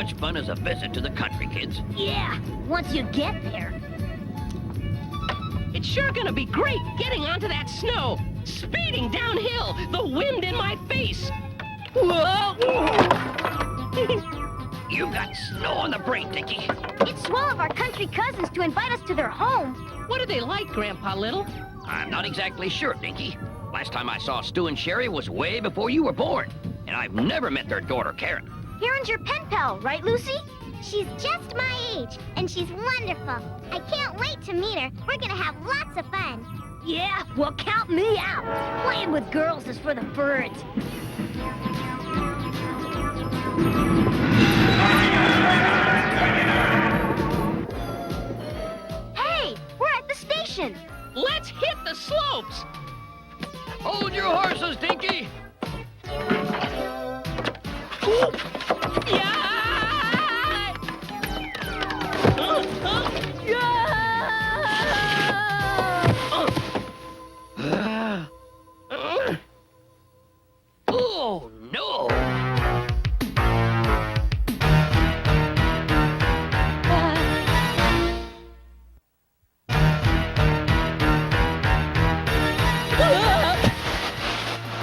much fun as a visit to the country, kids. Yeah, once you get there. It's sure gonna be great getting onto that snow, speeding downhill, the wind in my face. Whoa! You got snow on the brain, Dinky. It's swell of our country cousins to invite us to their home. What are they like, Grandpa Little? I'm not exactly sure, Dinky. Last time I saw Stu and Sherry was way before you were born, and I've never met their daughter, Karen. Karen's your pen pal, right, Lucy? She's just my age, and she's wonderful. I can't wait to meet her. We're gonna have lots of fun. Yeah, well, count me out. Playing with girls is for the birds. Hey, we're at the station. Let's hit the slopes. Hold your horses, Dinky. Yeah! Oh, no!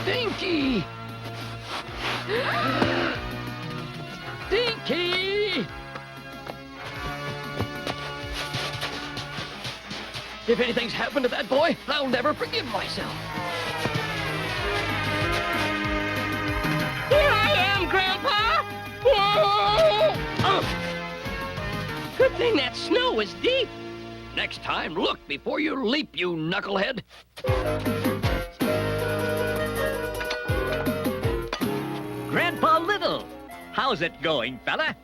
Dinky! Dinky! If anything's happened to that boy, I'll never forgive myself. Here I am, Grandpa! Whoa! Good thing that snow was deep. Next time, look before you leap, you knucklehead. Grandpa Little, how's it going, fella?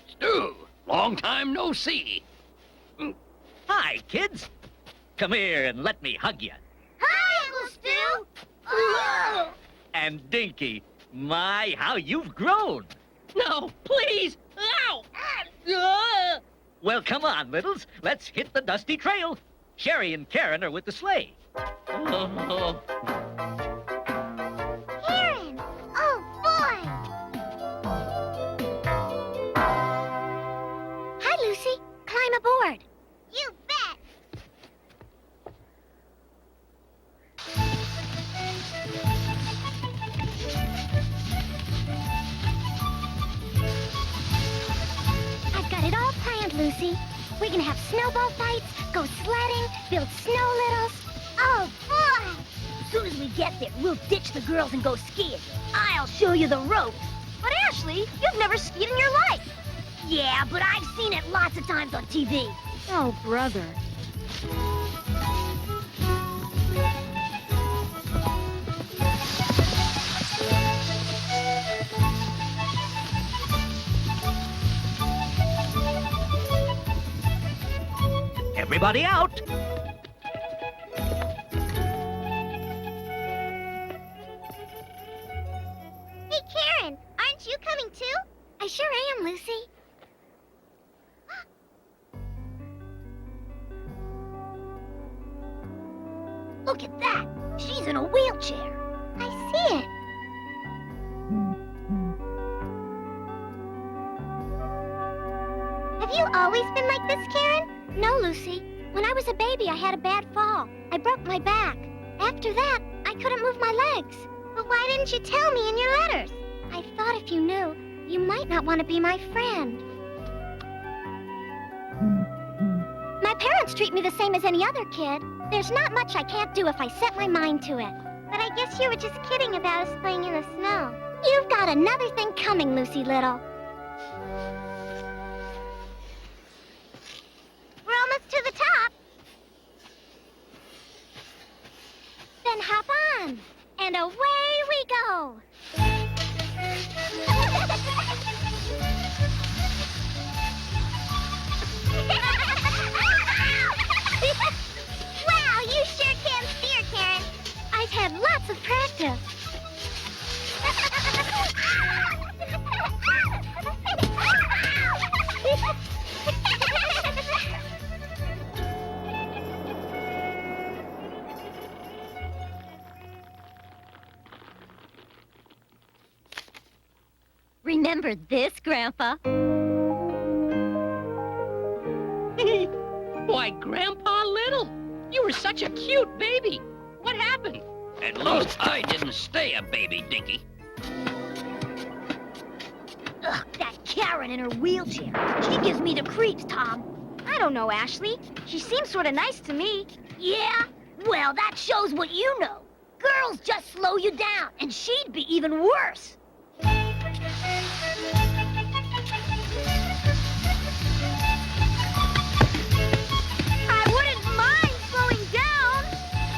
Stu, long time no see. Hi, kids. Come here and let me hug you. Hi, Uncle Stu! And Dinky, my, how you've grown. No, please! Ow! Well, come on, Littles. Let's hit the dusty trail. Sherry and Karen are with the sleigh. Oh. Karen! Oh, boy! Hi, Lucy. Climb aboard. You bet! I've got it all planned, Lucy. We're gonna have snowball fights, go sledding, build snow littles. Oh, boy! As soon as we get there, we'll ditch the girls and go skiing. I'll show you the ropes. But Ashley, you've never skied in your life. Yeah, but I've seen it lots of times on TV. Oh, brother. Everybody out. Hey, Karen, aren't you coming too? I sure am, Lucy. Look at that. She's in a wheelchair. I see it. Have you always been like this, Karen? No, Lucy. When I was a baby, I had a bad fall. I broke my back. After that, I couldn't move my legs. But why didn't you tell me in your letters? I thought if you knew, you might not want to be my friend. My parents treat me the same as any other kid. There's not much I can't do if I set my mind to it. But I guess you were just kidding about us playing in the snow. You've got another thing coming, Lucy Little. We're almost to the top. Then hop on, and away we go. Wow, you sure can steer, Karen. I've had lots of practice. Remember this, Grandpa? Why, Grandpa Little, you were such a cute baby. What happened? At least I didn't stay a baby, Dinky. Ugh, that Karen in her wheelchair. She gives me the creeps, Tom. I don't know, Ashley. She seems sort of nice to me. Yeah? Well, that shows what you know. Girls just slow you down, and she'd be even worse. I wouldn't mind slowing down.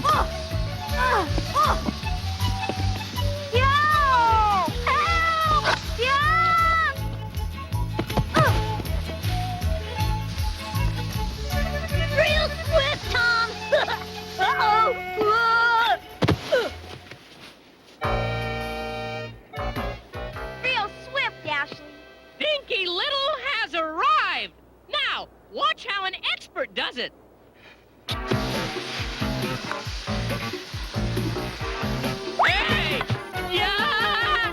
Oh! Yo! Help! Yeah! Real swift, Tom! Uh-oh! Real swift, Ashley. Dinky Little has arrived. Now, watch how an expert does it. Hey! Yeah!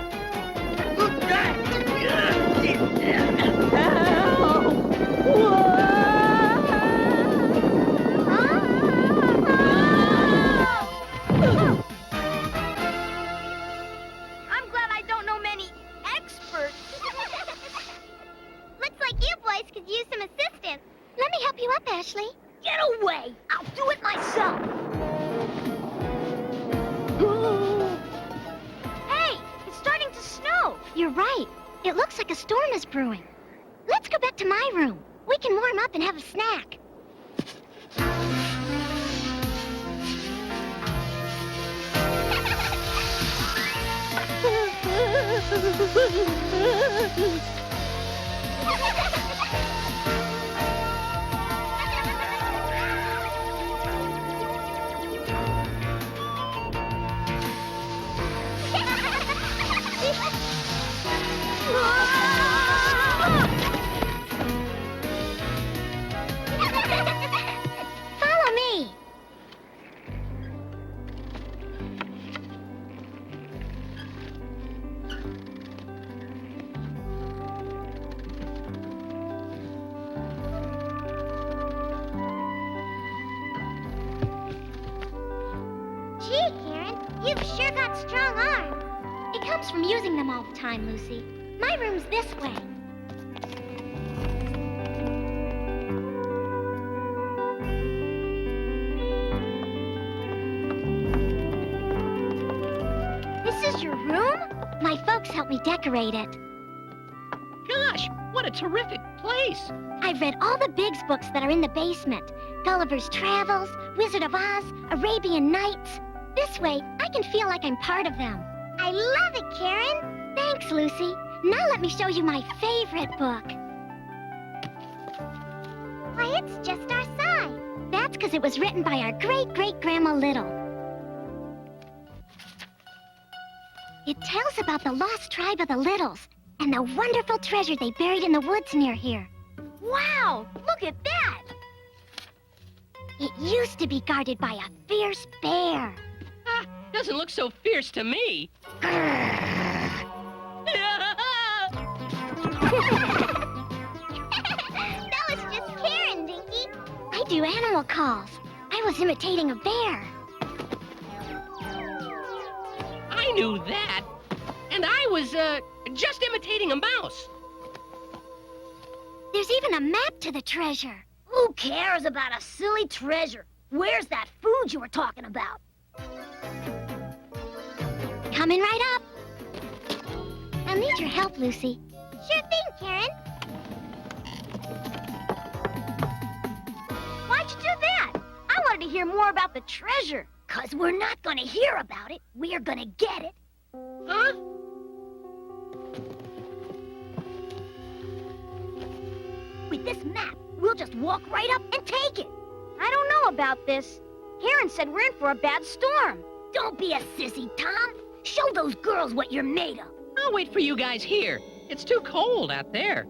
I'm glad I don't know many experts. Looks like you boys could use some assistance. Let me help you up, Ashley. Get away! I'll do it myself. Hey, it's starting to snow. You're right. It looks like a storm is brewing. Let's go back to my room. We can warm up and have a snack. Follow me. Gee, Karen, you've sure got strong arms. It comes from using them all the time, Lucy. My room's this way. This is your room? My folks helped me decorate it. Gosh, what a terrific place. I've read all the Biggs books that are in the basement. Gulliver's Travels, Wizard of Oz, Arabian Nights. This way, I can feel like I'm part of them. I love it, Karen. Thanks, Lucy. Now let me show you my favorite book. Why, it's just our size. That's because it was written by our great-great-grandma Little. It tells about the lost tribe of the Littles and the wonderful treasure they buried in the woods near here. Wow, look at that! It used to be guarded by a fierce bear. Ah, doesn't look so fierce to me. That was just Karen, Dinky. I do animal calls. I was imitating a bear. I knew that. And I was, just imitating a mouse. There's even a map to the treasure. Who cares about a silly treasure? Where's that food you were talking about? Coming right up. I'll need your help, Lucy. Sure thing, Karen. Why'd you do that? I wanted to hear more about the treasure. 'Cause we're not gonna hear about it. We're gonna get it. Huh? With this map, we'll just walk right up and take it. I don't know about this. Karen said we're in for a bad storm. Don't be a sissy, Tom. Show those girls what you're made of. I'll wait for you guys here. It's too cold out there.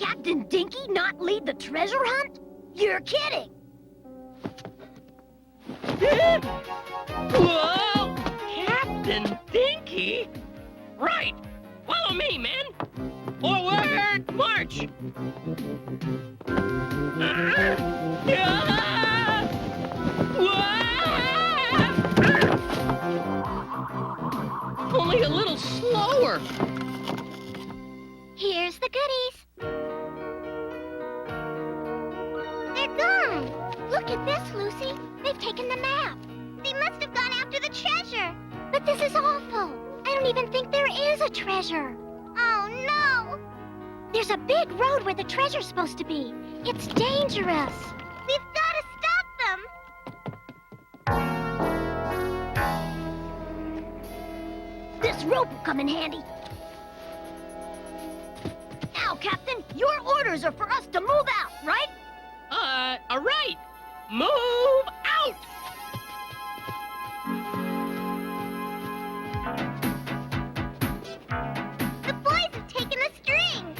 Captain Dinky not lead the treasure hunt? You're kidding. Whoa! Captain Dinky? Right. Follow me, men. Forward, march. Only a little slower. Here's the goodies. They're gone. Look at this, Lucy. They've taken the map. They must have gone after the treasure. But this is awful. I don't even think there is a treasure. Oh, no. There's a big road where the treasure's supposed to be. It's dangerous. We've got to stop them. This rope will come in handy. Now, Captain, your orders are for us to move out, right? All right. Move out! The boys have taken the string.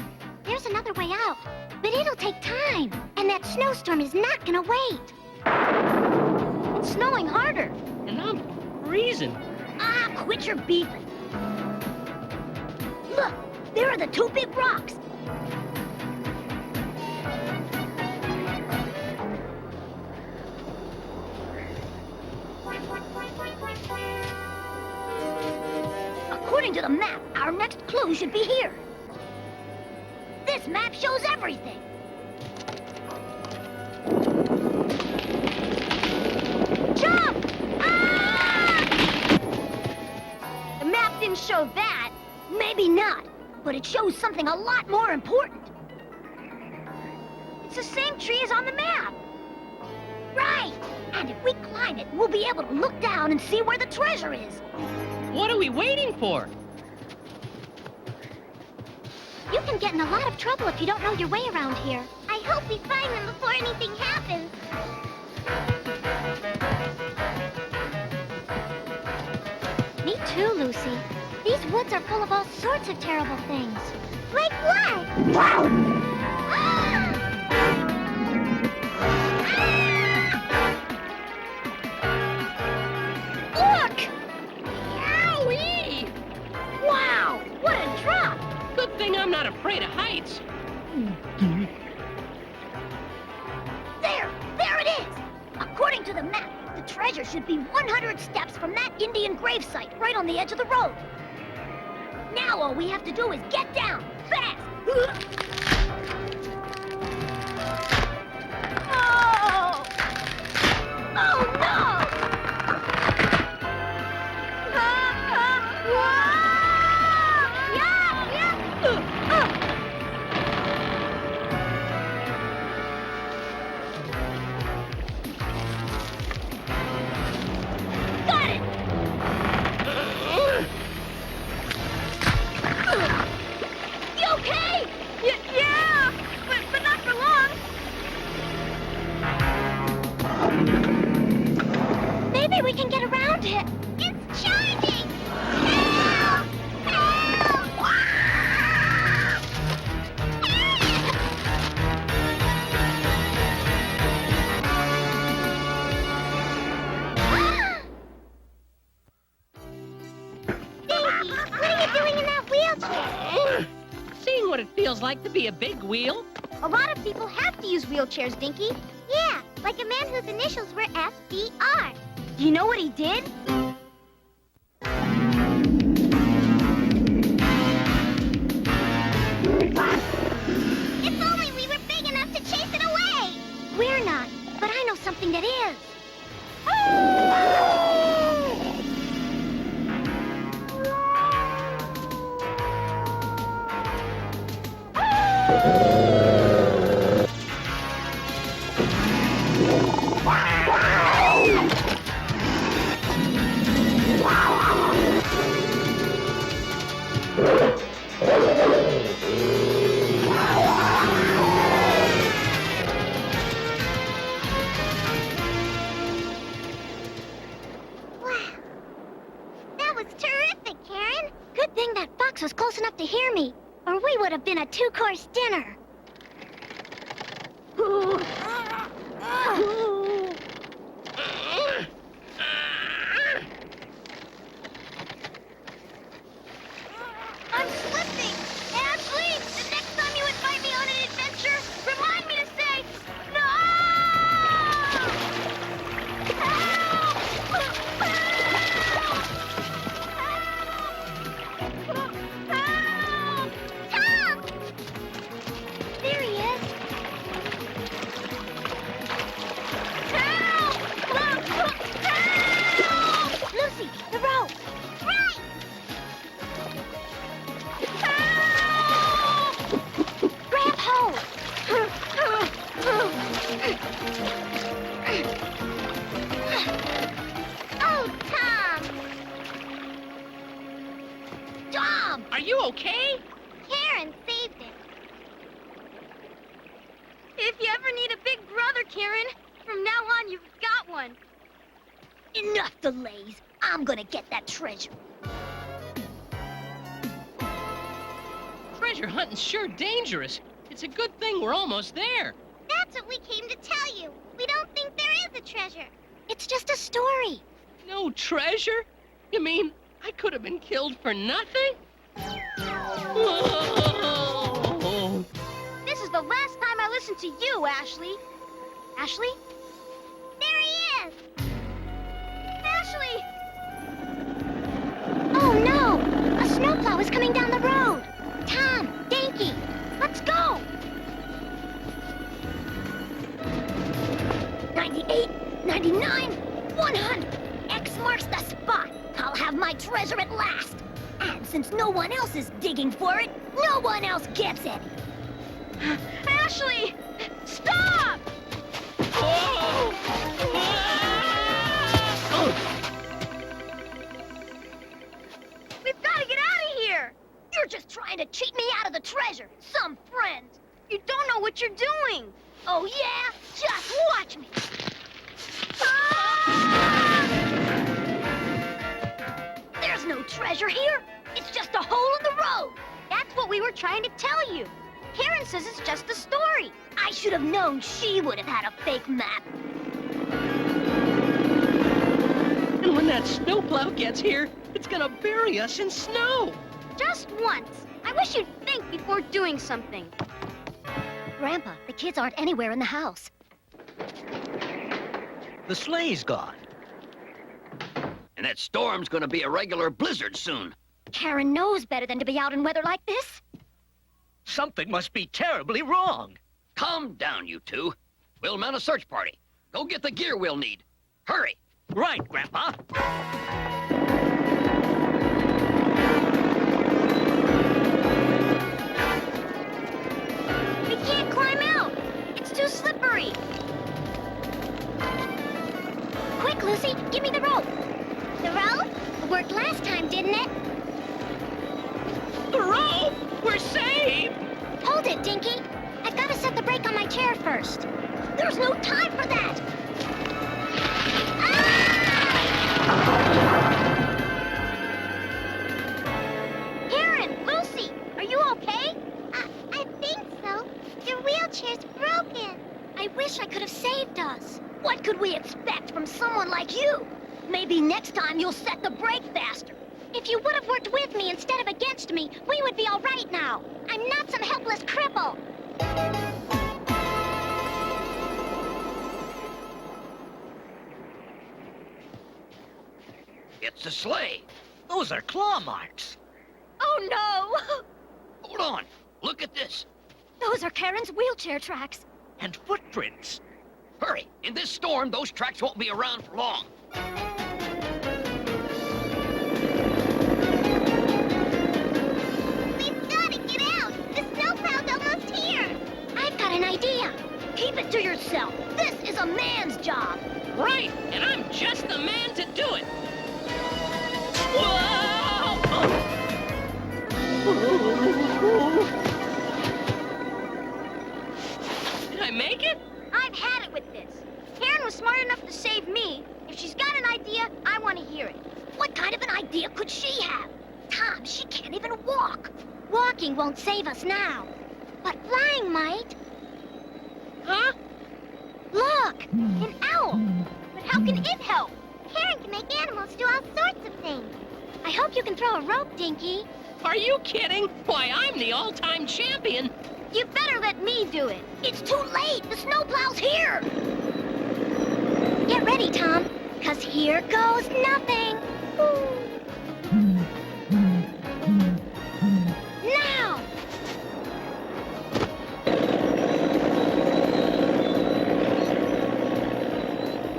There's another way out, but it'll take time. And that snowstorm is not gonna wait. It's snowing harder. And I'm freezing. Ah, quit your beefing. Look, there are the two big rocks. According to the map, our next clue should be here. This map shows everything. Jump! Ah! The map didn't show that. Maybe not, but it shows something a lot more important. It's the same tree as on the map. Right! And if we climb it, we'll be able to look down and see where the treasure is. What are we waiting for? You can get in a lot of trouble if you don't know your way around here. I hope we find them before anything happens. Me too, Lucy. These woods are full of all sorts of terrible things. Like what? Look! Owie! Wow, what a drop! Good thing I'm not afraid of heights. There it is! According to the map, the treasure should be 100 steps from that Indian gravesite right on the edge of the road. Now all we have to do is get down, fast! Oh! Oh no! Got it! You okay? Yeah, but not for long. Maybe we can get around it. It's charging! Help! Help! Dinky, what are you doing in that wheelchair? Seeing what it feels like to be a big wheel? A lot of people have to use wheelchairs, Dinky. Yeah, like a man whose initials were FDR. Do you know what he did? If only we were big enough to chase it away! We're not, but I know something that is. Good thing that fox was close enough to hear me, or we would have been a two-course dinner. I'm slipping! Ashley, the next time you invite me on an adventure, remind me to say you okay? Karen saved it. If you ever need a big brother, Karen, from now on you've got one. Enough delays. I'm gonna get that treasure. Treasure hunting's sure dangerous. It's a good thing we're almost there. That's what we came to tell you. We don't think there is a treasure. It's just a story. No treasure? You mean I could have been killed for nothing? Whoa. This is the last time I listen to you, Ashley. Ashley? There he is. Ashley! Oh, no! A snowplow is coming down the road. Tom, Dinky, let's go. 98, 99, 100. X marks the spot. I'll have my treasure at last. And since no one else is digging for it, no one else gets any. Ashley! Stop! Whoa. We've got to get out of here! You're just trying to cheat me out of the treasure. Some friends. You don't know what you're doing. Oh, yeah? Just watch me. Ah! There's no treasure here. It's just a hole in the road. That's what we were trying to tell you. Karen says it's just a story. I should have known she would have had a fake map. And when that snowplow gets here, it's gonna bury us in snow. Just once. I wish you'd think before doing something. Grandpa, the kids aren't anywhere in the house. The sleigh's gone. And that storm's gonna be a regular blizzard soon. Karen knows better than to be out in weather like this. Something must be terribly wrong. Calm down, you two. We'll mount a search party. Go get the gear we'll need. Hurry! Right, Grandpa. We can't climb out. It's too slippery. Quick, Lucy, give me the rope. The rope? It worked last time, didn't it? The rope! We're saved! Hold it, Dinky. I've got to set the brake on my chair first. There's no time for that. Karen, Lucy, are you okay? I think so. Your wheelchair's broken. I wish I could have saved us. What could we expect from someone like you? Maybe next time you'll set the brake faster. If you would have worked with me instead of against me, we would be all right now. I'm not some helpless cripple. It's a sleigh. Those are claw marks. Oh, no! Hold on. Look at this. Those are Karen's wheelchair tracks. And footprints. Hurry. In this storm, those tracks won't be around for long. We've got to get out. The snowplow's almost here. I've got an idea. Keep it to yourself. This is a man's job. Right, and I'm just the man to do it. Whoa! Did I make it? I've had it with this. Karen was smart enough to save me. If she's got an idea, I want to hear it. What kind of an idea could she have? Tom, she can't even walk. Walking won't save us now. But flying might. Huh? Look, an owl. But how can it help? Karen can make animals do all sorts of things. I hope you can throw a rope, Dinky. Are you kidding? Why, I'm the all-time champion. You better let me do it. It's too late. The snowplow's here. Get ready, Tom, 'cause here goes nothing. Now!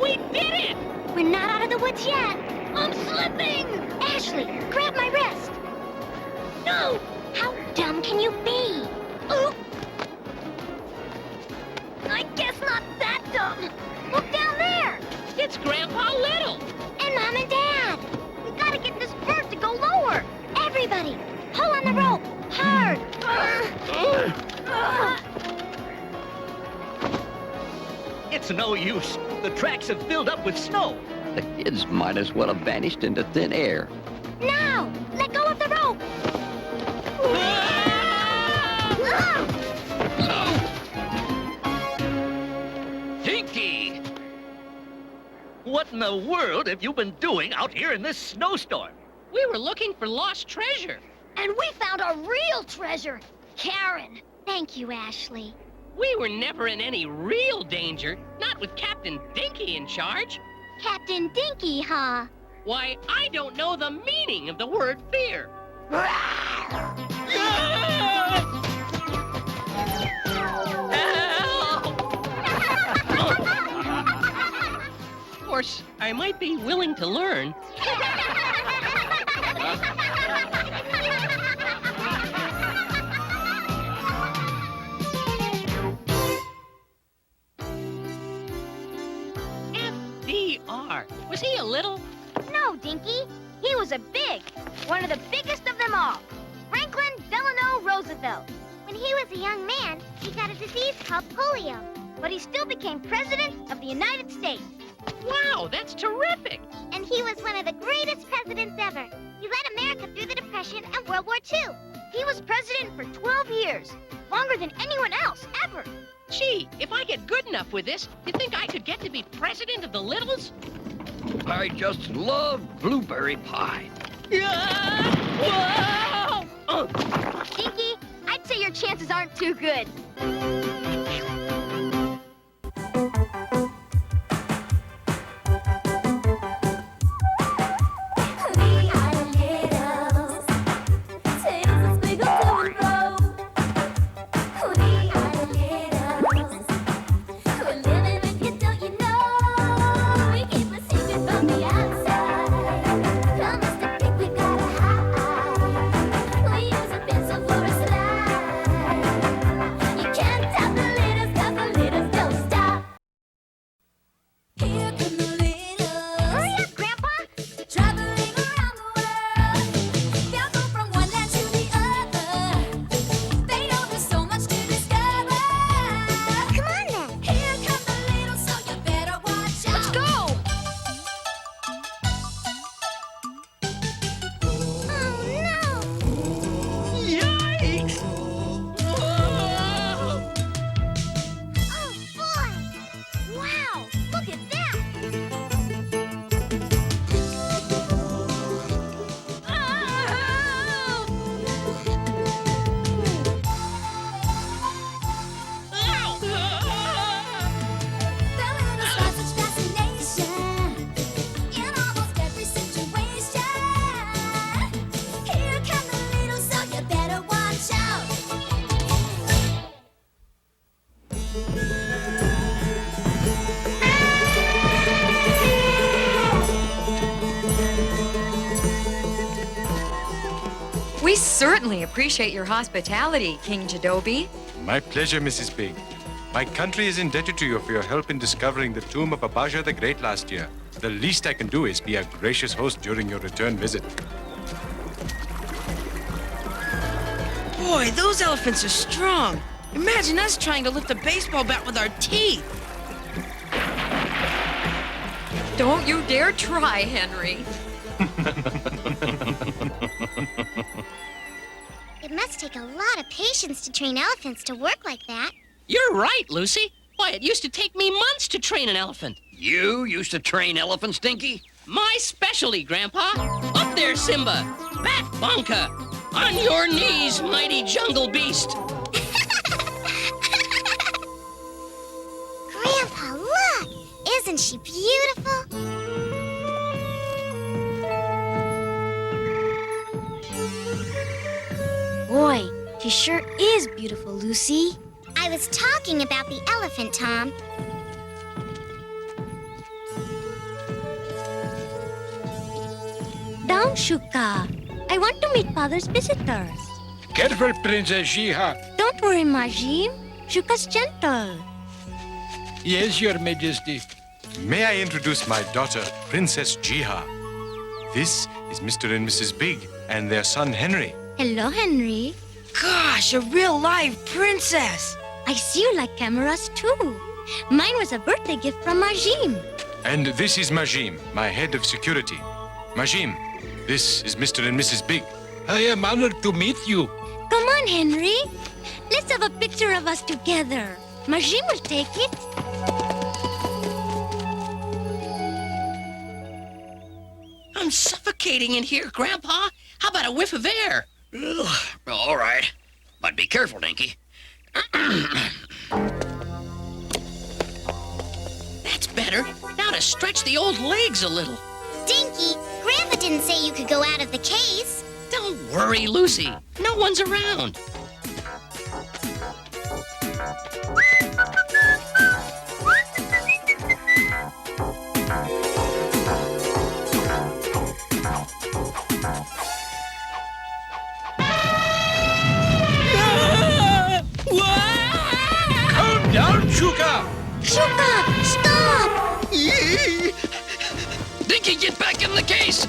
We did it! We're not out of the woods yet. I'm slipping. Ashley, grab my wrist. No. How dumb can you be? Oop. I guess not that dumb. Look down there. It's Grandpa Little. And Mom and Dad. We gotta get this bird to go lower. Everybody, pull on the rope. It's no use. The tracks have filled up with snow. The kids might as well have vanished into thin air. Now! Let go of the rope! Dinky! What in the world have you been doing out here in this snowstorm? We were looking for lost treasure. And we found a real treasure! Karen! Thank you, Ashley. We were never in any real danger, not with Captain Dinky in charge. Captain Dinky, huh? Why, I don't know the meaning of the word fear. Of course, I might be willing to learn. FDR. Was he a little? No, Dinky. He was a big. One of the biggest of them all. Franklin Delano Roosevelt. When he was a young man, he got a disease called polio. But he still became President of the United States. Wow, that's terrific. And he was one of the greatest presidents ever. He led America through the Depression and World War II. He was president for 12 years. Longer than anyone else, ever. Gee, if I get good enough with this, you think I could get to be president of the Littles? I just love blueberry pie. Whoa! Dinky, I'd say your chances aren't too good. We certainly appreciate your hospitality, King Jadobi. My pleasure, Mrs. Big. My country is indebted to you for your help in discovering the tomb of Abijah the Great last year. The least I can do is be a gracious host during your return visit. Boy, those elephants are strong. Imagine us trying to lift a baseball bat with our teeth. Don't you dare try, Henry. It must take a lot of patience to train elephants to work like that. You're right, Lucy. Why, it used to take me months to train an elephant. You used to train elephants, Dinky? My specialty, Grandpa. Up there, Simba. Back, Bonka. On your knees, mighty jungle beast. Grandpa, look! Isn't she beautiful? Boy, she sure is beautiful, Lucy. I was talking about the elephant, Tom. Down, Shuka. I want to meet Father's visitors. Careful, Princess Jiha. Don't worry, Majim. Shuka's gentle. Yes, Your Majesty. May I introduce my daughter, Princess Jiha. This is Mr. and Mrs. Big and their son, Henry. Hello, Henry. Gosh, a real live princess. I see you like cameras, too. Mine was a birthday gift from Majim. And this is Majim, my head of security. Majim, this is Mr. and Mrs. Big. I am honored to meet you. Come on, Henry. Let's have a picture of us together. Majim will take it. I'm suffocating in here, Grandpa. How about a whiff of air? Ugh, all right. But be careful, Dinky. That's better. Now to stretch the old legs a little. Dinky, Grandpa didn't say you could go out of the case. Don't worry, Lucy. No one's around. Calm down, Shuka. Shuka, stop! Dinky, get back in the case!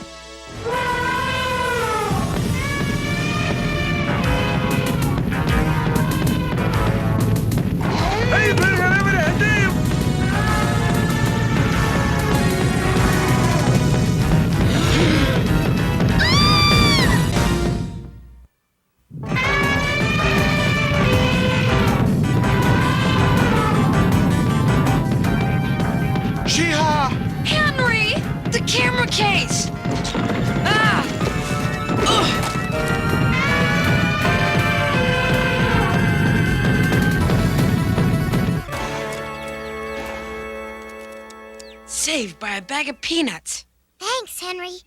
Hey, whatever happened? Jiha! Henry! The camera case! Ah! Saved by a bag of peanuts. Thanks, Henry.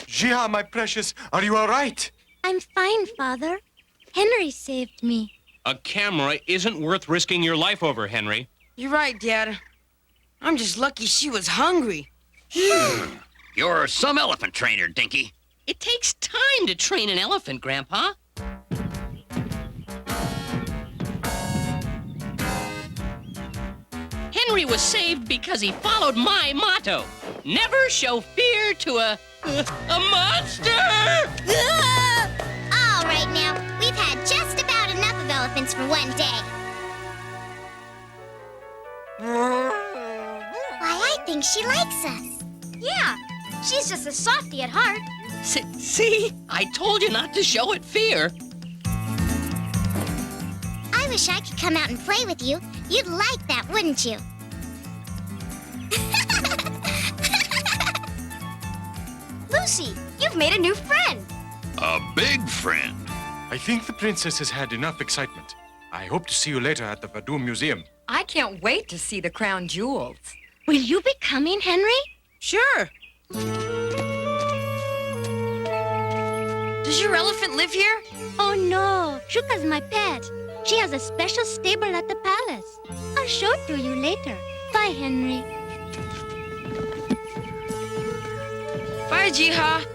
Jiha, my precious, are you all right? I'm fine, Father. Henry saved me. A camera isn't worth risking your life over, Henry. You're right, Dad. I'm just lucky she was hungry. You're some elephant trainer, Dinky. It takes time to train an elephant, Grandpa. Henry was saved because he followed my motto. Never show fear to a monster! All right now, we've had just about enough of elephants for one day. Why, I think she likes us. Yeah, she's just a softie at heart. See? I told you not to show it fear. I wish I could come out and play with you. You'd like that, wouldn't you? Lucy, you've made a new friend. A big friend. I think the princess has had enough excitement. I hope to see you later at the Vadum Museum. I can't wait to see the crown jewels. Will you be coming, Henry? Sure. Does your elephant live here? Oh, no. Shuka's my pet. She has a special stable at the palace. I'll show it to you later. Bye, Henry. Bye, Jiha.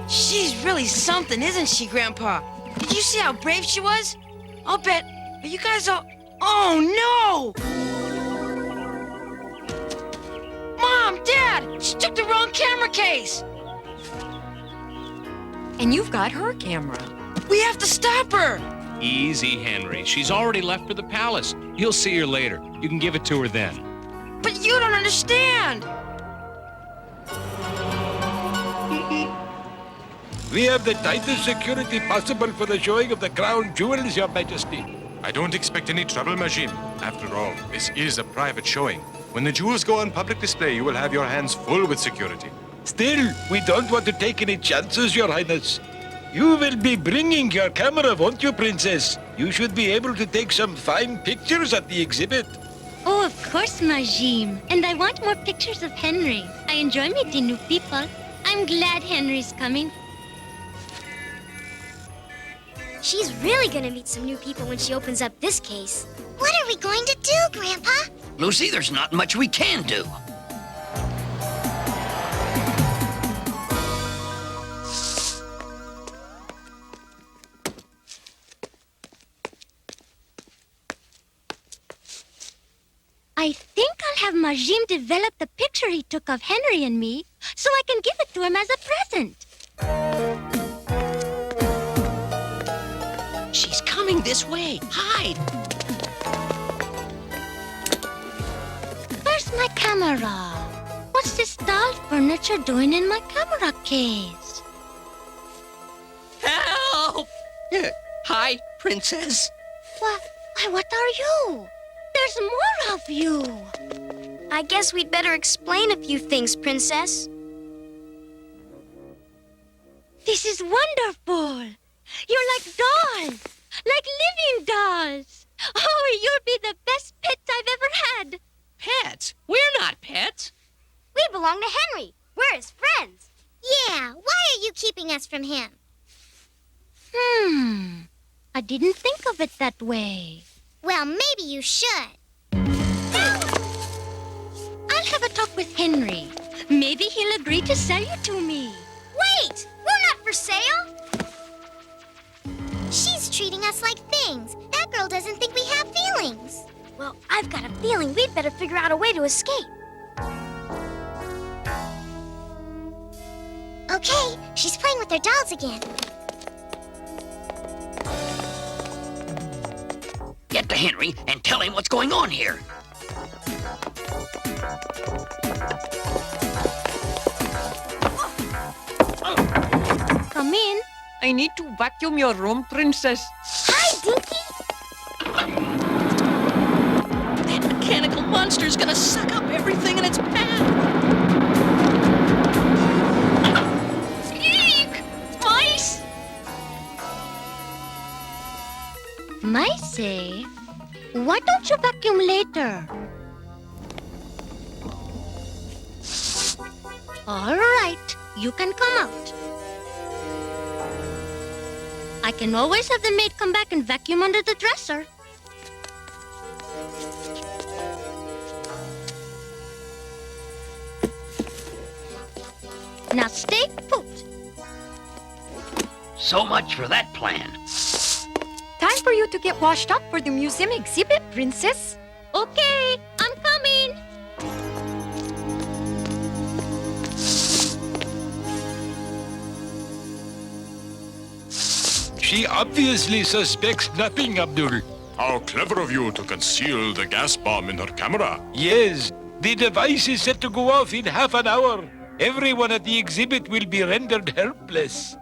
She's really something, isn't she, Grandpa? Did you see how brave she was? I'll bet. Are you guys all... Oh, no! Mom, Dad! She took the wrong camera case! And you've got her camera. We have to stop her! Easy, Henry. She's already left for the palace. You'll see her later. You can give it to her then. But you don't understand! We have the tightest security possible for the showing of the crown jewels, Your Majesty. I don't expect any trouble, Majim. After all, this is a private showing. When the jewels go on public display, you will have your hands full with security. Still, we don't want to take any chances, Your Highness. You will be bringing your camera, won't you, Princess? You should be able to take some fine pictures at the exhibit. Oh, of course, Majim. And I want more pictures of Henry. I enjoy meeting new people. I'm glad Henry's coming. She's really gonna meet some new people when she opens up this case. What are we going to do, Grandpa? Lucy, there's not much we can do. I think I'll have Majim develop the picture he took of Henry and me so I can give it to him as a present. this way. Hide. Where's my camera? What's this doll furniture doing in my camera case? Help! Hi, Princess. What are you? There's more of you. I guess we'd better explain a few things, Princess. This is wonderful. You're like dolls, like living dolls. Oh, you'll be the best pets I've ever had. Pets? We're not pets. We belong to Henry. We're his friends. Yeah, why are you keeping us from him? I didn't think of it that way. Well, maybe you should. I'll have a talk with Henry. Maybe he'll agree to sell you to me. Wait! We're not for sale! She's treating us like things. That girl doesn't think we have feelings. Well, I've got a feeling we'd better figure out a way to escape. Okay, she's playing with her dolls again. Get to Henry and tell him what's going on here. Come in. I need to vacuum your room, Princess. Hi, Dinky! That mechanical monster's gonna suck up everything in its path. Eek! Mice! Mice say, why don't you vacuum later? All right, you can come out. I can always have the maid come back and vacuum under the dresser. Now stay put. So much for that plan. Time for you to get washed up for the museum exhibit, Princess. Okay, I'm coming. She obviously suspects nothing, Abdul. How clever of you to conceal the gas bomb in her camera. Yes, the device is set to go off in half an hour. Everyone at the exhibit will be rendered helpless.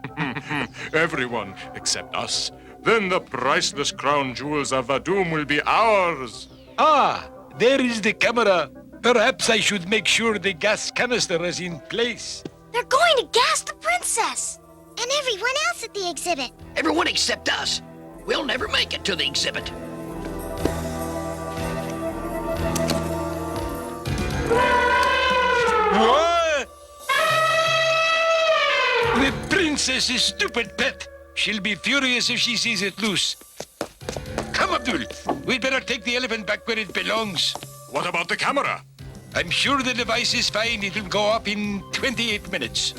Everyone except us. Then the priceless crown jewels of Vadum will be ours. Ah, there is the camera. Perhaps I should make sure the gas canister is in place. They're going to gas the princess! And everyone else at the exhibit. Everyone except us. We'll never make it to the exhibit. What? The princess is stupid pet. She'll be furious if she sees it loose. Come, Abdul. We'd better take the elephant back where it belongs. What about the camera? I'm sure the device is fine. It'll go up in 28 minutes.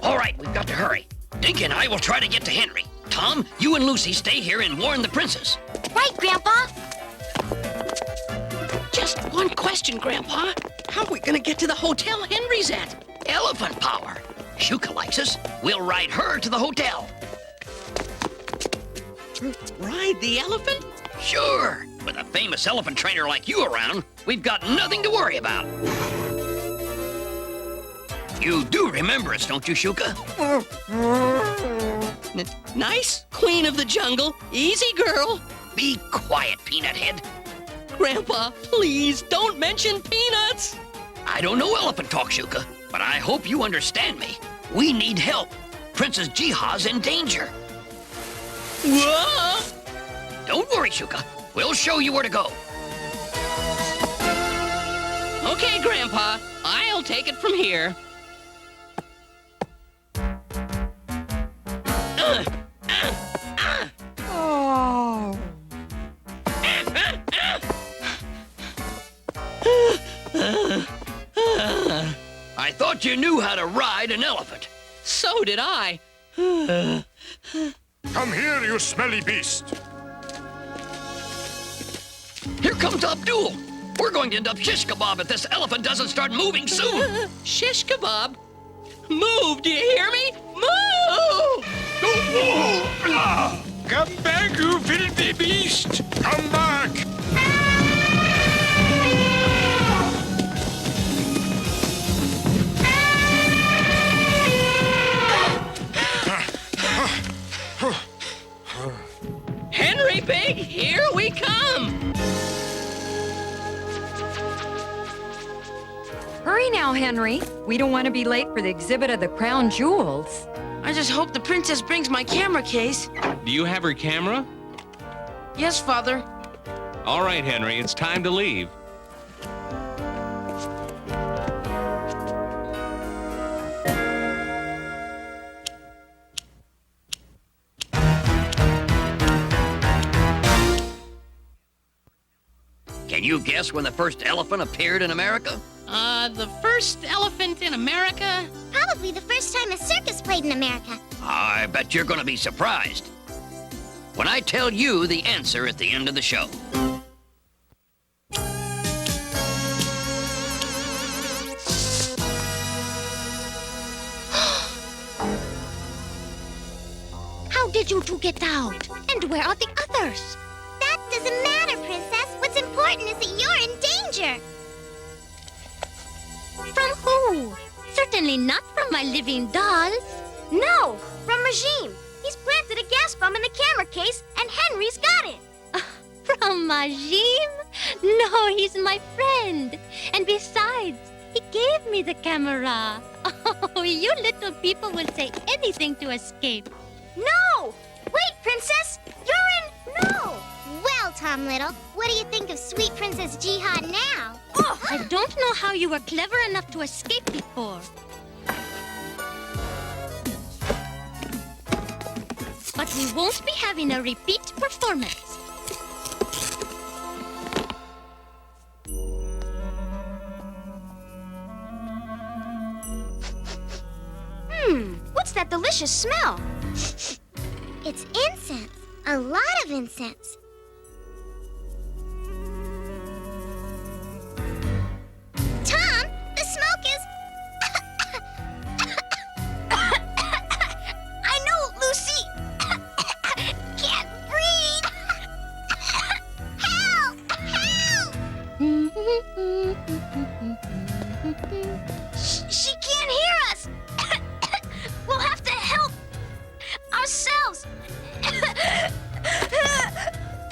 All right, we've got to hurry. Dink and I will try to get to Henry. Tom, you and Lucy stay here and warn the princess. Right, Grandpa? Just one question, Grandpa. How are we gonna get to the hotel Henry's at? Elephant power. Shuka likes us. We'll ride her to the hotel. Ride the elephant? Sure. With a famous elephant trainer like you around, we've got nothing to worry about. You do remember us, don't you, Shuka? Nice, queen of the jungle. Easy, girl. Be quiet, Peanut Head. Grandpa, please don't mention peanuts. I don't know elephant talk, Shuka, but I hope you understand me. We need help. Princess Jiha's in danger. Whoa! Don't worry, Shuka. We'll show you where to go. Okay, Grandpa. I'll take it from here. Oh. I thought you knew how to ride an elephant. So did I. Come here, you smelly beast. Here comes Abdul. We're going to end up shish kebab if this elephant doesn't start moving soon. Shish kebab? Move, do you hear me? Move! Come back, you filthy beast! Come back! Henry Big, here we come! Hurry now, Henry. We don't want to be late for the exhibit of the crown jewels. I just hope the princess brings my camera case. Do you have her camera? Yes, Father. All right, Henry, it's time to leave. Can you guess when the first elephant appeared in America? The first elephant in America? Probably the first time a circus played in America. I bet you're gonna be surprised when I tell you the answer at the end of the show. How did you two get out? And where are the others? That doesn't matter, Princess. What's important is that you're in danger. From who? Certainly not from my living dolls. No, from Regime. He's planted a gas bomb in the camera case, and Henry's got it. From Majim? No, he's my friend. And besides, he gave me the camera. Oh, you little people will say anything to escape. No! Wait, Princess! You're in... No! Well, Tom Little, what do you think of sweet Princess Jihad now? I don't know how you were clever enough to escape before. But we won't be having a repeat performance. What's that delicious smell? It's incense. A lot of incense. Tom, the smoke is... I know, Lucy! Can't breathe! Help! Help! She can't hear us! We'll have to help ourselves!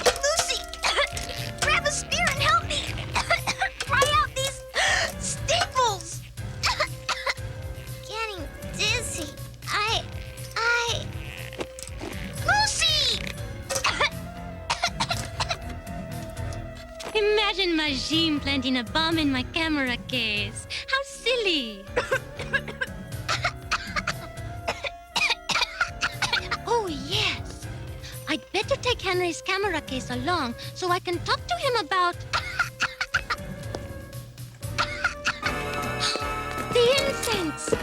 Lucy! Grab a spear and help me! Pry out these staples! Getting dizzy. Lucy! Imagine Majim planting a bomb in my camera case. How silly! Oh, yes. I'd better take Henry's camera case along so I can talk to him about... the incense!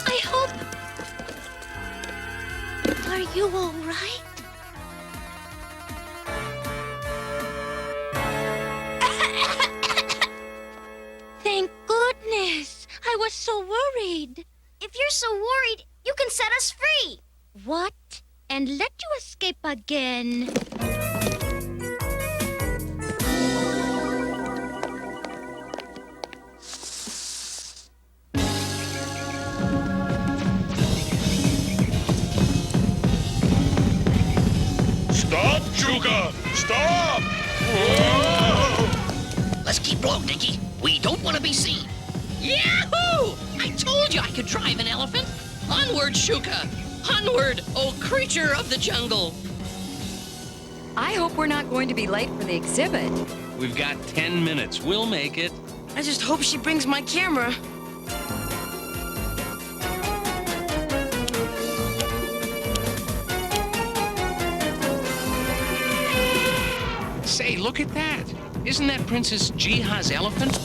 I hope... Are you all right? Thank goodness! I was so worried. If you're so worried, you can set us free. What? And let you escape again? Stop, Sugar! Stop! Whoa! Let's keep low, Dinky. We don't want to be seen. Yahoo! I told you I could drive an elephant. Onward, Shuka! Onward, oh creature of the jungle! I hope we're not going to be late for the exhibit. We've got 10 minutes. We'll make it. I just hope she brings my camera. Say, look at that. Isn't that Princess Jihad's elephant?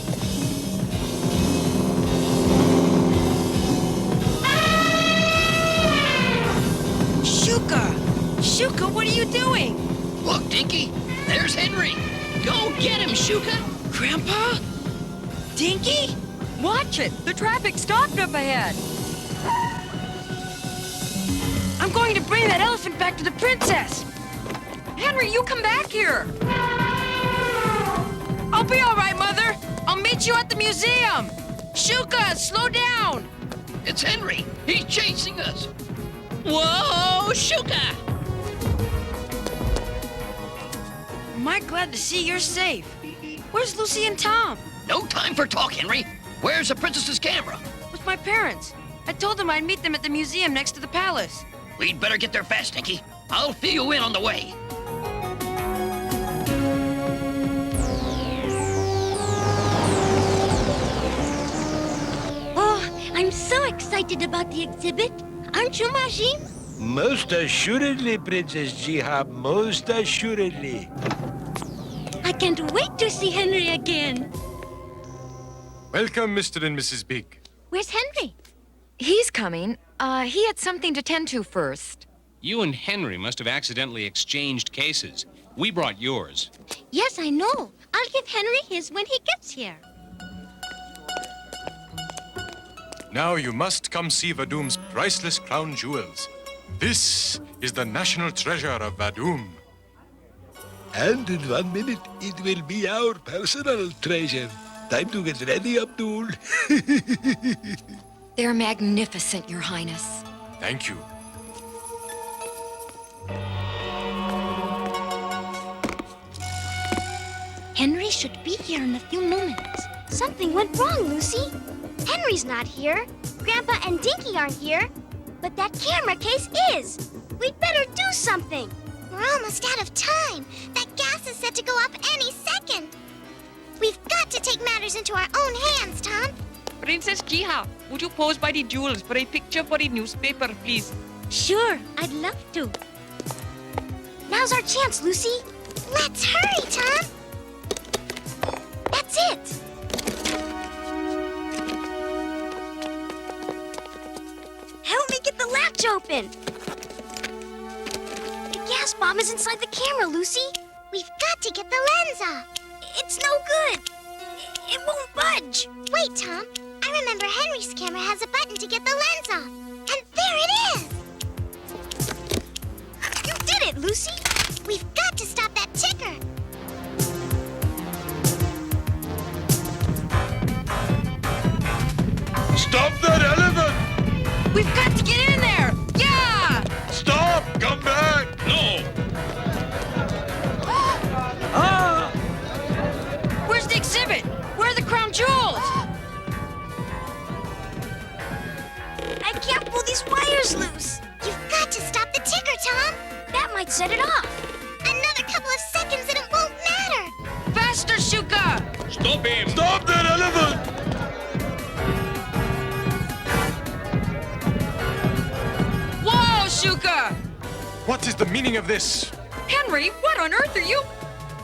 Shuka! Shuka, what are you doing? Look, Dinky, there's Henry. Go get him, Shuka! Grandpa? Dinky? Watch it. The traffic stopped up ahead. I'm I'm going to bring that elephant back to the princess. Henry, you come back here. I'll be all right, Mother. I'll meet you at the museum. Shuka, slow down. It's Henry. He's chasing us. Whoa, Shuka! Am I glad to see you're safe? Where's Lucy and Tom? No time for talk, Henry. Where's the princess's camera? With my parents. I told them I'd meet them at the museum next to the palace. We'd better get there fast, Dinky. I'll fill you in on the way. Oh, I'm so excited about the exhibit. Aren't you, Majim? Most assuredly, Princess Jihab, most assuredly. I can't wait to see Henry again. Welcome, Mr. and Mrs. Big. Where's Henry? He's coming. He had something to tend to first. You and Henry must have accidentally exchanged cases. We brought yours. Yes, I know. I'll give Henry his when he gets here. Now you must come see Vadum's priceless crown jewels. This is the national treasure of Vadum. And in 1 minute, it will be our personal treasure. Time to get ready, Abdul. They're magnificent, Your Highness. Thank you. Henry should be here in a few moments. Something went wrong, Lucy. Henry's not here. Grandpa and Dinky aren't here. But that camera case is. We'd better do something. We're almost out of time. That gas is set to go up any second. We've got to take matters into our own hands, Tom. Princess Jiha, would you pose by the jewels for a picture for the newspaper, please? Sure, I'd love to. Now's our chance, Lucy. Let's hurry, Tom. That's it. Help me get the latch open. The gas bomb is inside the camera, Lucy. We've got to get the lens off. It's no good. It won't budge. Wait, Tom. I remember Henry's camera has a button to get the lens off. And there it is. You did it, Lucy. We've got to stop that ticker. Stop that elephant! We've got to get in there! Yeah! Stop! Come back! No! Where's the exhibit? Where are the crown jewels? I can't pull these wires loose. You've got to stop the ticker, Tom. That might set it off. Another couple of seconds and it won't matter. Faster, Shuka! Stop him! Stop that elephant! Whoa, Shuka! What is the meaning of this? Henry, what on earth are you?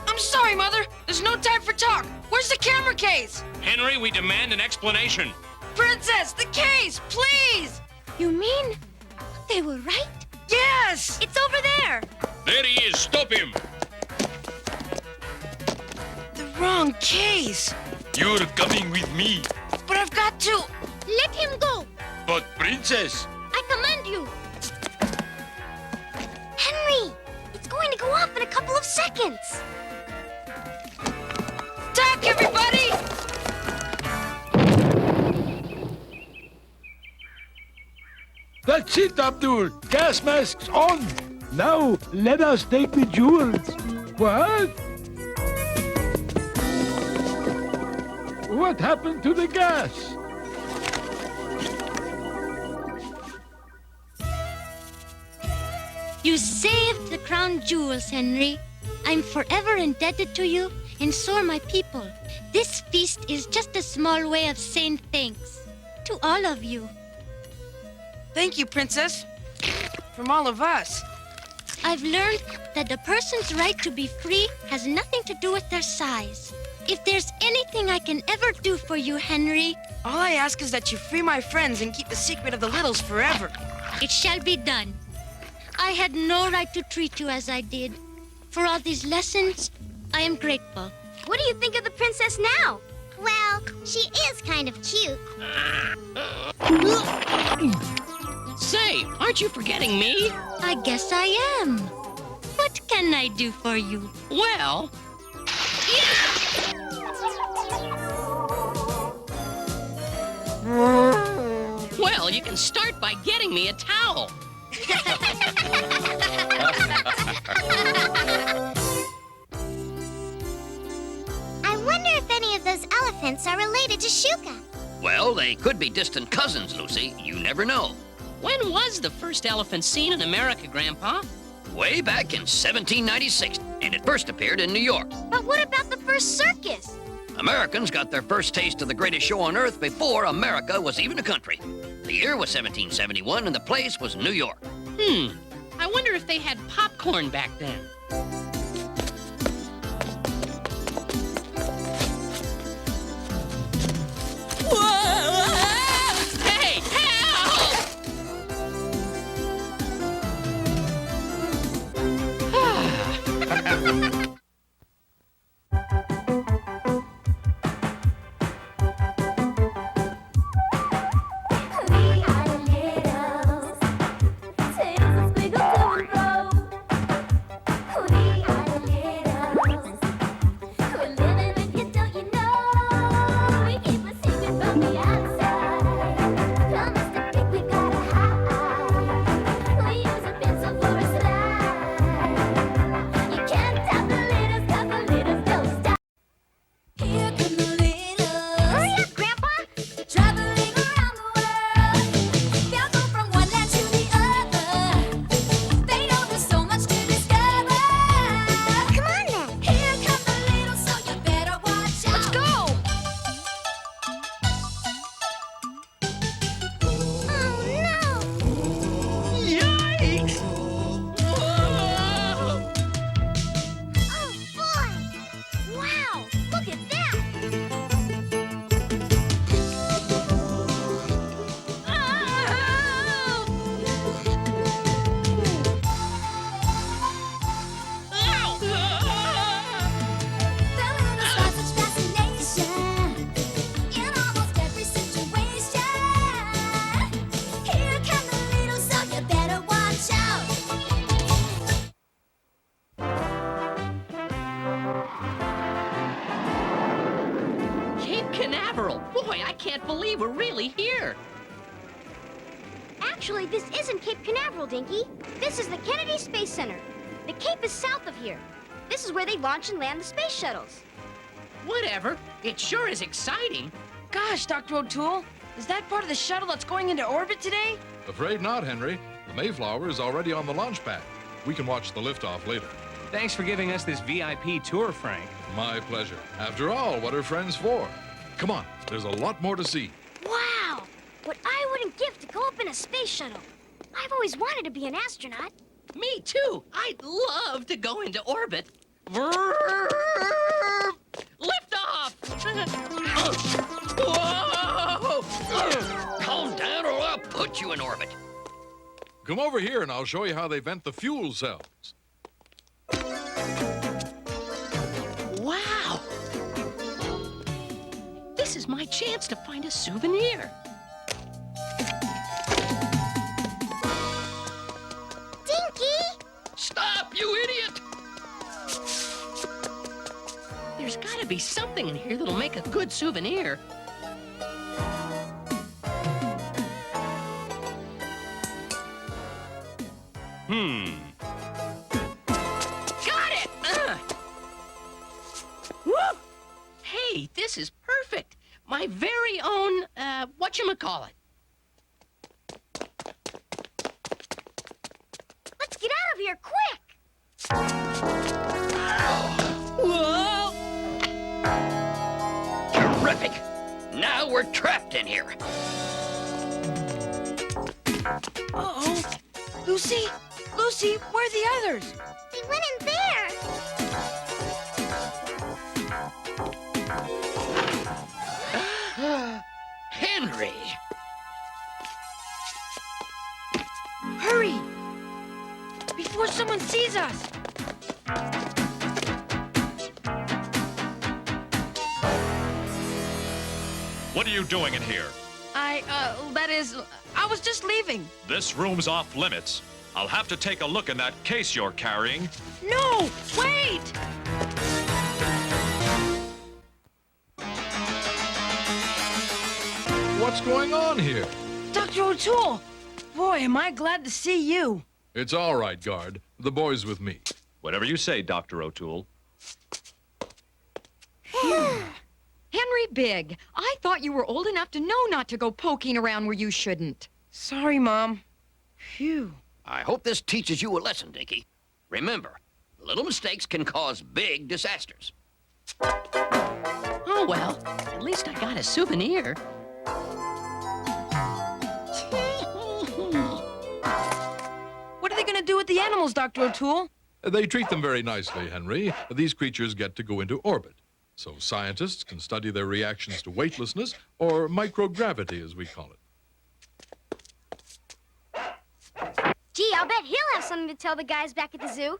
I'm sorry, Mother. There's no time for talk. Where's the camera case? Henry, we demand an explanation. Princess, the case, please! You mean they were right? Yes! It's over there. There he is. Stop him. The wrong case. You're coming with me. But I've got to... Let him go. But, Princess, I command you. Henry, it's going to go off in a couple of seconds. Attack, everybody! that's it, Abdul. Gas masks on. Now, let us take the jewels. What? What happened to the gas? You saved the crown jewels, Henry. I'm forever indebted to you, and so are my people. This feast is just a small way of saying thanks to all of you. Thank you, Princess. From all of us. I've learned that a person's right to be free has nothing to do with their size. If there's anything I can ever do for you, Henry, All I ask is that you free my friends and keep the secret of the Littles forever. it shall be done. I had no right to treat you as I did. For all these lessons, I am grateful. What do you think of the princess now? Well, she is kind of cute. Say, aren't you forgetting me? I guess I am. What can I do for you? Well... Well, you can start by getting me a towel. I wonder if any of those elephants are related to Shuka. Well, they could be distant cousins, Lucy. You never know. When was the first elephant seen in America, Grandpa? Way back in 1796, and it first appeared in New York. But what about the first circus? Americans got their first taste of the greatest show on earth before America was even a country. The year was 1771, and the place was New York. I wonder if they had popcorn back then. Hey, help! Boy, I can't believe we're really here. Actually, this isn't Cape Canaveral, Dinky. This is the Kennedy Space Center. The Cape is south of here. This is where they launch and land the space shuttles. Whatever. It sure is exciting. Gosh, Dr. O'Toole, is that part of the shuttle that's going into orbit today? Afraid not, Henry. The Mayflower is already on the launch pad. We can watch the liftoff later. Thanks for giving us this VIP tour, Frank. My pleasure. After all, what are friends for? Come on, there's a lot more to see. Wow! What I wouldn't give to go up in a space shuttle. I've always wanted to be an astronaut. Me too. I'd love to go into orbit. Lift off! Whoa! Calm down or I'll put you in orbit. Come over here and I'll show you how they vent the fuel cells. Wow! This is my chance to find a souvenir. Dinky! Stop, you idiot! There's gotta be something in here that'll make a good souvenir. Got it! Woo! Hey, this is perfect. My very own, whatchamacallit. Let's get out of here, quick! Whoa! Terrific! Now we're trapped in here. Uh-oh. Lucy? Lucy, where are the others? They went in there! Henry! Hurry! Before someone sees us! What are you doing in here? that is, I I was just leaving. This room's off limits. I'll have to take a look in that case you're carrying. No, wait! What's going on here? Dr. O'Toole! Boy, am I glad to see you. It's all right, guard. The boy's with me. Whatever you say, Dr. O'Toole. Henry Big, I thought you were old enough to know not to go poking around where you shouldn't. Sorry, Mom. Phew. I hope this teaches you a lesson, Dinky. Remember, little mistakes can cause big disasters. Oh, well, at least I got a souvenir. What are they gonna do with the animals, Dr. O'Toole? They treat them very nicely, Henry. These creatures get to go into orbit. So scientists can study their reactions to weightlessness, or microgravity, as we call it. Gee, I'll bet he'll have something to tell the guys back at the zoo.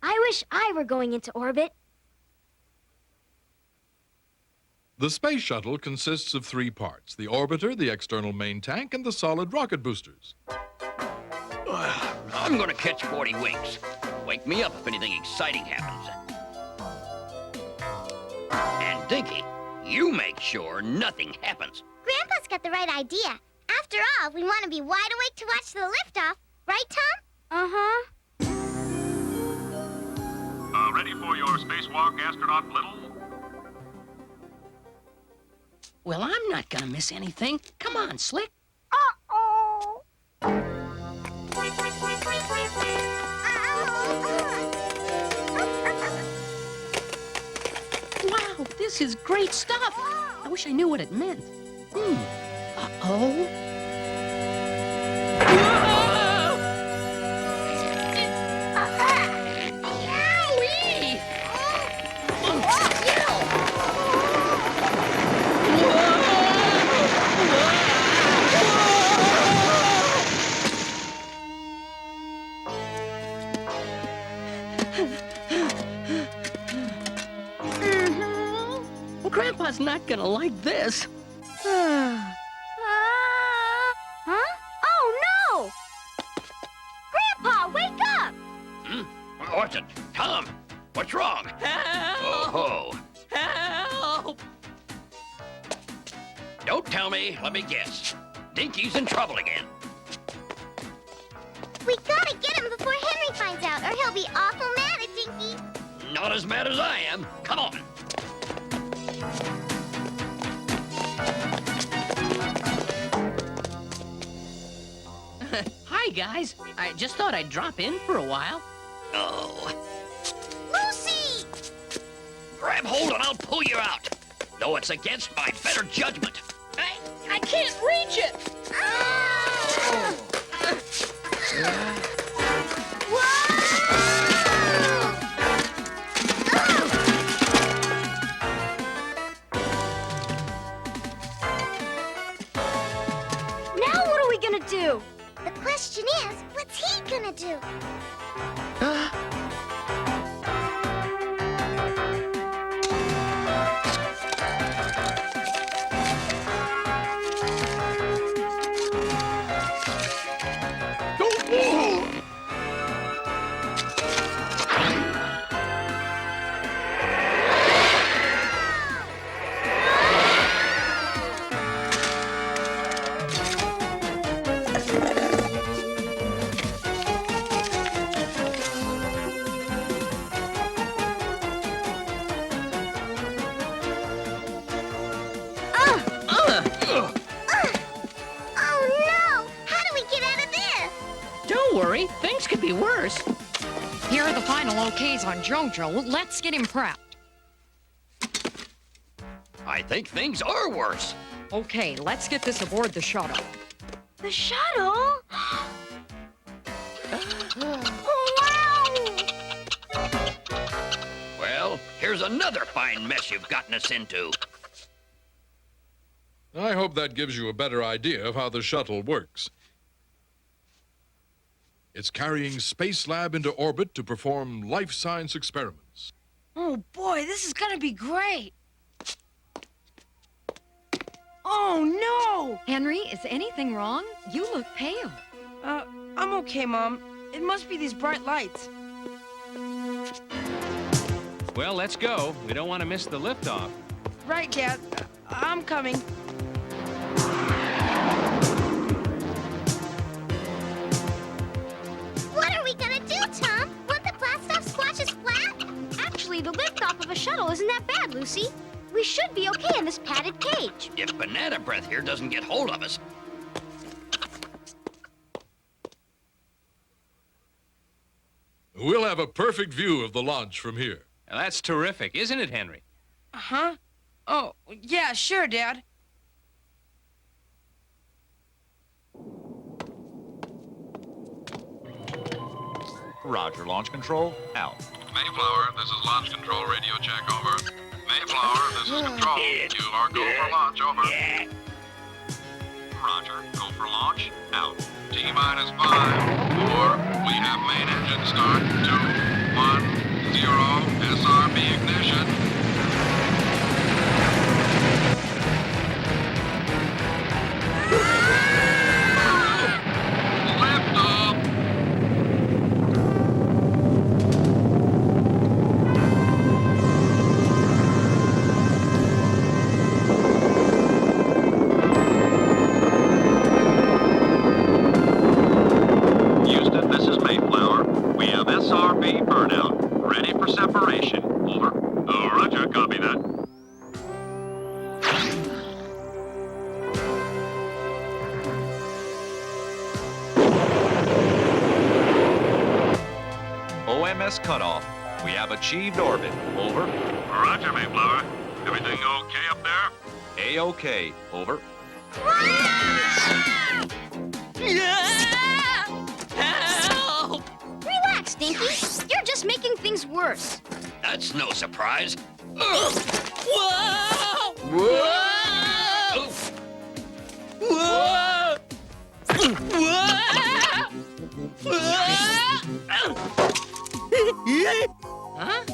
I wish I were going into orbit. The space shuttle consists of 3 parts: the orbiter, the external main tank, and the solid rocket boosters. I'm gonna catch 40 winks. Wake me up if anything exciting happens. And Dinky, you make sure nothing happens. Grandpa's got the right idea. After all, we want to be wide awake to watch the liftoff. Right, Tom? Uh-huh. Ready for your spacewalk, astronaut Little? Well, I'm not gonna miss anything. Come on, Slick. Uh-oh. Wow, this is great stuff. I wish I knew what it meant. Uh-oh. Yowie! Well, Grandpa's not gonna like this. Huh? Oh, no! Grandpa, wake up! What's it? Tom, what's wrong? Help! Oh, Help! don't tell me. Let me guess. Dinky's in trouble again. We gotta get him before Henry finds out, or he'll be awful mad at Dinky. Not as mad as I am. Come on. Hi, guys. I just thought I'd drop in for a while. Oh, Lucy! grab hold and I'll pull you out. Though it's against my better judgment. I can't reach it. Now what are we gonna do? The question is, what's he gonna do? Oh no! How do we get out of this? Don't worry, things could be worse. Here are the final okays on JoJo. Let's get him prepped. I think things are worse. Okay, let's get this aboard the shuttle. The shuttle? Well, here's another fine mess you've gotten us into. I hope that gives you a better idea of how the shuttle works. It's carrying Space Lab into orbit to perform life science experiments. Oh, boy, this is gonna be great. Oh, no! Henry, is anything wrong? You look pale. I'm okay, Mom. It must be these bright lights. Well, let's go. We don't want to miss the liftoff. Right, Dad. I'm coming. What are we gonna do, Tom? Won't the blast-off squash us flat? Actually, the liftoff of a shuttle isn't that bad, Lucy. We should be okay in this padded cage. If Banana Breath here doesn't get hold of us. We'll have a perfect view of the launch from here. Now, that's terrific, isn't it, Henry? Huh? Oh, yeah, sure, Dad. Roger, launch control, out. Mayflower, this is launch control, radio check, over. Mayflower, this is control. You are go for launch, over. Roger, go for launch, out. T-minus 5, 4, we have main engine start, 2, 1, 0, SRB ignition. Liftoff! Houston, this is Mayflower. We have SRB burnout. Ready for separation. Over. Oh, roger, copy that. OMS cutoff. We have achieved orbit. Over. Roger, Mayflower. Everything okay up there? A-OK. Over. Help! Relax, Dinky. You're just making things worse. That's no surprise. Whoa! Whoa! Whoa! Huh?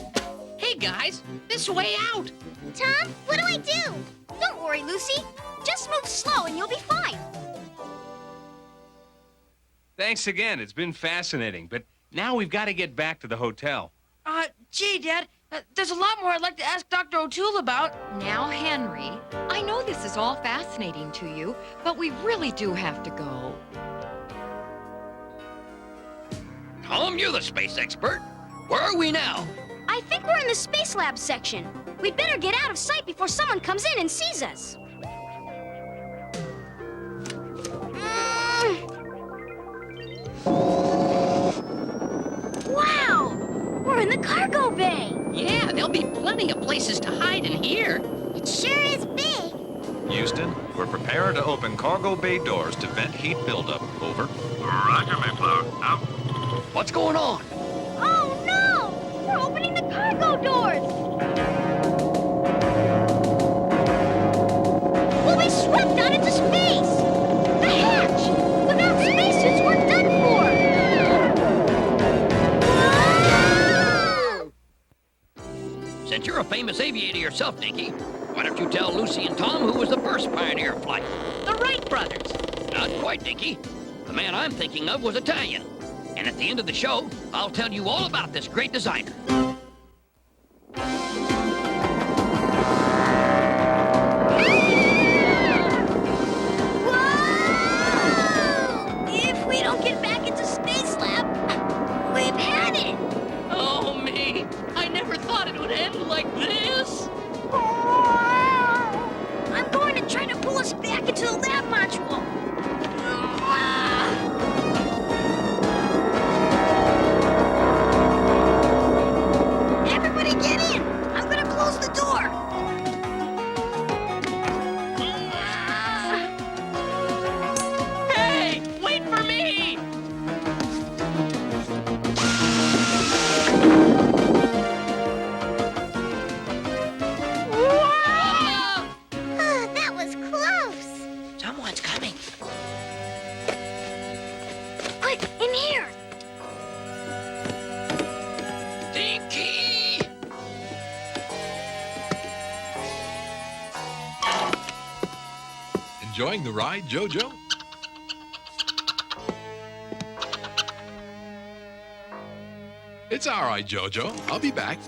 Hey, guys, this way out. Tom, what do I do? Don't worry, Lucy. Just move slow and you'll be fine. Thanks again. It's been fascinating. But now we've got to get back to the hotel. Gee, Dad, there's a lot more I'd like to ask Dr. O'Toole about. Now, Henry, I know this is all fascinating to you, but we really do have to go. Tom, you're the space expert. Where are we now? I think we're in the Space Lab section. We'd better get out of sight before someone comes in and sees us. Wow! We're in the cargo bay. Yeah, there'll be plenty of places to hide in here. It sure is big. Houston, we're prepared to open cargo bay doors to vent heat buildup. Over. Roger, Mayflower. Out. What's going on? Oh, no! We're opening the cargo doors. We'll be swept out into space. The hatch! Without spacesuits, we're done for. Since you're a famous aviator yourself, Dinky, why don't you tell Lucy and Tom who was the first pioneer flight? The Wright brothers. Not quite, Dinky. The man I'm thinking of was Italian. And at the end of the show, I'll tell you all about this great designer. If we don't get back into Space Lab, we've had it. Oh, me. I never thought it would end like this. I'm going to try to pull us back into the lab module. Everybody get in! I'm gonna close the door. Hey, wait for me. That was close. Someone's coming. enjoying the ride, Jojo? It's all right, Jojo. I'll be back.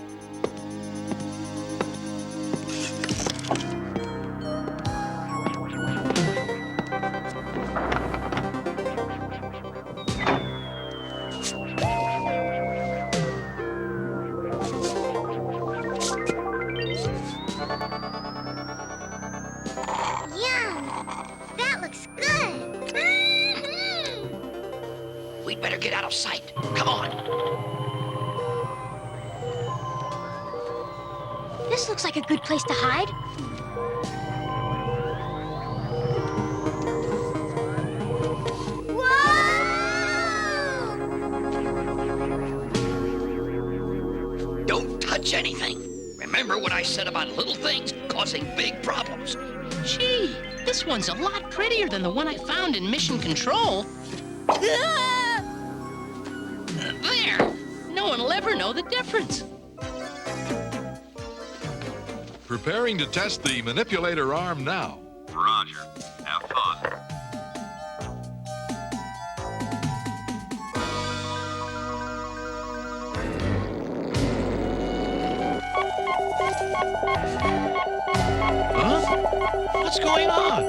We'd better get out of sight. Come on. This looks like a good place to hide. Whoa! Don't touch anything. Remember what I said about little things causing big problems. Gee, this one's a lot prettier than the one I found in Mission Control. There! No one will ever know the difference. Preparing to test the manipulator arm now. Roger. Have fun. Huh? What's going on?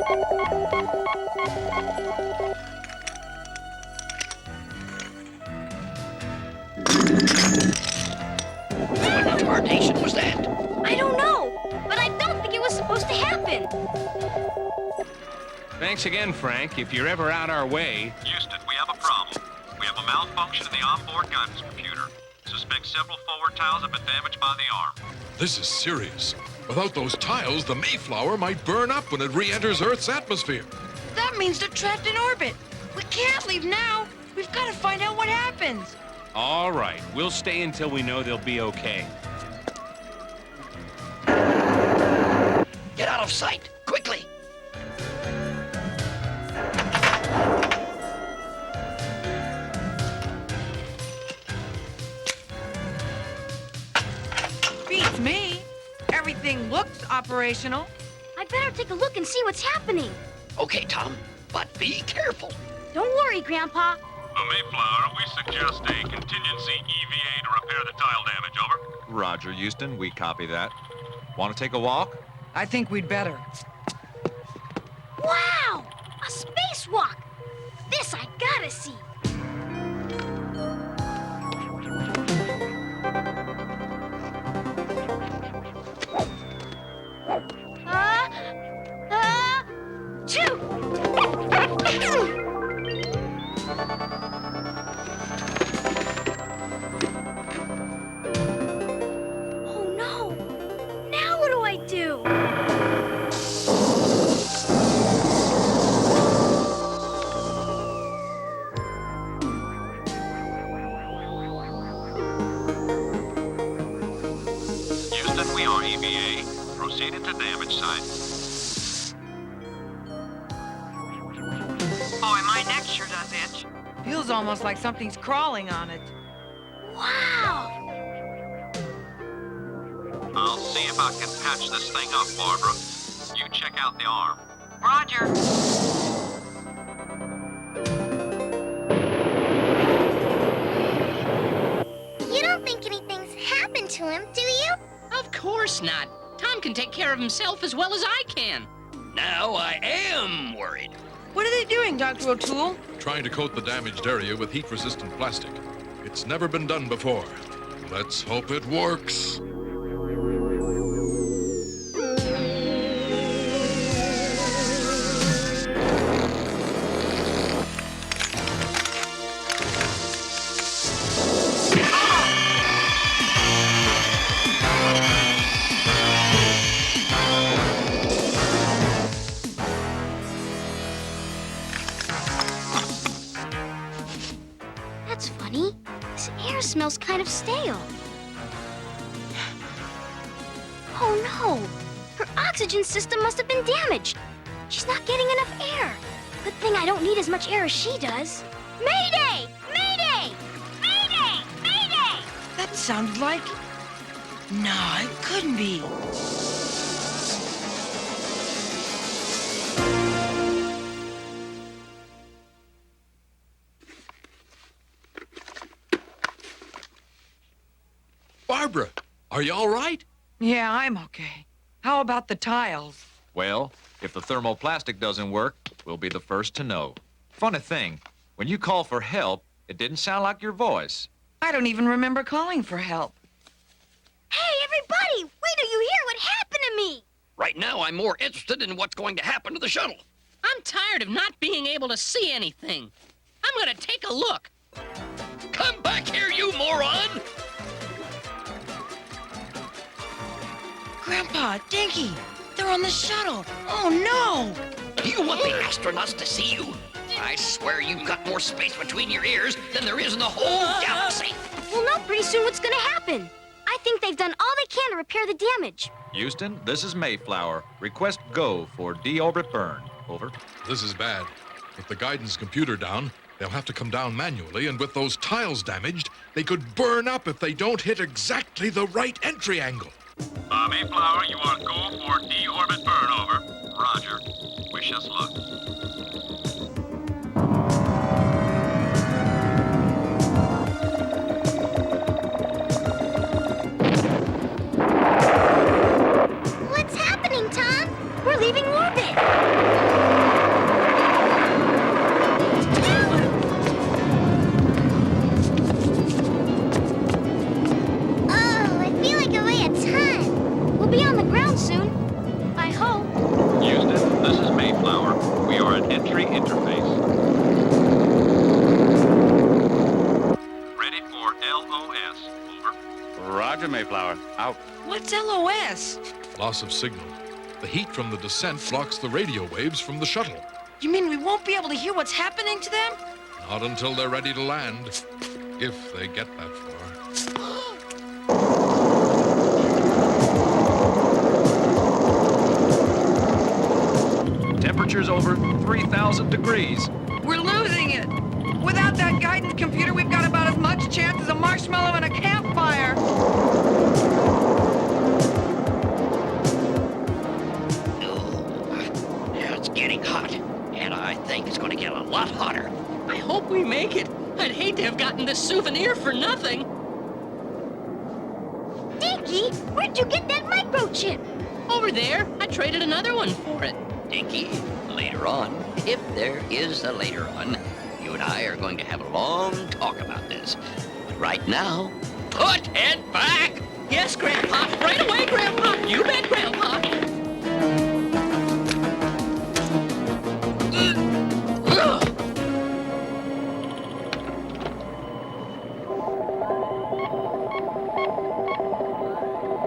What retardation was that? I don't know, but I don't think it was supposed to happen. Thanks again, Frank. If you're ever out our way... Houston, we have a problem. We have a malfunction in the onboard guidance computer. Suspect several forward tiles have been damaged by the arm. This is serious. Without those tiles, the Mayflower might burn up when it re-enters Earth's atmosphere. That means they're trapped in orbit. We can't leave now. We've got to find out what happens. All right, we'll stay until we know they'll be okay. Get out of sight, quickly. Beats me. Everything looks operational. I better take a look and see what's happening. Okay, Tom, but be careful. Don't worry, Grandpa. The Mayflower, we suggest a contingency EVA to repair the tile damage, over. Roger, Houston. We copy that. Want to take a walk? I think we'd better. Wow! A spacewalk! This I gotta see. Two! Oh no! Now what do I do? Houston, we are EVA. Proceeding to damage site. Boy, my neck sure does itch. Feels almost like something's crawling on it. Wow! I'll see if I can patch this thing up, Barbara. You check out the arm. Roger. You don't think anything's happened to him, do you? Of course not. Tom can take care of himself as well as I can. Now I am worried. What are they doing, Dr. O'Toole? Trying to coat the damaged area with heat-resistant plastic. It's never been done before. Let's hope it works. That's funny. This air smells kind of stale. Oh no! Her oxygen system must have been damaged. She's not getting enough air. Good thing I don't need as much air as she does. Mayday! Mayday! Mayday! Mayday! That sounded like... No, it couldn't be. Barbara, are you all right? Yeah, I'm okay. How about the tiles? Well, if the thermoplastic doesn't work, we'll be the first to know. Funny thing, when you call for help, it didn't sound like your voice. I don't even remember calling for help. Hey, everybody! Wait till you hear what happened to me! Right now, I'm more interested in what's going to happen to the shuttle. I'm tired of not being able to see anything. I'm gonna take a look. Come back here, you moron! Grandpa, Dinky, they're on the shuttle. Oh, no! Do you want the astronauts to see you? I swear you've got more space between your ears than there is in the whole galaxy. We'll know pretty soon what's gonna happen. I think they've done all they can to repair the damage. Houston, this is Mayflower. Request go for deorbit burn. Over. This is bad. With the guidance computer down, they'll have to come down manually, and with those tiles damaged, they could burn up if they don't hit exactly the right entry angle. Mayflower, you are go for deorbit burn. Over. Roger. Wish us luck. What's happening, Tom? We're leaving orbit. Oh, I feel like I weigh a ton. We'll be on the ground soon. I hope. Houston, this is Mayflower. We are at entry interface. Ready for LOS. Over. Roger, Mayflower. Out. What's LOS? Loss of signal. The heat from the descent blocks the radio waves from the shuttle. You mean we won't be able to hear what's happening to them? Not until they're ready to land. If they get that far. Temperature's over 3,000 degrees. We're losing it. Without that guidance computer, we've got about as much chance as a marshmallow in a campfire. Yeah, it's getting hot, and I think it's going to get a lot hotter. I hope we make it. I'd hate to have gotten this souvenir for nothing. Dinky, where'd you get that microchip? Over there, I traded another one for it. Dinky, later on, if there is a later on, you and I are going to have a long talk about this. But right now, put it back! Yes, Grandpa. Right away, Grandpa. You bet, Grandpa.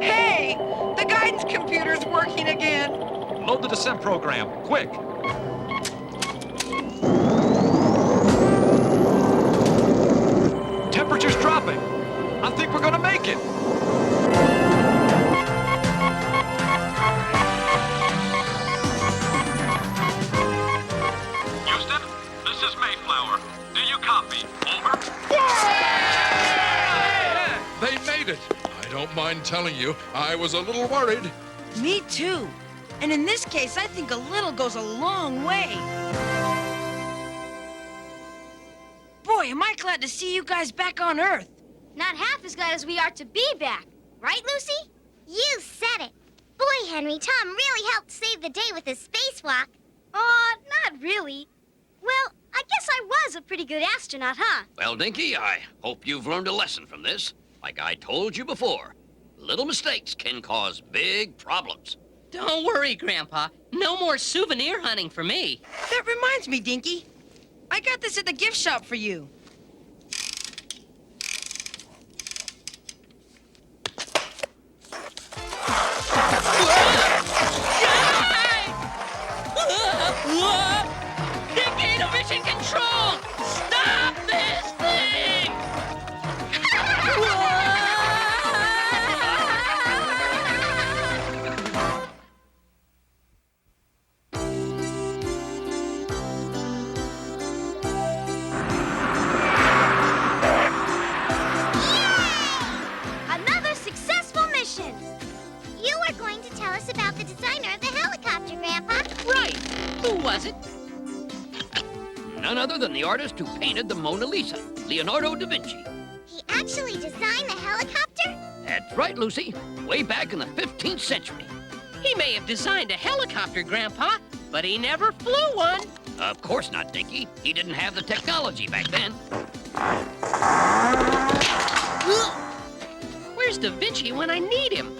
Hey, the guidance computer's working again. Load the descent program, quick. Temperature's dropping. I think we're gonna make it. Houston, this is Mayflower. Do you copy? Over. They made it. I don't mind telling you, I was a little worried. Me too. And in this case, I think a little goes a long way. Boy, am I glad to see you guys back on Earth. Not half as glad as we are to be back. Right, Lucy? You said it. Boy, Henry, Tom really helped save the day with his spacewalk. Not really. Well, I guess I was a pretty good astronaut, huh? Well, Dinky, I hope you've learned a lesson from this. Like I told you before, little mistakes can cause big problems. Don't worry, Grandpa. No more souvenir hunting for me. That reminds me, Dinky. I got this at the gift shop for you. Dictator mission control! Stop this thing! Another successful mission. You were going to tell us about the designer of the helicopter, Grandpa. Right. Who was it? None other than the artist who painted the Mona Lisa, Leonardo da Vinci. He actually designed the helicopter? right, Lucy. Way back in the 15th century. He may have designed a helicopter, Grandpa, but he never flew one. Of course not, Dinky. He didn't have the technology back then. Where's Da Vinci when I need him?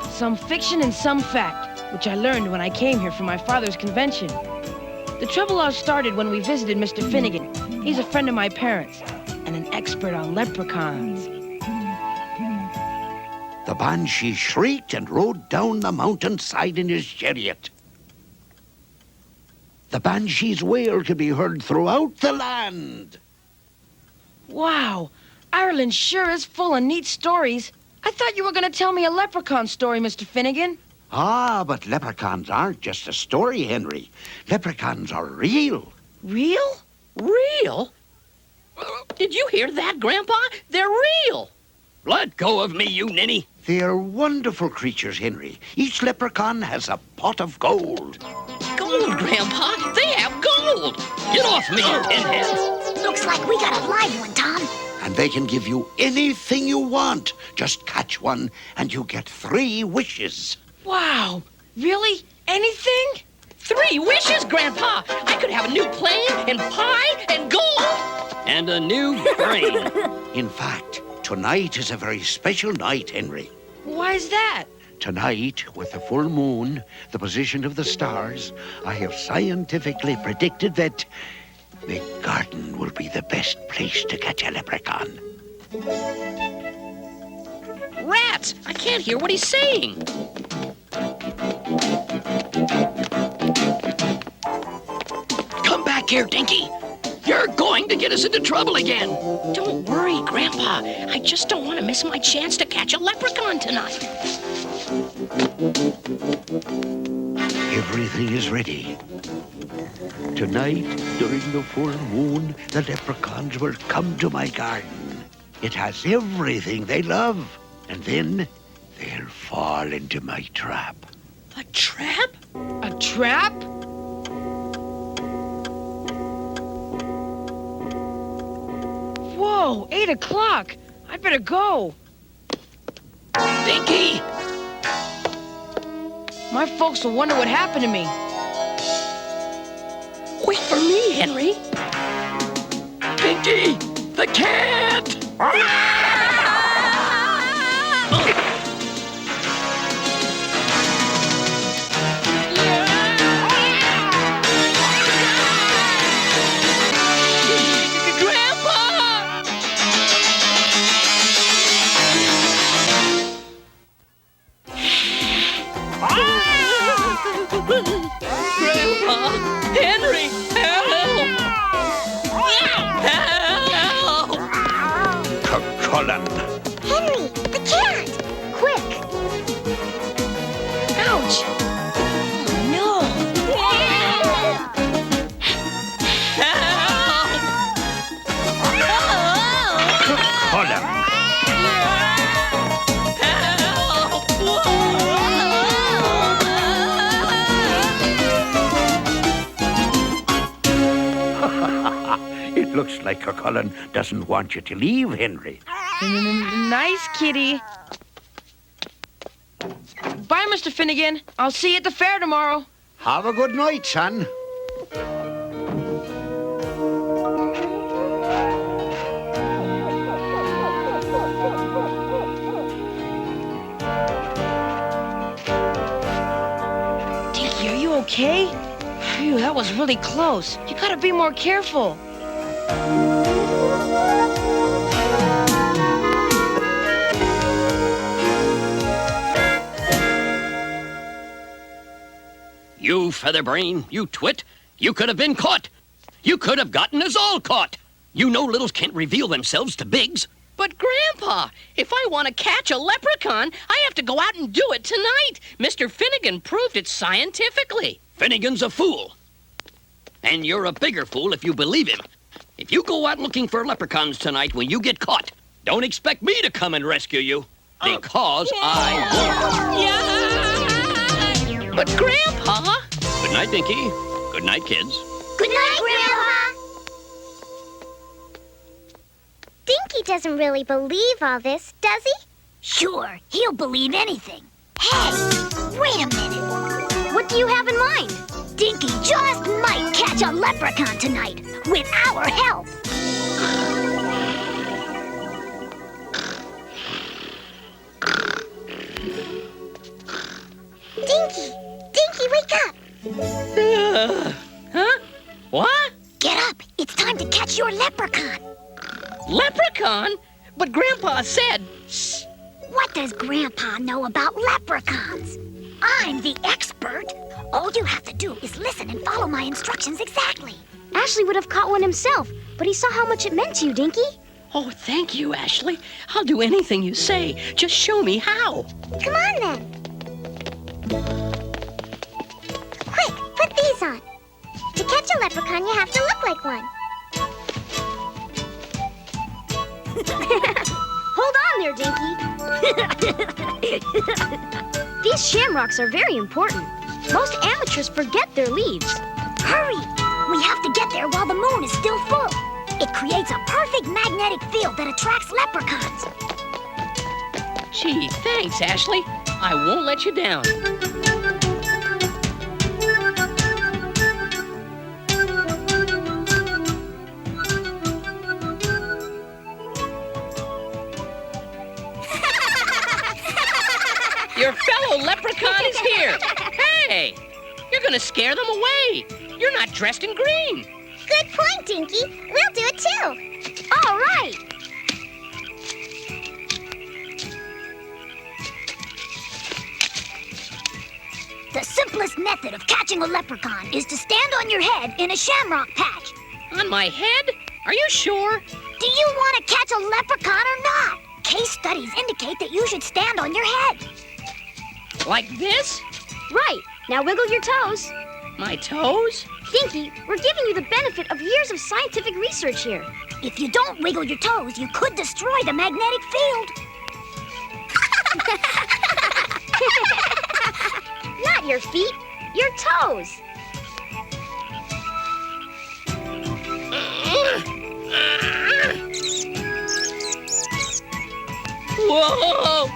Some fiction and some fact, which I learned when I came here for my father's convention. The trouble all started when we visited Mr. Finnegan. He's a friend of my parents and an expert on leprechauns. The banshee shrieked and rode down the mountainside in his chariot. The banshee's wail could be heard throughout the land. Wow, Ireland sure is full of neat stories. I thought you were going to tell me a leprechaun story, Mr. Finnegan. Ah, but leprechauns aren't just a story, Henry. Leprechauns are real. Real? Real? Did you hear that, Grandpa? They're real. Let go of me, you ninny. They're wonderful creatures, Henry. Each leprechaun has a pot of gold. Gold, Grandpa? They have gold. Get off me, you pinhead. Looks like we got a live one, Tom. And they can give you anything you want. Just catch one, and you get 3 wishes. Wow. Really? Anything? 3 wishes, Grandpa? I could have a new plane and pie and gold. And a new brain. In fact, tonight is a very special night, Henry. Why's that? Tonight, with the full moon, the position of the stars, I have scientifically predicted that the garden will be the best place to catch a leprechaun. Rats! I can't hear what he's saying. Come back here, Dinky. You're going to get us into trouble again. Don't worry, Grandpa. I just don't want to miss my chance to catch a leprechaun tonight. Everything is ready. Tonight, during the full moon, the leprechauns will come to my garden. It has everything they love. And then they'll fall into my trap. A trap? A trap? Whoa, 8 o'clock. I'd better go. Dinky! My folks will wonder what happened to me. Wait for me, Henry. Dinky! The cat! Grandpa! Henry! Help! Help! Cullen. Henry, the cat! Quick! Ouch! Looks like Cucullen doesn't want you to leave, Henry. Nice kitty. Bye, Mr. Finnegan. I'll see you at the fair tomorrow. Have a good night, son. Dinky, are you okay? Phew, that was really close. You gotta be more careful. You featherbrain, you twit, you could have been caught. You could have gotten us all caught. You know littles can't reveal themselves to bigs. But, Grandpa, if I want to catch a leprechaun, I have to go out and do it tonight. Mr. Finnegan proved it scientifically. Finnegan's a fool. And you're a bigger fool if you believe him. If you go out looking for leprechauns tonight when you get caught, don't expect me to come and rescue you. Because I won't. But, Grandpa... Good night, Dinky. Good night, kids. Good night, Grandpa. Dinky doesn't really believe all this, does he? Sure, he'll believe anything. Hey, wait a minute. What do you have in mind? Dinky just might catch a leprechaun tonight with our help. Dinky, wake up. Huh? What? Get up. It's time to catch your leprechaun. Leprechaun? But Grandpa said... What does Grandpa know about leprechauns? I'm the expert. All you have to do is listen and follow my instructions exactly. Ashley would have caught one himself, but he saw how much it meant to you, Dinky. Oh, thank you, Ashley. I'll do anything you say. Just show me how. Come on, then. Quick, put these on. To catch a leprechaun, you have to look like one. Hold on there, Dinky. These shamrocks are very important. Most amateurs forget their leaves. Hurry! We have to get there while the moon is still full. It creates a perfect magnetic field that attracts leprechauns. Gee, thanks, Ashley. I won't let you down. Your fellow leprechaun is here. Hey, you're gonna scare them away. You're not dressed in green. Good point, Dinky. We'll do it too. All right. The simplest method of catching a leprechaun is to stand on your head in a shamrock patch. On my head? Are you sure? Do you want to catch a leprechaun or not? Case studies indicate that you should stand on your head. Like this? Right. Now wiggle your toes. My toes? Dinky, we're giving you the benefit of years of scientific research here. If you don't wiggle your toes, you could destroy the magnetic field. Not your feet, your toes. Whoa!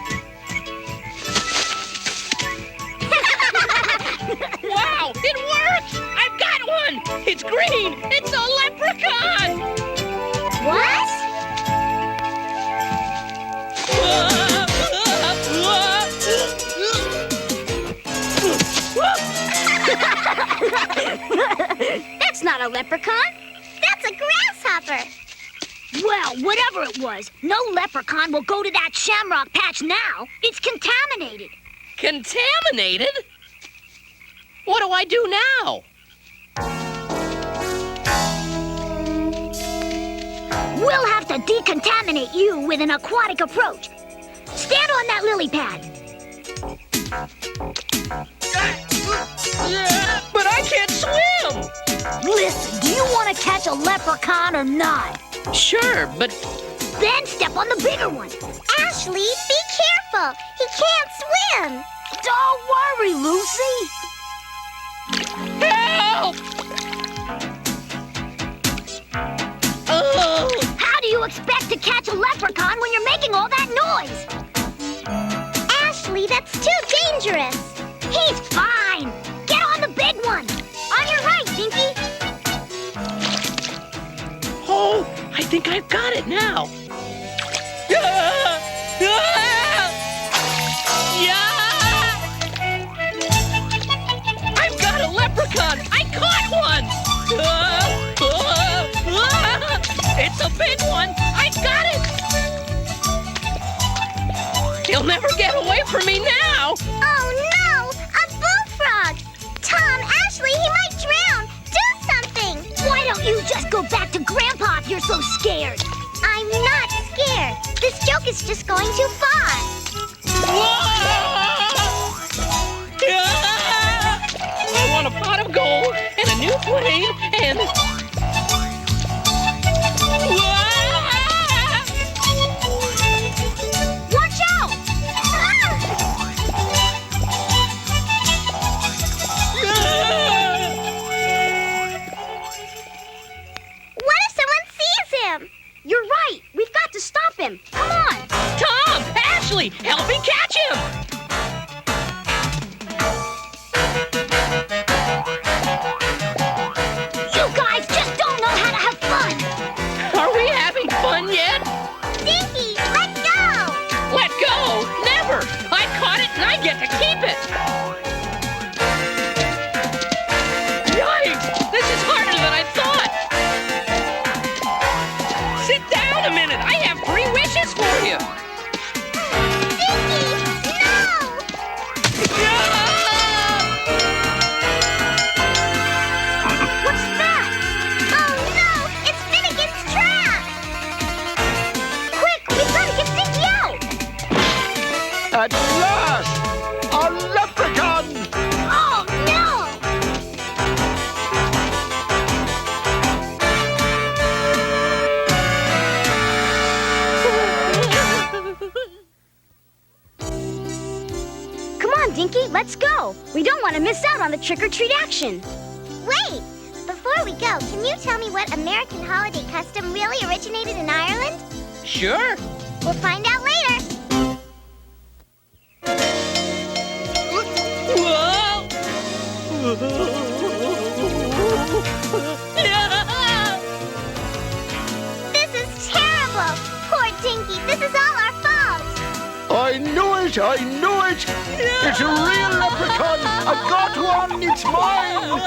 Wow, it worked! I've got one! It's green! It's a leprechaun! What? That's not a leprechaun. That's a grasshopper. Well, whatever it was, no leprechaun will go to that shamrock patch now. It's contaminated. Contaminated? What do I do now? We'll have to decontaminate you with an aquatic approach. Stand on that lily pad. But I can't swim! Listen, do you want to catch a leprechaun or not? Sure, but... Then step on the bigger one. Ashley, be careful. He can't swim. Don't worry, Lucy. Help! you expect to catch a leprechaun when you're making all that noise? Ashley, that's too dangerous. He's fine. Get on the big one. On your right, Dinky. Oh, I think I've got it now. I've got a leprechaun. I caught one. It's a big one. I got it. He'll never get away from me now. Oh, no! A bullfrog! Tom, Ashley, he might drown! Do something! Why don't you just go back to Grandpa if you're so scared? I'm not scared. This joke is just going too far. I want a pot of gold and a new plane and... Watch out! What if someone sees him? You're right. We've got to stop him. Come on. Tom! Ashley! Help me catch him! You guys just don't know how to have fun. Are we having fun yet? Dinky, let go! Let go! Never! I caught it and I get to keep it! Yikes! This is harder than I thought! Sit down a minute! I have 3 wishes for you! Dinky, no! What's that? Oh no! It's Finnegan's trap! Quick, we've got to get Dinky out. At last! A leprechaun! Oh, no! Come on, Dinky, let's go. We don't want to miss out on the trick-or-treat action. Wait! Before we go, can you tell me what American holiday custom really originated in Ireland? Sure. We'll find out later. This is terrible! Poor Dinky, this is all our fault! I knew it! I knew it! It's a real leprechaun! I got one! It's mine!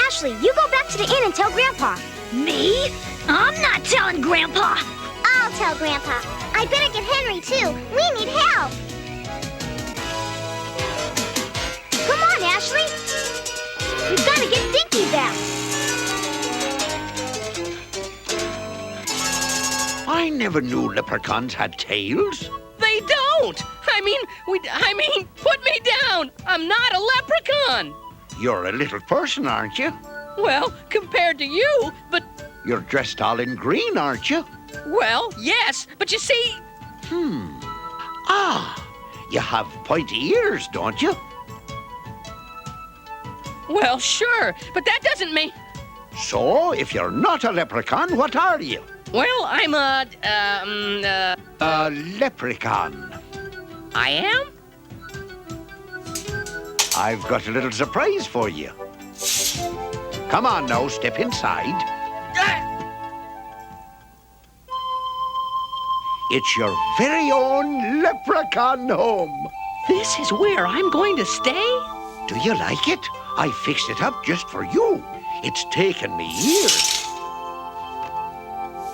Ashley, you go back to the inn and tell Grandpa. Me? I'm not telling Grandpa. I'll tell Grandpa. I better get Henry, too. We need help. Come on, Ashley. We've got to get Dinky back. I never knew leprechauns had tails. They don't! I mean, put me down! I'm not a leprechaun! You're a little person, aren't you? Well, compared to you, but... You're dressed all in green, aren't you? Well, yes, but you see... Ah, you have pointy ears, don't you? Well, sure, but that doesn't mean... So, if you're not a leprechaun, what are you? Well, I'm a leprechaun. I am? I've got a little surprise for you. Come on now, step inside. It's your very own leprechaun home. This is where I'm going to stay? Do you like it? I fixed it up just for you. It's taken me years.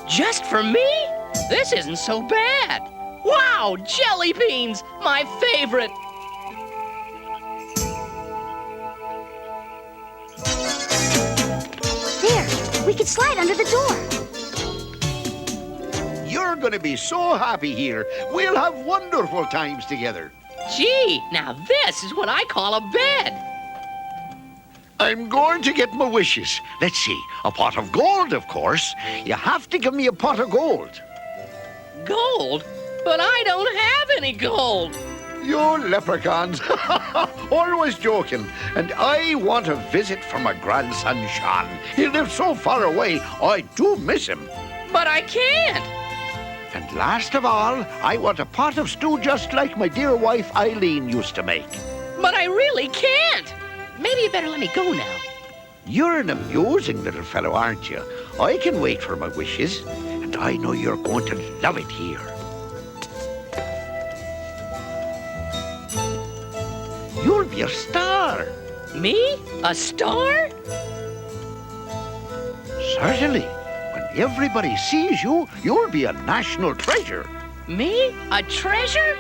Just for me? This isn't so bad. Wow, jelly beans, my favorite. There, we can slide under the door. You're going to be so happy here. We'll have wonderful times together. Gee, now this is what I call a bed. I'm going to get my wishes. Let's see. A pot of gold, of course. You have to give me a pot of gold. Gold? But I don't have any gold. You leprechauns. Always joking. And I want a visit from my grandson, Sean. He lives so far away, I do miss him. But I can't. And last of all, I want a pot of stew just like my dear wife Eileen used to make. But I really can't. Maybe you better let me go now. You're an amusing little fellow, aren't you? I can wait for my wishes, and I know you're going to love it here. You'll be a star. Me? A star? Certainly. When everybody sees you, you'll be a national treasure. Me? A treasure?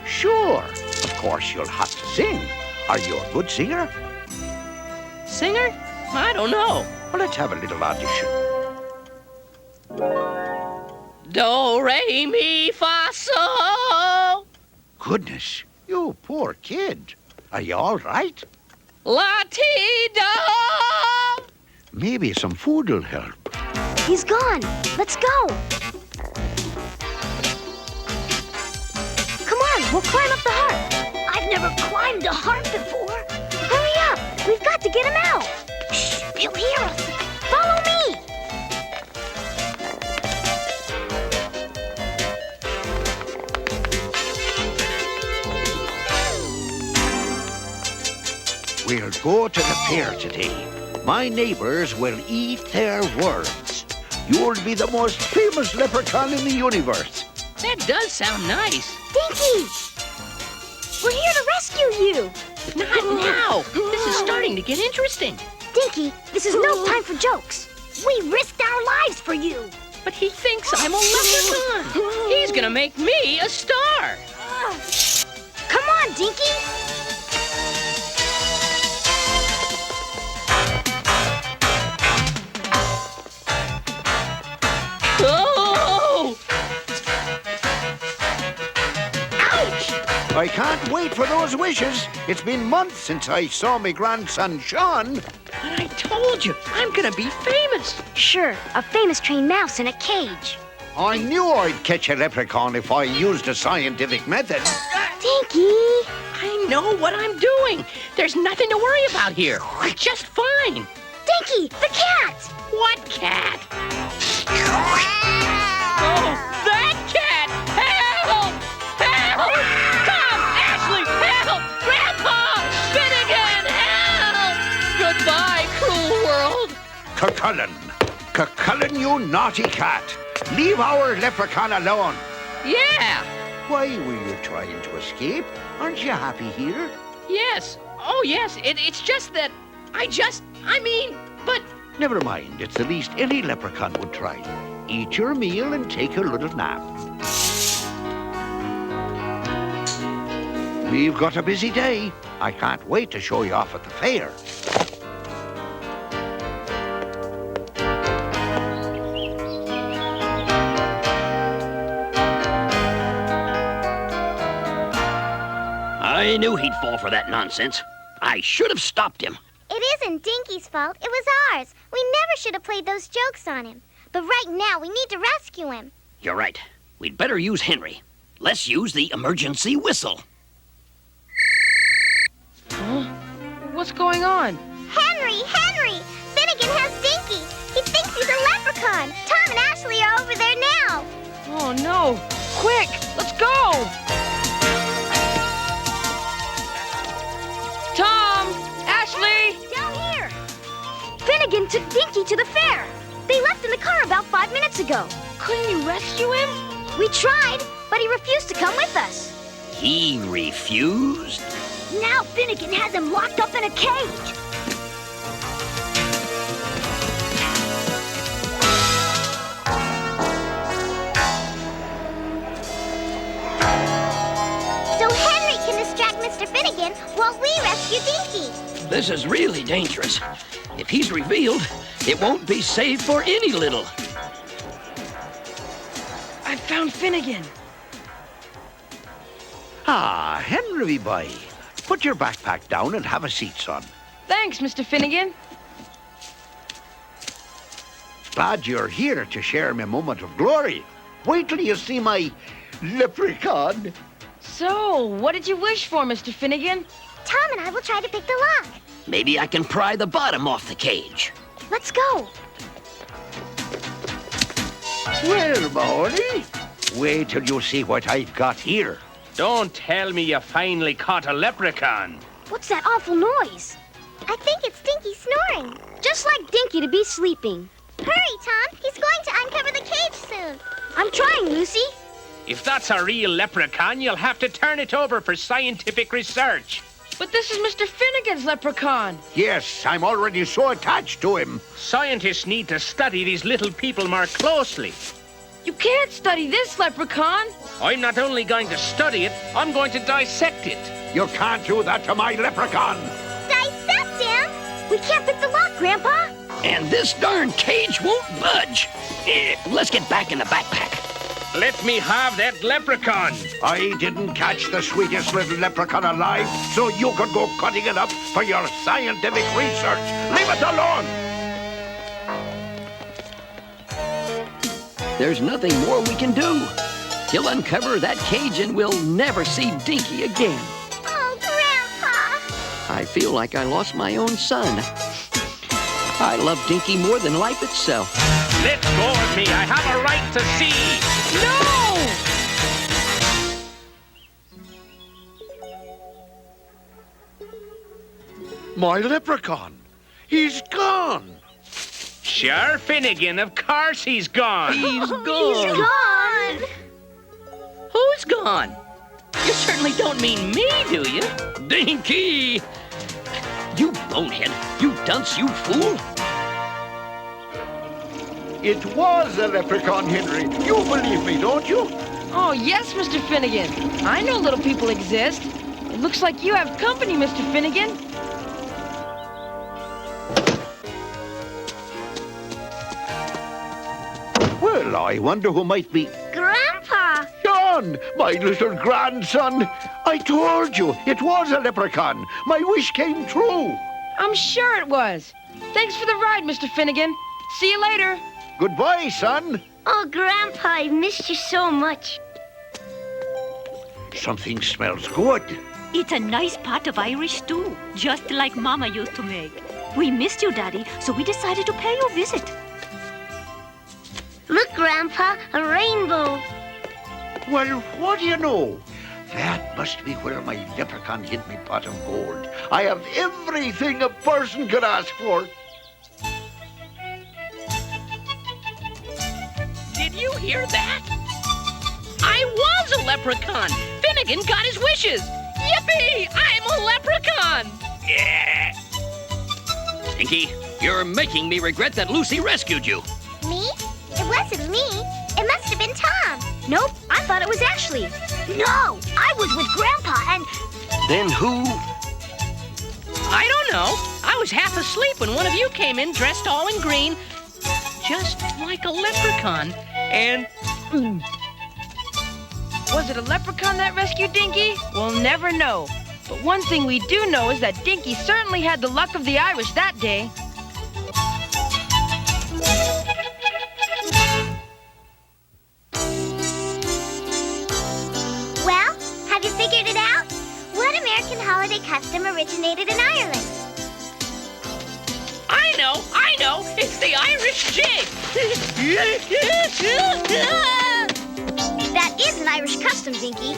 Sure. Of course, you'll have to sing. Are you a good singer? Singer? I don't know. Well, let's have a little audition. Do, re, mi, fa, so. Goodness, you poor kid. Are you all right? La, ti, do. Maybe some food will help. He's gone. Let's go. Come on, we'll climb up the harp. I've never climbed a harp before. Hurry up. We've got to get him out. Shh, he'll hear us. Follow me. We'll go to the fair today. My neighbors will eat their words. You'll be the most famous leprechaun in the universe. That does sound nice. Dinky! We're here to rescue you. Not now. This is starting to get interesting. Dinky, this is no time for jokes. We risked our lives for you. But he thinks I'm a leprechaun. He's gonna make me a star. Come on, Dinky. Oh! Ouch! I can't wait for those wishes. It's been months since I saw my grandson, Sean. But I told you, I'm gonna be famous. Sure, a famous trained mouse in a cage. I knew I'd catch a leprechaun if I used a scientific method. Dinky! I know what I'm doing. There's nothing to worry about here. It's just fine. Dinky, the cat! What cat? Oh, that cat! Help! Help! Come, Ashley! Help! Grandpa! Finnegan! Help! Goodbye, cruel world. Cucullin, you naughty cat. Leave our leprechaun alone. Yeah. Why were you trying to escape? Aren't you happy here? Yes. Oh, yes. It's just that but... Never mind. It's the least any leprechaun would try. Eat your meal and take a little nap. We've got a busy day. I can't wait to show you off at the fair. I knew he'd fall for that nonsense. I should have stopped him. It isn't Dinky's fault. It was ours. We never should have played those jokes on him. But right now, we need to rescue him. You're right. We'd better use Henry. Let's use the emergency whistle. Huh? What's going on? Henry! Finnegan has Dinky. He thinks he's a leprechaun. Tom and Ashley are over there now. Oh, no. Quick, let's go! Tom! Ashley! Down here! Finnegan took Dinky to the fair. They left in the car about 5 minutes ago. Couldn't you rescue him? We tried, but he refused to come with us. He refused? Now Finnegan has him locked up in a cage. So Henry can distract Mr. Finnegan while we rescue Dinky. This is really dangerous. If he's revealed, it won't be safe for any little. I found Finnegan. Ah, Henry boy. Put your backpack down and have a seat, son. Thanks, Mr. Finnegan. Glad you're here to share my moment of glory. Wait till you see my leprechaun. So, what did you wish for, Mr. Finnegan? Tom and I will try to pick the lock. Maybe I can pry the bottom off the cage. Let's go. Well, Molly, wait till you see what I've got here. Don't tell me you finally caught a leprechaun. What's that awful noise? I think it's Dinky snoring. Just like Dinky to be sleeping. Hurry, Tom. He's going to uncover the cage soon. I'm trying, Lucy. If that's a real leprechaun, you'll have to turn it over for scientific research. But this is Mr. Finnegan's leprechaun. Yes, I'm already so attached to him. Scientists need to study these little people more closely. You can't study this leprechaun. I'm not only going to study it, I'm going to dissect it. You can't do that to my leprechaun. Dissect him? We can't pick the lock, Grandpa. And this darn cage won't budge. Let's get back in the backpack. Let me have that leprechaun. I didn't catch the sweetest little leprechaun alive, so you could go cutting it up for your scientific research. Leave it alone. There's nothing more we can do. He'll uncover that cage and we'll never see Dinky again. Oh, Grandpa. I feel like I lost my own son. I love Dinky more than life itself. Let go of me. I have a right to see. No! My leprechaun. He's gone. Sure, Finnegan. Of course he's gone. He's gone. He's gone. Who's gone? You certainly don't mean me, do you? Dinky! You bonehead. You dunce, you fool. It was a leprechaun, Henry. You believe me, don't you? Oh, yes, Mr. Finnegan. I know little people exist. It looks like you have company, Mr. Finnegan. Well, I wonder who might be... Grandpa. John, my little grandson. I told you, it was a leprechaun. My wish came true. I'm sure it was. Thanks for the ride, Mr. Finnegan. See you later. Goodbye, son. Oh, Grandpa, I've missed you so much. Something smells good. It's a nice pot of Irish stew, just like Mama used to make. We missed you, Daddy, so we decided to pay you a visit. Look, Grandpa, a rainbow. Well, what do you know? That must be where my leprechaun hid me pot of gold. I have everything a person could ask for. Did you hear that? I was a leprechaun. Finnegan got his wishes. Yippee! I'm a leprechaun. Yeah. Dinky, you're making me regret that Lucy rescued you. Me? It wasn't me. It must have been Tom. Nope, I thought it was Ashley. No, I was with Grandpa and... Then who? I don't know. I was half asleep when one of you came in dressed all in green, just like a leprechaun. And... Was it a leprechaun that rescued Dinky? We'll never know. But one thing we do know is that Dinky certainly had the luck of the Irish that day. Well, have you figured it out? What American holiday custom originated in Ireland? I know. It's the Irish jig. That is an Irish custom, Dinky.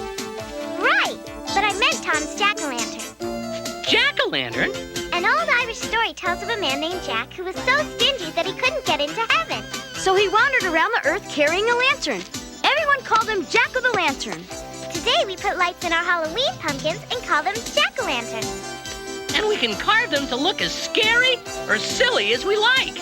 Right, but I meant Tom's jack-o'-lantern. Jack-o'-lantern? An old Irish story tells of a man named Jack who was so stingy that he couldn't get into heaven. So he wandered around the earth carrying a lantern. Everyone called him Jack-o'-the-Lantern. Today we put lights in our Halloween pumpkins and call them jack-o'-lanterns. And we can carve them to look as scary or silly as we like.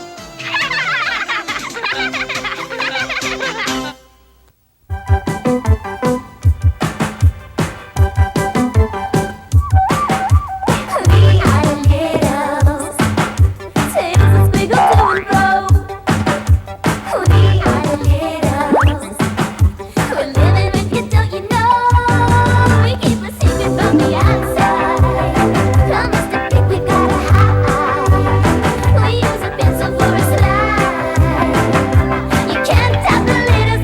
You can't stop the little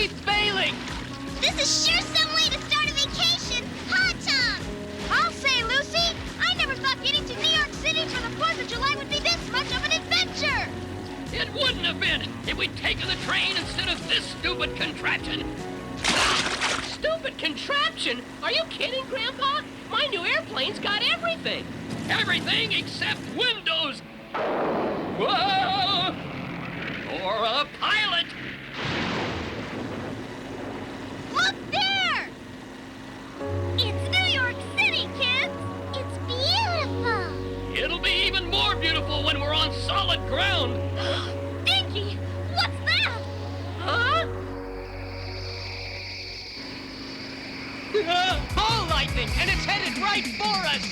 He's failing! This is sure some way to start a vacation, huh, Tom? I'll say, Lucy, I never thought getting to New York City for the 4th of July would be this much of an adventure. It wouldn't have been if we'd taken the train instead of this stupid contraption. Stupid contraption? Are you kidding, Grandpa? My new airplane's got everything. Everything except windows. Whoa! Or a pilot. Look there! It's New York City, kids! It's beautiful! It'll be even more beautiful when we're on solid ground. Dinky, what's that? Huh? Ball lightning, and it's headed right for us!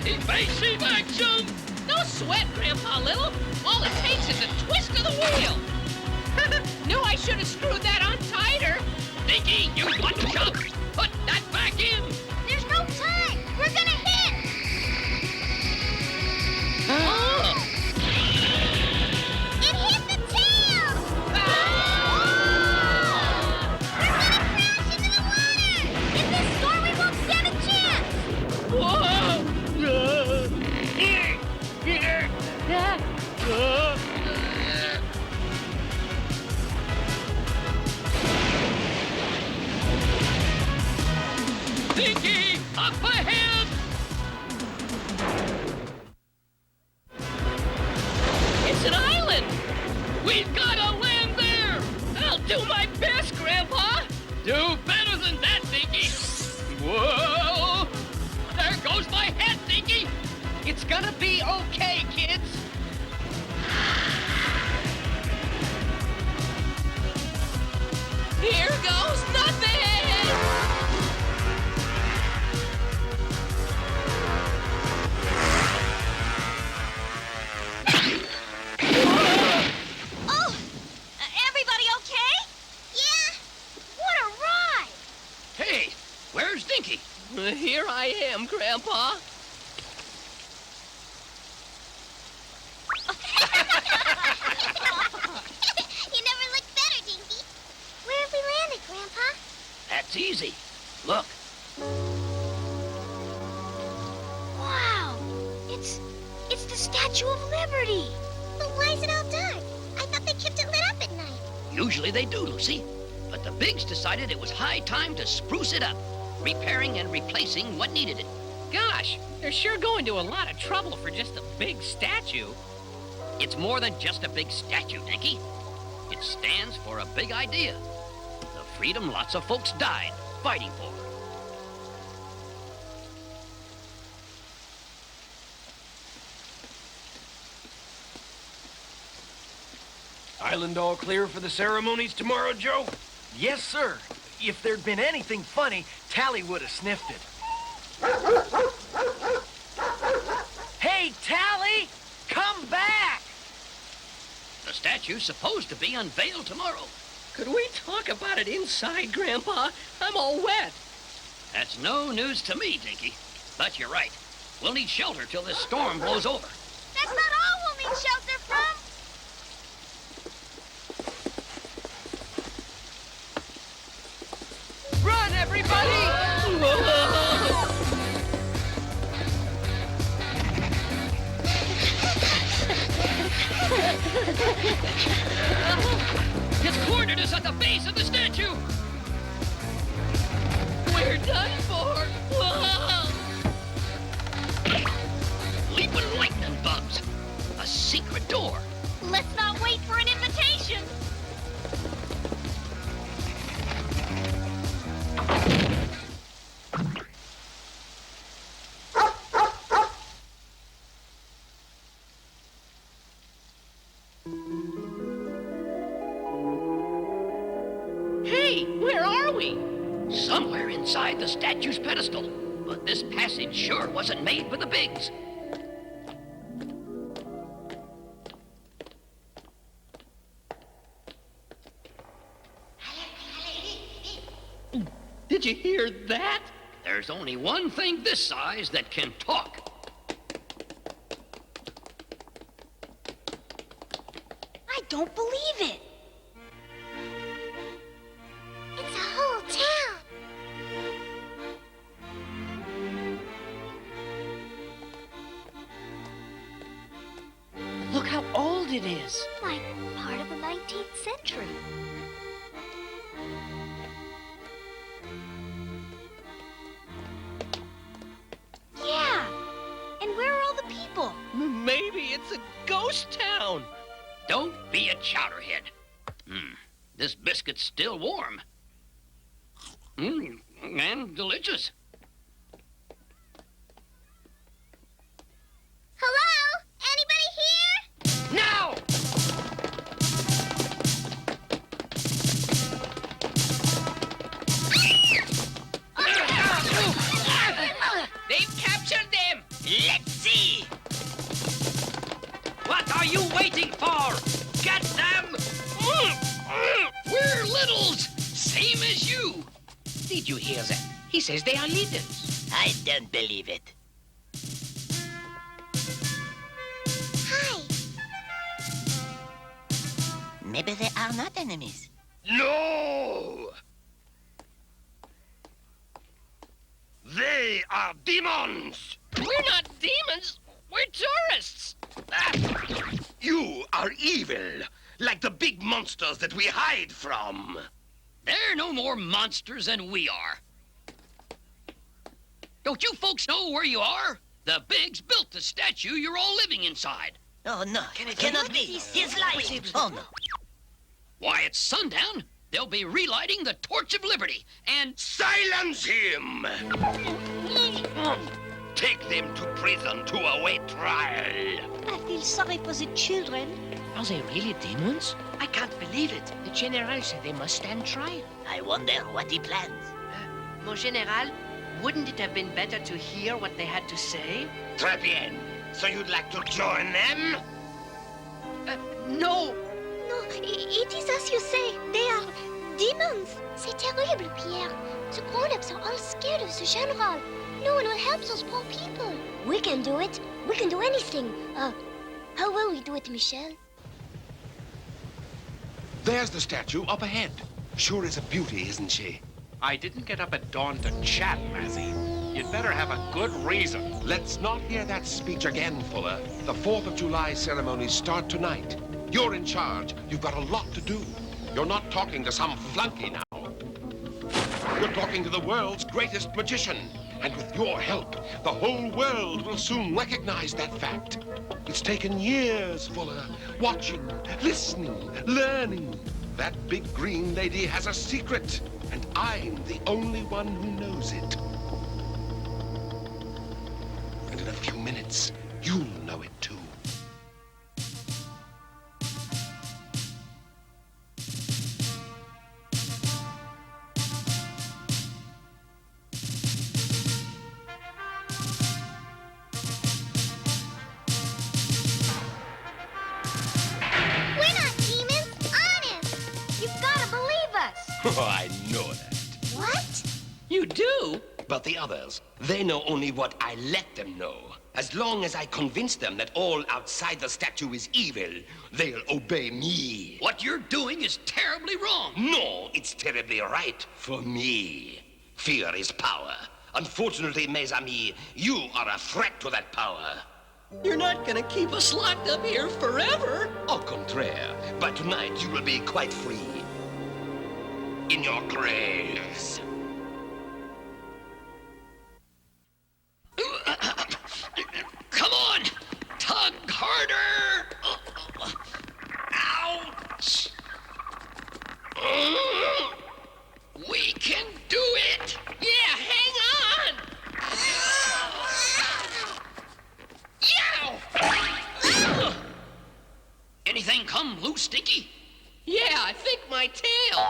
Evasive action! No sweat, Grandpa Little. All it takes is a twist of the wheel. Knew I should have screwed that on tighter. Dinky, you want to jump? Put that back in! There's no time! We're gonna hit! Oh! It hit the tail! Oh! We're gonna crash into the water! In this storm, we won't stand a chance! Whoa! Dinky, up ahead! It's an island! We've got to land there! I'll do my best, Grandpa! Do better than that, Dinky! Whoa! There goes my head, Dinky! It's gonna be okay, kids! Here goes nothing! Oh! Everybody okay? Yeah? What a ride! Hey, where's Dinky? Here I am, Grandpa. You never looked better, Dinky. Where have we landed, Grandpa? That's easy. Look. Wow! It's the Statue of Liberty! But why is it all dark? I thought they kept it lit up at night. Usually they do, Lucy. But the Bigs decided it was high time to spruce it up, repairing and replacing what needed it. Gosh, they're sure going to a lot of trouble for just a big statue. It's more than just a big statue, Dinky. It stands for a big idea. The freedom lots of folks died fighting for. Island all clear for the ceremonies tomorrow, Joe? Yes, sir. If there'd been anything funny, Tally would have sniffed it. Hey, Tally! Come back! The statue's supposed to be unveiled tomorrow. Could we talk about it inside, Grandpa? I'm all wet. That's no news to me, Dinky. But you're right. We'll need shelter till this storm blows over. That's not all we'll need shelter from! Run, everybody! It's cornered us at the base of the statue! We're done for! Whoa! Leaping lightning bugs. A secret door. Let's not wait for an invitation! Hey, where are we? Somewhere inside the statue's pedestal. But this passage sure wasn't made for the Bigs. Did you hear that? There's only one thing this size that can talk. I don't believe it. it is. Like part of the 19th century. Yeah! And where are all the people? Maybe it's a ghost town. Don't be a chowderhead. This biscuit's still warm. And delicious. Hello? Anybody here? Now! They've captured them. Let's see. What are you waiting for? Get them! We're littles, same as you. Did you hear that? He says they are leaders. I don't believe it. Hi. Maybe they are not enemies. No! They are demons! We're not demons. We're tourists. You are evil, like the big monsters that we hide from. They're no more monsters than we are. Don't you folks know where you are? The Bigs built the statue you're all living inside. Oh, no. Cannot be. His life. Oh, no. Why, it's sundown. They'll be relighting the Torch of Liberty, and... Silence him! Take them to prison to await trial. I feel sorry for the children. Are they really demons? I can't believe it. The General said they must stand trial. I wonder what he plans. Mon General, wouldn't it have been better to hear what they had to say? Très bien. So you'd like to join them? No. No, it is as you say. They are demons. C'est terrible, Pierre. The grown-ups are all scared of the General. No one will help those poor people. We can do it. We can do anything. How will we do it, Michel? There's the statue up ahead. Sure is a beauty, isn't she? I didn't get up at dawn to chat, Mazzy. You'd better have a good reason. Let's not hear that speech again, Fuller. The 4th of July ceremonies start tonight. You're in charge. You've got a lot to do. You're not talking to some flunky now. You're talking to the world's greatest magician. And with your help, the whole world will soon recognize that fact. It's taken years, Fuller, watching, listening, learning. That big green lady has a secret, and I'm the only one who knows it. And in a few minutes, you'll know it too. I know that. What? You do? But the others, they know only what I let them know. As long as I convince them that all outside the statue is evil, they'll obey me. What you're doing is terribly wrong. No, it's terribly right for me. Fear is power. Unfortunately, mes amis, you are a threat to that power. You're not gonna keep us locked up here forever. Au contraire, by tonight you will be quite free. In your graves. Come on! Tug harder! Ouch! We can do it! Yeah, hang on! Yow! Anything come loose, Stinky? Yeah, I think my tail.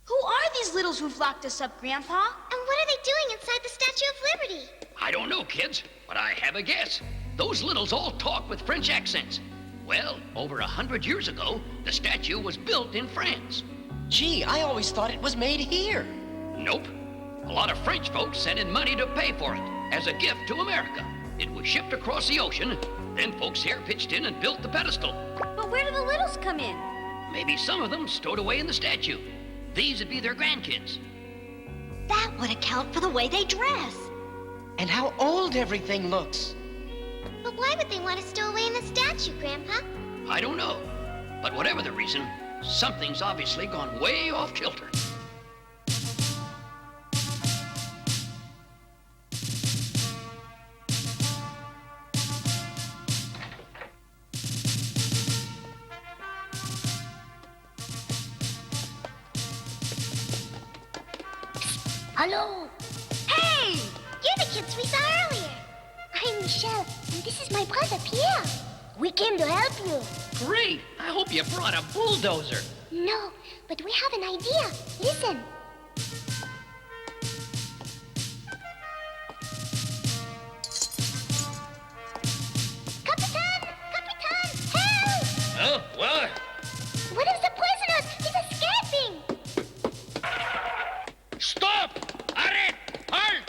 Who are these littles who've locked us up, Grandpa? And what are they doing inside the Statue of Liberty? I don't know, kids, but I have a guess. Those littles all talk with French accents. Well, over 100 years ago, the statue was built in France. Gee, I always thought it was made here. Nope. A lot of French folks sent in money to pay for it as a gift to America. It was shipped across the ocean. Then folks here pitched in and built the pedestal. But where do the littles come in? Maybe some of them stowed away in the statue. These would be their grandkids. That would account for the way they dress. And how old everything looks. But why would they want to stow away in the statue, Grandpa? I don't know. But whatever the reason, something's obviously gone way off kilter. Hello? Hey! You're the kids we saw earlier. I'm Michelle, and this is my brother, Pierre. We came to help you. Great! I hope you brought a bulldozer. No, but we have an idea. Listen. Capitan! Capitan! Help! Oh, what? One of the prisoners! He's escaping! Stop! Arrête! Halt!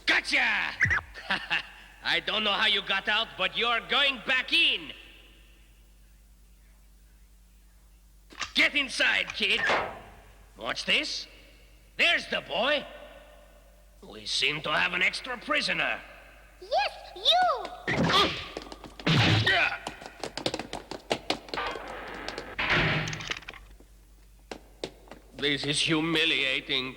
Gotcha! I don't know how you got out, but you're going back in. Get inside, kid. What's this? There's the boy. We seem to have an extra prisoner. Yes, you! This is humiliating.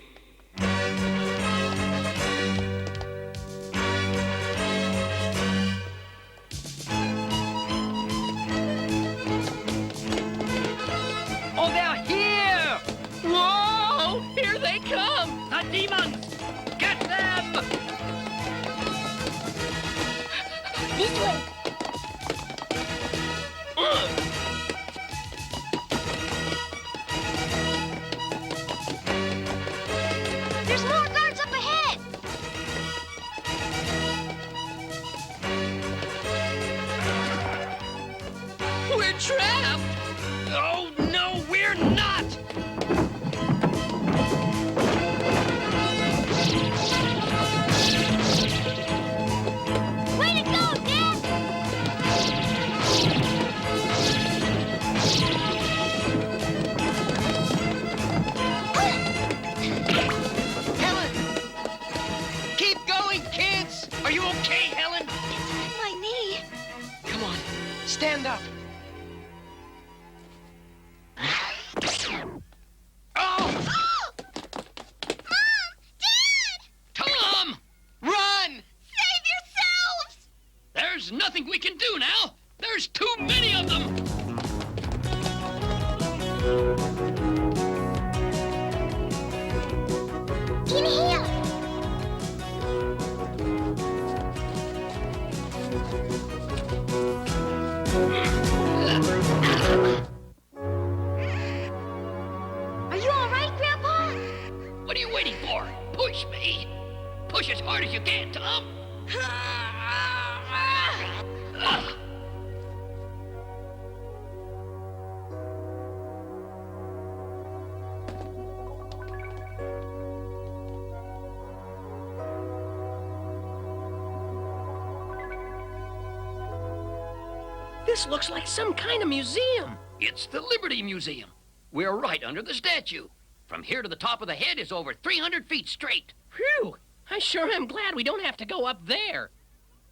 Oh, they're here! Whoa! Here they come! The demons! Get them! This way. There's more guards up ahead! We're trapped! Oh, no, we're not! Way to go, Dad! Helen! Keep going, kids! Are you okay, Helen? My knee. Come on, stand up. Oh! Tom! Run! Save yourselves! There's nothing we can do now. There's too many of them. In here! Are you all right, Grandpa? What are you waiting for? Push me. Push as hard as you can, Tom. Ugh. This looks like some kind of museum. It's the Liberty Museum. We're right under the statue. From here to the top of the head is over 300 feet straight. Phew! I sure am glad we don't have to go up there.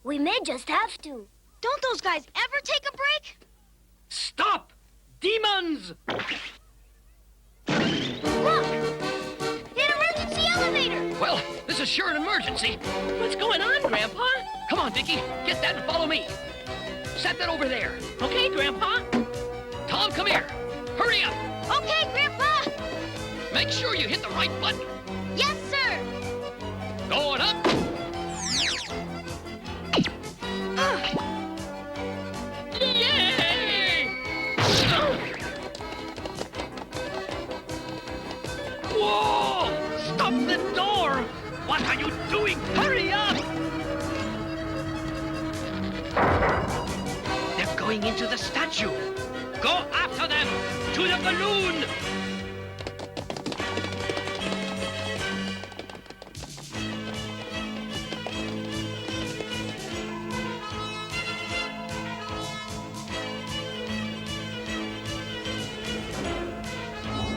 We may just have to. Don't those guys ever take a break? Stop! Demons! Look! An emergency elevator! Well, this is sure an emergency. What's going on, Grandpa? Come on, Vicky. Get that and follow me. Set that over there. Okay, Grandpa. Tom, come here. Hurry up. Okay, Grandpa! Make sure you hit the right button. Yes, sir! Going up. Yay! Whoa! Stop the door! What are you doing? Hurry up! They're going into the statue. Go after them! To the balloon!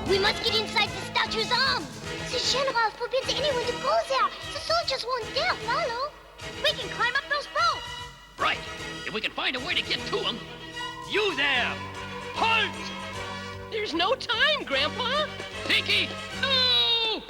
We must get inside the statue's arms. The General forbids anyone to go there. The soldiers won't dare follow. We can climb up those poles. Right. If we can find a way to get to them. You there! Halt! There's no time, Grandpa. Dinky! No!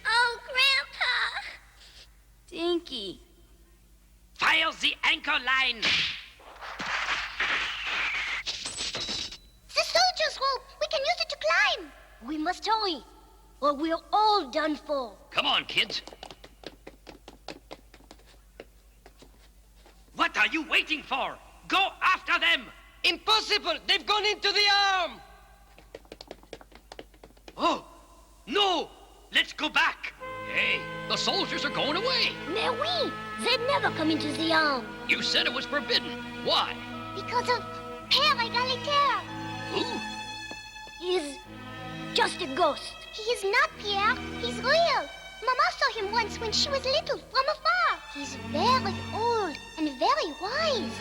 Oh, Grandpa. Dinky. Fire the anchor line! The soldier's rope. We can use it to climb. We must hurry, or we're all done for. Come on, kids. What are you waiting for? Go after them! Impossible! They've gone into the arm! Oh, no! Let's go back! Hey, the soldiers are going away. Mais oui, they'd never come into the arm. You said it was forbidden. Why? Because of Père Égalitaire. Who? He's just a ghost. He is not Pierre. He's real. Mama saw him once when she was little, from afar. He's very old and very wise.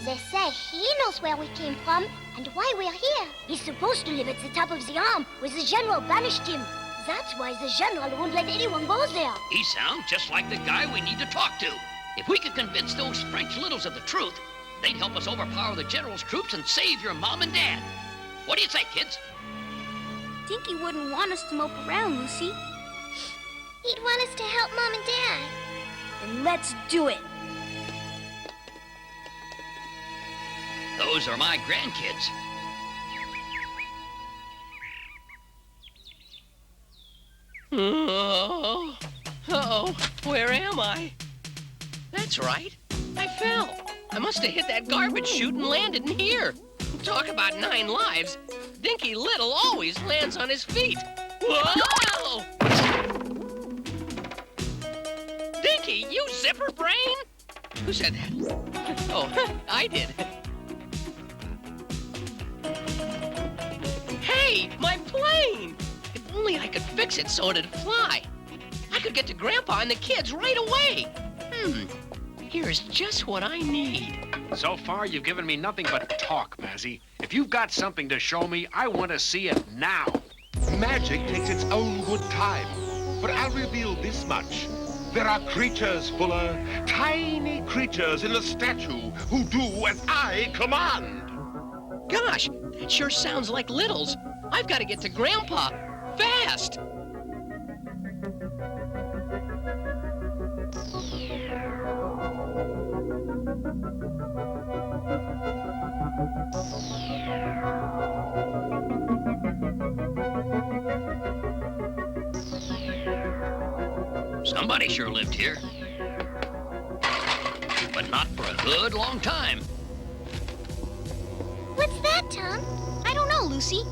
They say he knows where we came from and why we're here. He's supposed to live at the top of the arm, where the general banished him. That's why the general won't let anyone go there. He sounds just like the guy we need to talk to. If we could convince those French littles of the truth, they'd help us overpower the general's troops and save your mom and dad. What do you say, kids? Dinky wouldn't want us to mope around, Lucy. He'd want us to help Mom and Dad. Then let's do it. Those are my grandkids. Oh, uh-oh, where am I? That's right, I fell. I must have hit that garbage chute and landed in here. Talk about 9 lives. Dinky Little always lands on his feet. Whoa! Dinky, you zipper brain? Who said that? Oh, I did. Hey, my plane! If only I could fix it so it'd fly. I could get to Grandpa and the kids right away. Here's just what I need. So far, you've given me nothing but talk, Mazzy. If you've got something to show me, I want to see it now. Magic takes its own good time. But I'll reveal this much. There are creatures, Fuller, tiny creatures in the statue who do as I command. Gosh, that sure sounds like Littles. I've got to get to Grandpa. Fast! Somebody sure lived here. But not for a good long time. What's that, Tom? I don't know, Lucy.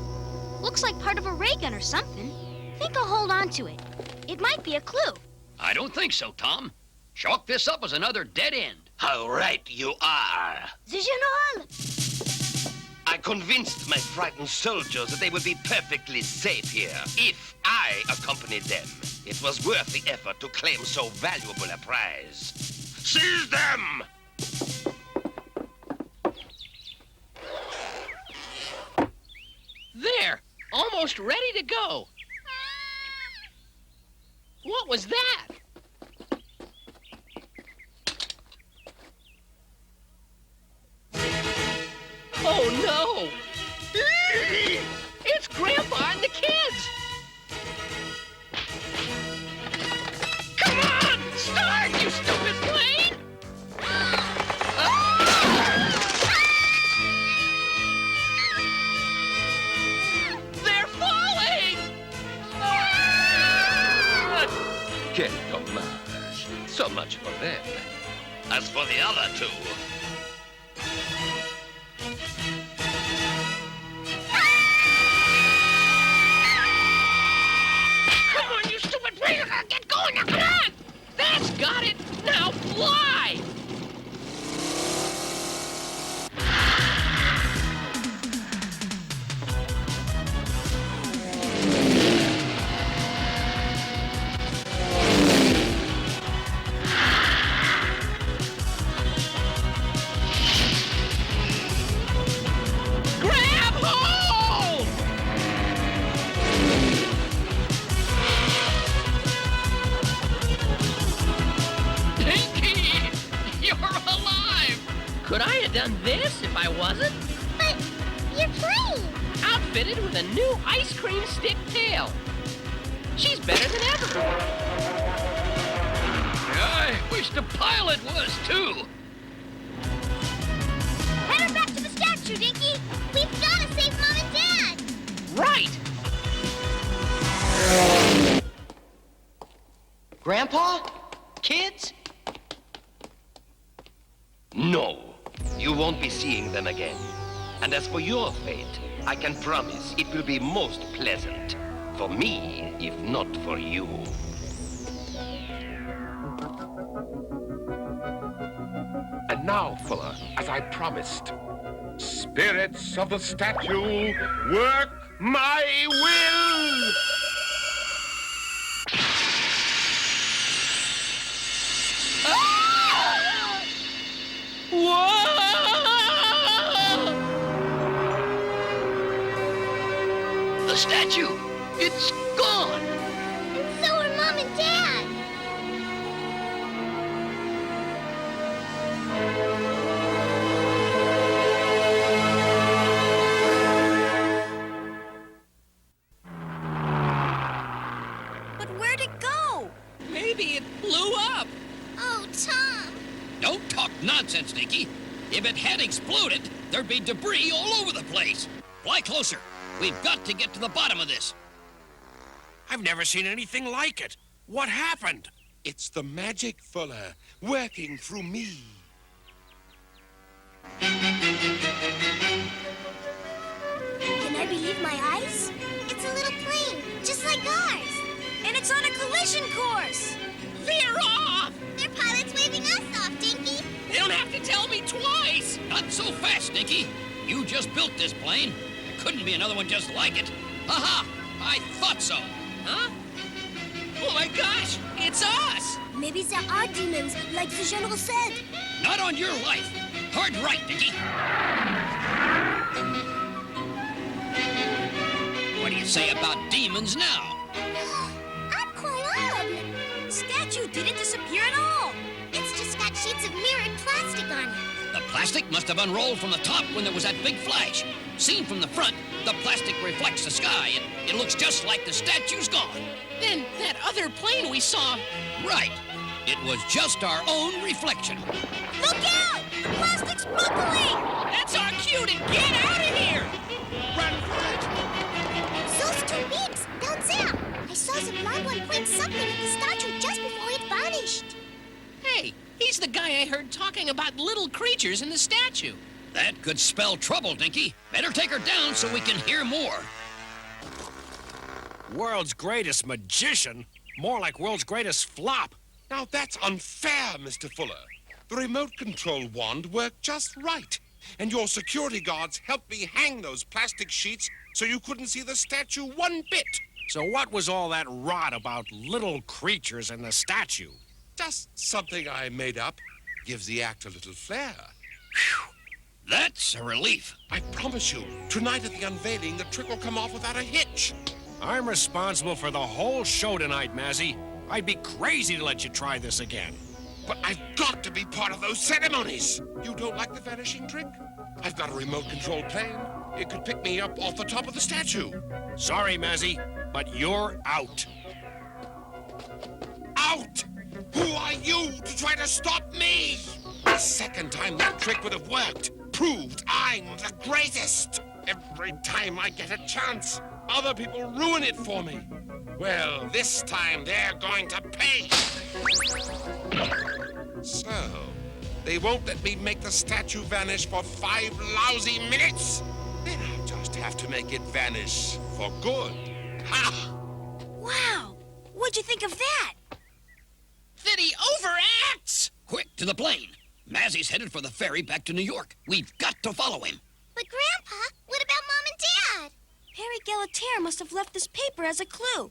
Looks like part of a ray gun or something. Think I'll hold on to it. It might be a clue. I don't think so, Tom. Chalk this up as another dead end. How right you are. The General! I convinced my frightened soldiers that they would be perfectly safe here if I accompanied them. It was worth the effort to claim so valuable a prize. Seize them! There! Almost ready to go. What was that? Oh, no! It's Grandpa and the kids! Come on! Start, you stupid plane! They're falling! Quel dommage. So much for them. As for the other two... Come on, you stupid plane! Get going now, come on! That's got it! Now fly! done this if I wasn't. But you're playing. Outfitted with a new ice cream stick tail. She's better than ever. I wish the pilot was, too. Head her back to the statue, Dinky. We've got to save Mom and Dad. Right. Grandpa? Kids? No, you won't be seeing them again. And as for your fate, I can promise it will be most pleasant. For me, if not for you. And now, Fuller, as I promised, spirits of the statue, work my will! The statue, it's gone. And so are Mom and Dad. But where'd it go? Maybe it blew up. Oh, Tom. Don't talk nonsense, Dinky. If it had exploded, there'd be debris all over the place. Fly closer. We've got to get to the bottom of this. I've never seen anything like it. What happened? It's the magic, Fuller, working through me. Can I believe my eyes? It's a little plane, just like ours. And it's on a collision course. Veer off! Their pilot's waving us off, Dinky. They don't have to tell me twice. Not so fast, Dinky. You just built this plane. There couldn't be another one just like it. Ha-ha! I thought so. Huh? Oh my gosh, it's us! Maybe there are demons, like the General said. Not on your life. Hard right, Dinky. What do you say about demons now? Incroyable! The statue didn't disappear at all. It's just got sheets of mirrored plastic on it. The plastic must have unrolled from the top when there was that big flash. Seen from the front, the plastic reflects the sky, and it looks just like the statue's gone. Then that other plane we saw... Right. It was just our own reflection. Look out! The plastic's buckling! That's our cue to get out of here! Run for it! Those two beams, down there. I saw the blonde one point something at the statue just before it vanished. Hey, he's the guy I heard talking about little creatures in the statue. That could spell trouble, Dinky. Better take her down so we can hear more. World's greatest magician? More like world's greatest flop. Now that's unfair, Mr. Fuller. The remote control wand worked just right. And your security guards helped me hang those plastic sheets so you couldn't see the statue one bit. So what was all that rot about little creatures in the statue? Just something I made up. Gives the act a little flair. That's a relief. I promise you, tonight at the unveiling, the trick will come off without a hitch. I'm responsible for the whole show tonight, Mazzy. I'd be crazy to let you try this again. But I've got to be part of those ceremonies. You don't like the vanishing trick? I've got a remote-controlled plane. It could pick me up off the top of the statue. Sorry, Mazzy, but you're out. Out! Who are you to try to stop me? The second time that trick would have worked proved I'm the greatest. Every time I get a chance, other people ruin it for me. Well, this time they're going to pay. So, they won't let me make the statue vanish for 5 lousy minutes? Then I'll just have to make it vanish for good. Ha! Wow! What'd you think of that? That he overacts! Quick, to the plane. Mazzy's headed for the ferry back to New York. We've got to follow him. But Grandpa, what about Mom and Dad? Harry Galatere must have left this paper as a clue.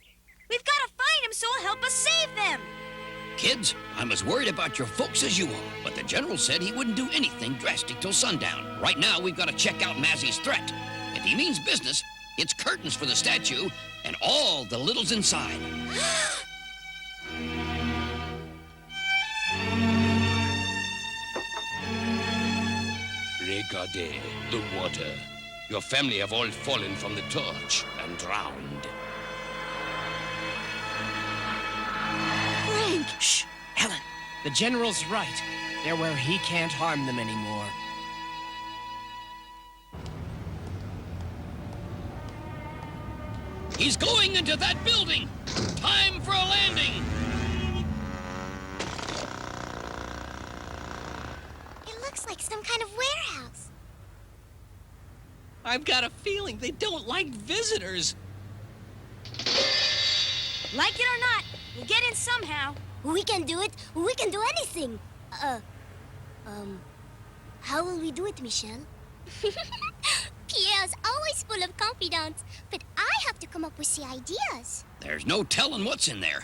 We've got to find him so he'll help us save them. Kids, I'm as worried about your folks as you are, but the General said he wouldn't do anything drastic till sundown. Right now, we've got to check out Mazzy's threat. If he means business, it's curtains for the statue and all the littles inside. Regardez the water. Your family have all fallen from the torch and drowned. Frank! Shh! Helen, the General's right. They're where he can't harm them anymore. He's going into that building! Time for a landing! It looks like some kind of warehouse. I've got a feeling they don't like visitors. Like it or not, we'll get in somehow. We can do it. We can do anything. How will we do it, Michelle? Pierre's always full of confidence, but I have to come up with the ideas. There's no telling what's in there.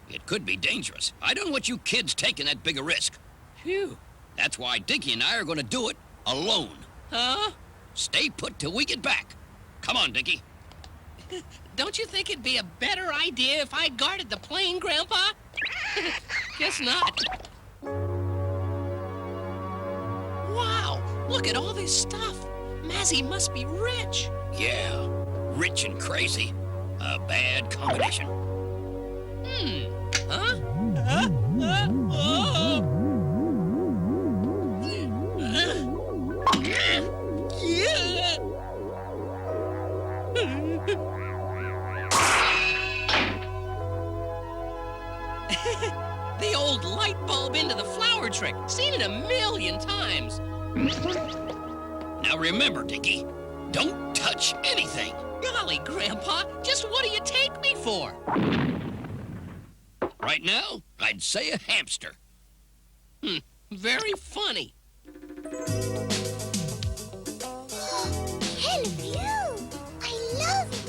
It could be dangerous. I don't want you kids taking that big a risk. Phew. That's why Dinky and I are going to do it alone. Huh? Stay put till we get back. Come on, Dinky. Don't you think it'd be a better idea if I guarded the plane, Grandpa? Guess not. Wow, look at all this stuff. Mazzy must be rich. Yeah, rich and crazy. A bad combination. Huh? The old light bulb into the flower trick. Seen it a million times. Now remember, Dinky, don't touch anything. Golly, Grandpa, just what do you take me for? Right now, I'd say a hamster. Very funny. Hell view! I love it!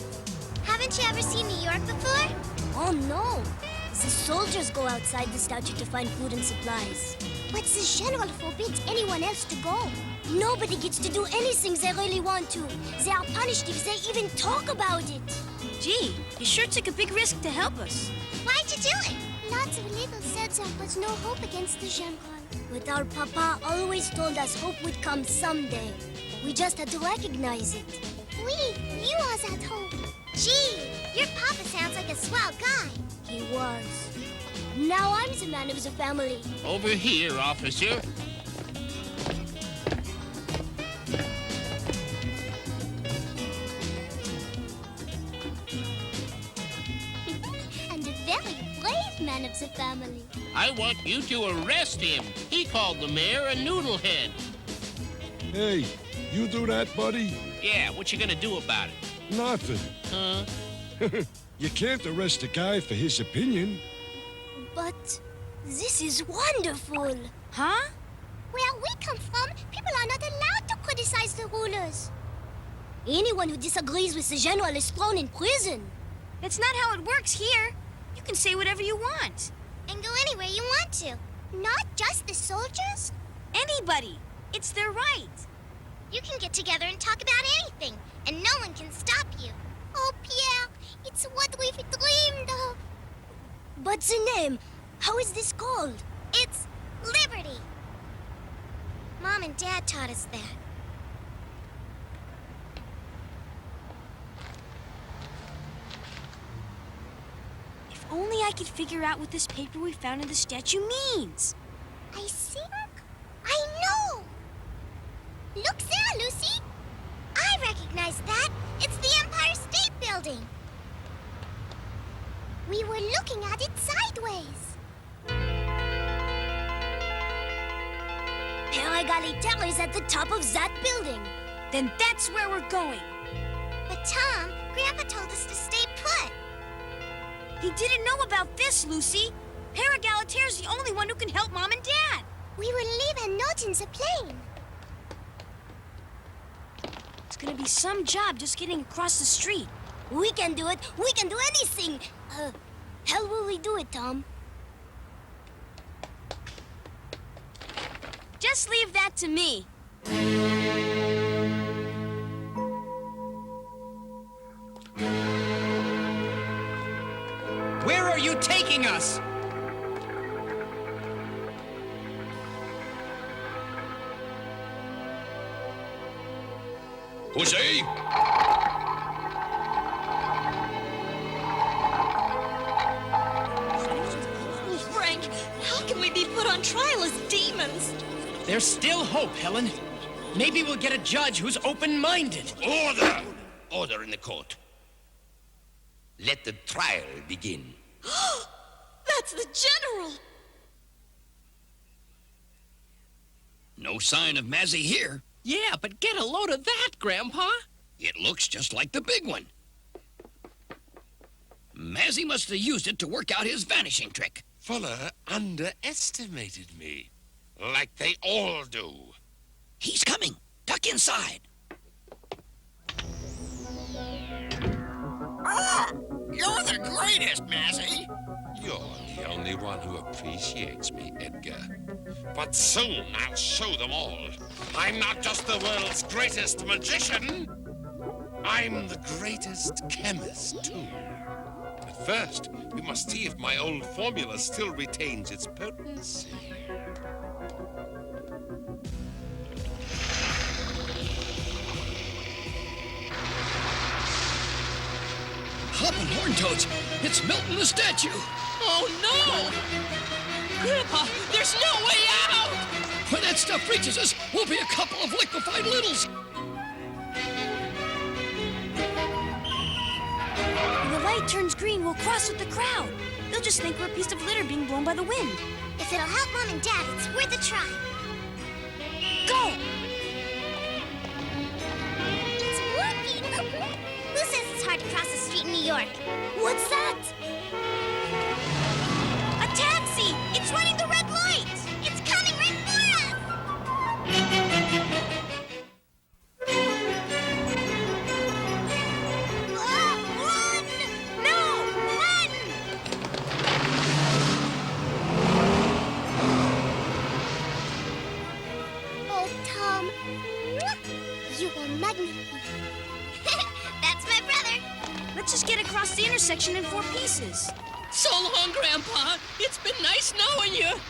Haven't you ever seen New York before? Oh, no. The soldiers go outside the statue to find food and supplies. But the General forbids anyone else to go. Nobody gets to do anything they really want to. They are punished if they even talk about it. Gee, you sure took a big risk to help us. Why'd you do it? Lots of people said there was no hope against the General. But our papa always told us hope would come someday. We just had to recognize it. You are that hope. Gee, your papa sounds like a swell guy. He was. Now I'm the man of the family. Over here, officer. And a very brave man of the family. I want you to arrest him. He called the mayor a noodlehead. Hey, you do that, buddy? Yeah, what you gonna do about it? Nothing. Huh? You can't arrest a guy for his opinion. But this is wonderful. Huh? Where we come from, people are not allowed to criticize the rulers. Anyone who disagrees with the general is thrown in prison. That's not how it works here. You can say whatever you want. And go anywhere you want to. Not just the soldiers. Anybody. It's their right. You can get together and talk about anything, and no one can stop you. Oh, Pierre, it's what we've dreamed of. But the name, how is this called? It's Liberty. Mom and Dad taught us that. If only I could figure out what this paper we found in the statue means. I think I know. Look there, Lucy. I recognize that. It's the Empire State Building. We were looking at it sideways. Père Égalitaire is at the top of that building. Then that's where we're going. But Tom, Grandpa told us to stay put. He didn't know about this, Lucy. Père Égalitaire's the only one who can help Mom and Dad. We will leave a note in the plane. It's gonna be some job just getting across the street. We can do it. We can do anything. How will we do it, Tom? Just leave that to me. Where are you taking us? Jose? Frank, how can we be put on trial as demons? There's still hope, Helen. Maybe we'll get a judge who's open-minded. Order! Order in the court. Let the trial begin. That's the general! No sign of Mazzy here. Yeah, but get a load of that, Grandpa. It looks just like the big one. Mazzy must have used it to work out his vanishing trick. Fuller underestimated me. Like they all do. He's coming. Duck inside. You're the greatest, Mazzy. You're the only one who appreciates me, Edgar. But soon I'll show them all. I'm not just the world's greatest magician. I'm the greatest chemist, too. But first, we must see if my old formula still retains its potency. Hopping horn toads. It's melting the statue. Oh, no! Grandpa, there's no way out! When that stuff reaches us, we'll be a couple of liquefied littles. When the light turns green, we'll cross with the crowd. They'll just think we're a piece of litter being blown by the wind. If it'll help Mom and Dad, it's worth a try. Go! It's working! Who says it's hard to cross the street in New York? What's that? A taxi! It's running the red light! It's coming right for us! Run! No! Run! Oh, Tom. You are magnificent. That's my brother. Let's just get across the intersection in 4 pieces. So long, Grandpa. It's been nice knowing you.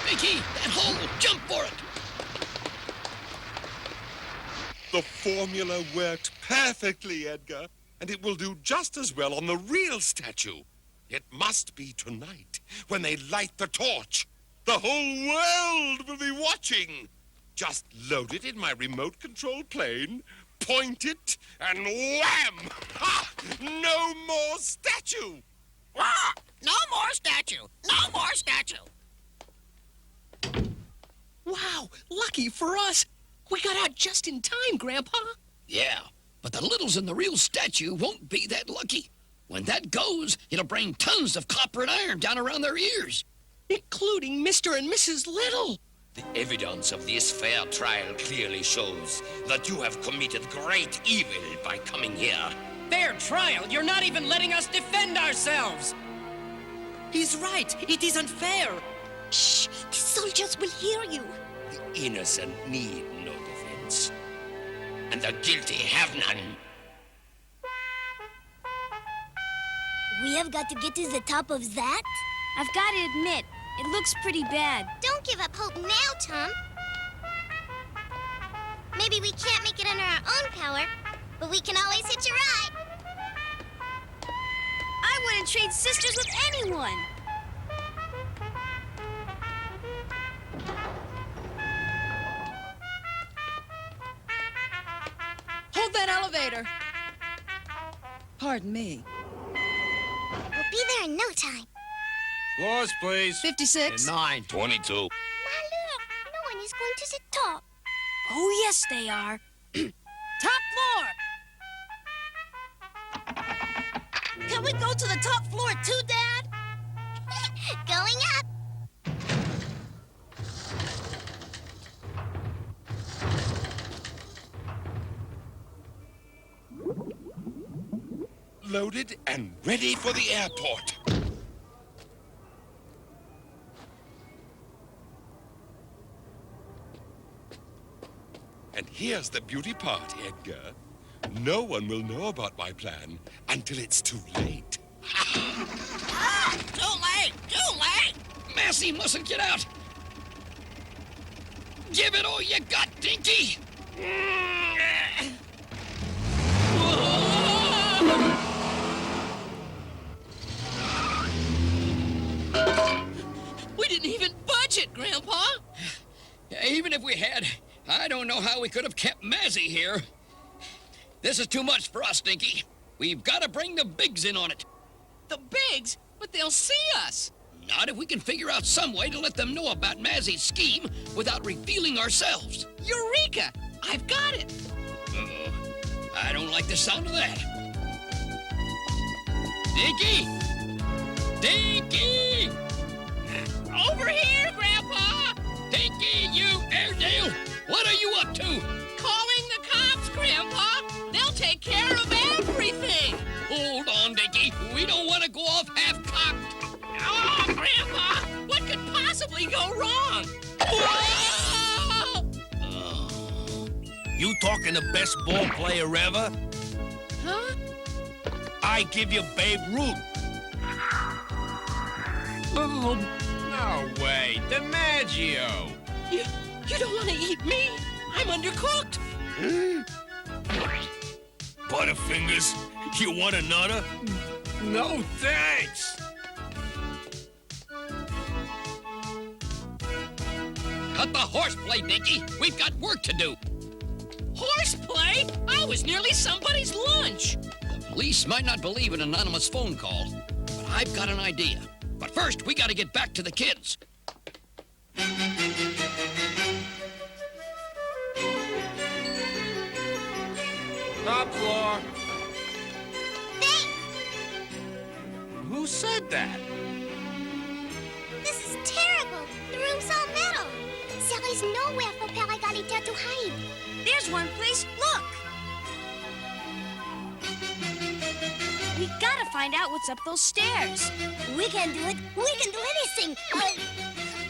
Mickey, that hole. Jump for it. The formula worked perfectly, Edgar. And it will do just as well on the real statue. It must be tonight, when they light the torch. The whole world will be watching. Just load it in my remote-control plane, point it, and wham! Ha! No more statue! Ah, no more statue! No more statue! Wow, lucky for us. We got out just in time, Grandpa. Yeah, but the littles in the real statue won't be that lucky. When that goes, it'll bring tons of copper and iron down around their ears. Including Mr. and Mrs. Little. The evidence of this fair trial clearly shows that you have committed great evil by coming here. Fair trial? You're not even letting us defend ourselves! He's right. It isn't fair. Shh! The soldiers will hear you. The innocent need no defense. And the guilty have none. We have got to get to the top of that? I've got to admit, it looks pretty bad. Don't give up hope now, Tom. Maybe we can't make it under our own power, but we can always hitch a ride. I wouldn't trade sisters with anyone. Hold that elevator. Pardon me. We'll be there in no time. Floors, please. 56. And 9. 22. Ma, look. No one is going to the top. Oh, yes, they are. Top floor. Can we go to the top floor too, Dad? Going up. Loaded and ready for the airport. And here's the beauty part, Edgar. No one will know about my plan until it's too late. Too late! Too late! Massey mustn't get out. Give it all you got, Dinky. We didn't even budget, Grandpa. Even if we had, I don't know how we could have kept Mazzy here. This is too much for us, Dinky. We've got to bring the bigs in on it. The bigs? But they'll see us. Not if we can figure out some way to let them know about Mazzy's scheme without revealing ourselves. Eureka! I've got it. Uh-oh. I don't like the sound of that. Dinky! Dinky! Over here, Grandpa! Dinky, you Airedale! What are you up to? Calling the cops, Grandpa! They'll take care of everything! Hold on, Dinky. We don't want to go off half-cocked. Oh, Grandpa! What could possibly go wrong? Whoa! You talking the best ball player ever? Huh? I give you Babe Ruth. No way, DiMaggio. You don't want to eat me? I'm undercooked. Butterfingers, you want another? No thanks. Cut the horseplay, Dinky. We've got work to do. Horseplay? I was nearly somebody's lunch. The police might not believe an anonymous phone call, but I've got an idea. But first, we got to get back to the kids. Top floor. Thanks! Who said that? This is terrible. The room's all metal. There is nowhere for Père Égalité to hide. There's one place. Look! We gotta find out what's up those stairs. We can do it. We can do anything.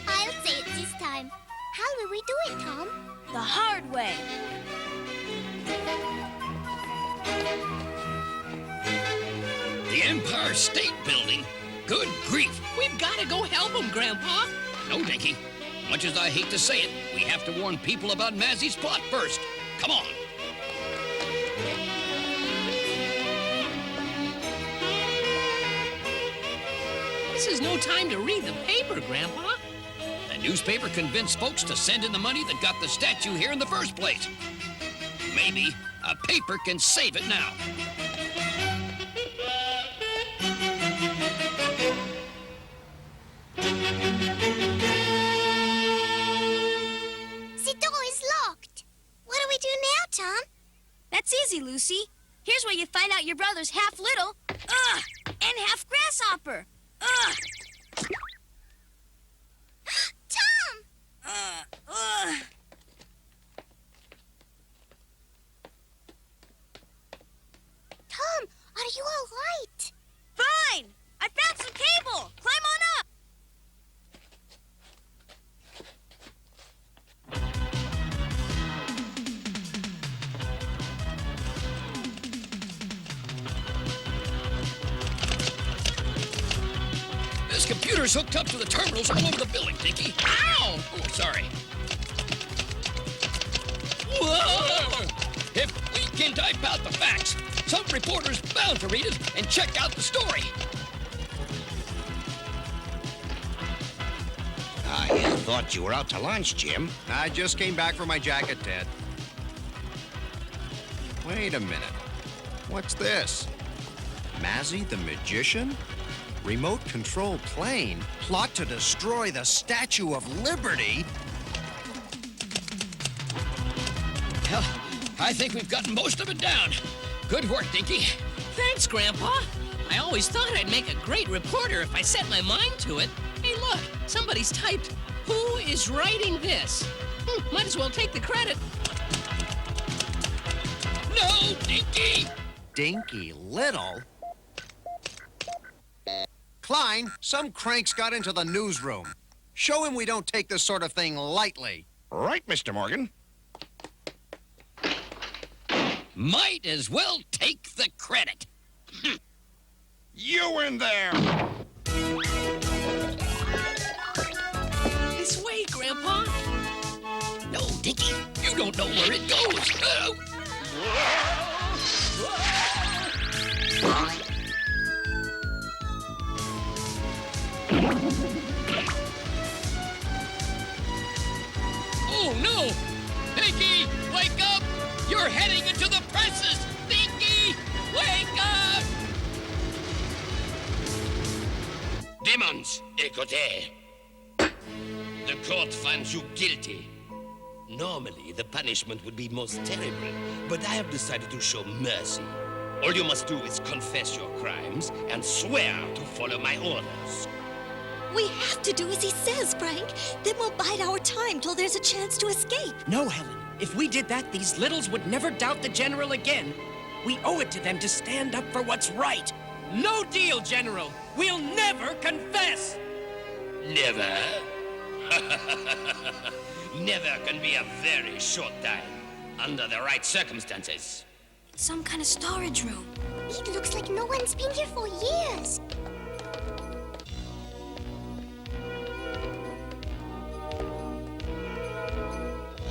I'll say it this time. How will we do it, Tom? The hard way. The Empire State Building? Good grief. We've got to go help them, Grandpa. No, Dinky. Much as I hate to say it, we have to warn people about Mazzy's plot first. Come on. This is no time to read the paper, Grandpa. The newspaper convinced folks to send in the money that got the statue here in the first place. Maybe a paper can save it now. The door is locked. What do we do now, Tom? That's easy, Lucy. Here's where you find out your brother's half little, and half grasshopper. Tom! Tom, are you all right? Fine! I found some cable! Climb on up! This computer's hooked up to the terminals all over the building, Dinky. Ow! Oh, sorry. Whoa! If we can type out the facts, some reporter's bound to read it and check out the story. I thought you were out to lunch, Jim. I just came back from my jacket, Ted. Wait a minute. What's this? Mazzy the Magician? Remote control plane? Plot to destroy the Statue of Liberty? Well, I think we've gotten most of it down. Good work, Dinky. Thanks, Grandpa. I always thought I'd make a great reporter if I set my mind to it. Hey, look, somebody's typed, "Who is writing this?" Might as well take the credit. No, Dinky! Dinky Little? Klein, some cranks got into the newsroom. Show him we don't take this sort of thing lightly. Right, Mr. Morgan. Might as well take the credit. You in there! nice way, Grandpa. No, Dinky, you don't know where it goes. Oh, no! Dinky, wake up! You're heading into the presses! Dinky, wake up! Demons, écoutez. The court finds you guilty. Normally, the punishment would be most terrible, but I have decided to show mercy. All you must do is confess your crimes and swear to follow my orders. We have to do as he says, Frank. Then we'll bide our time till there's a chance to escape. No, Helen. If we did that, these littles would never doubt the General again. We owe it to them to stand up for what's right. No deal, General. We'll never confess. Never? Never can be a very short time, under the right circumstances. Some kind of storage room. It looks like no one's been here for years.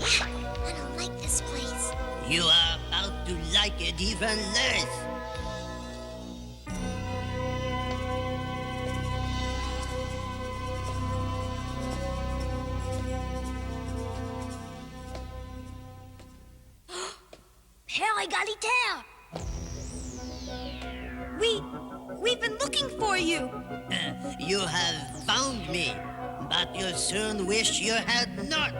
I don't like this place. You are about to like it even less. Père Égalitaire! We've been looking for you! You have found me, but you'll soon wish you had not.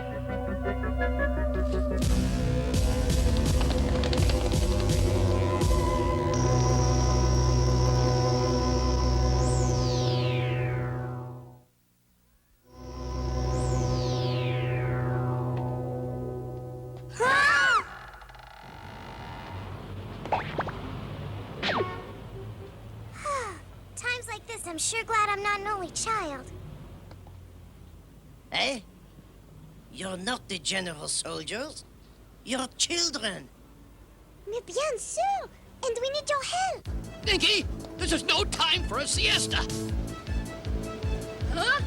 Times like this, I'm sure glad I'm not an only child. Eh? You're not the general soldiers. You're children. Mais bien sûr! And we need your help! Dinky, this is no time for a siesta. Huh?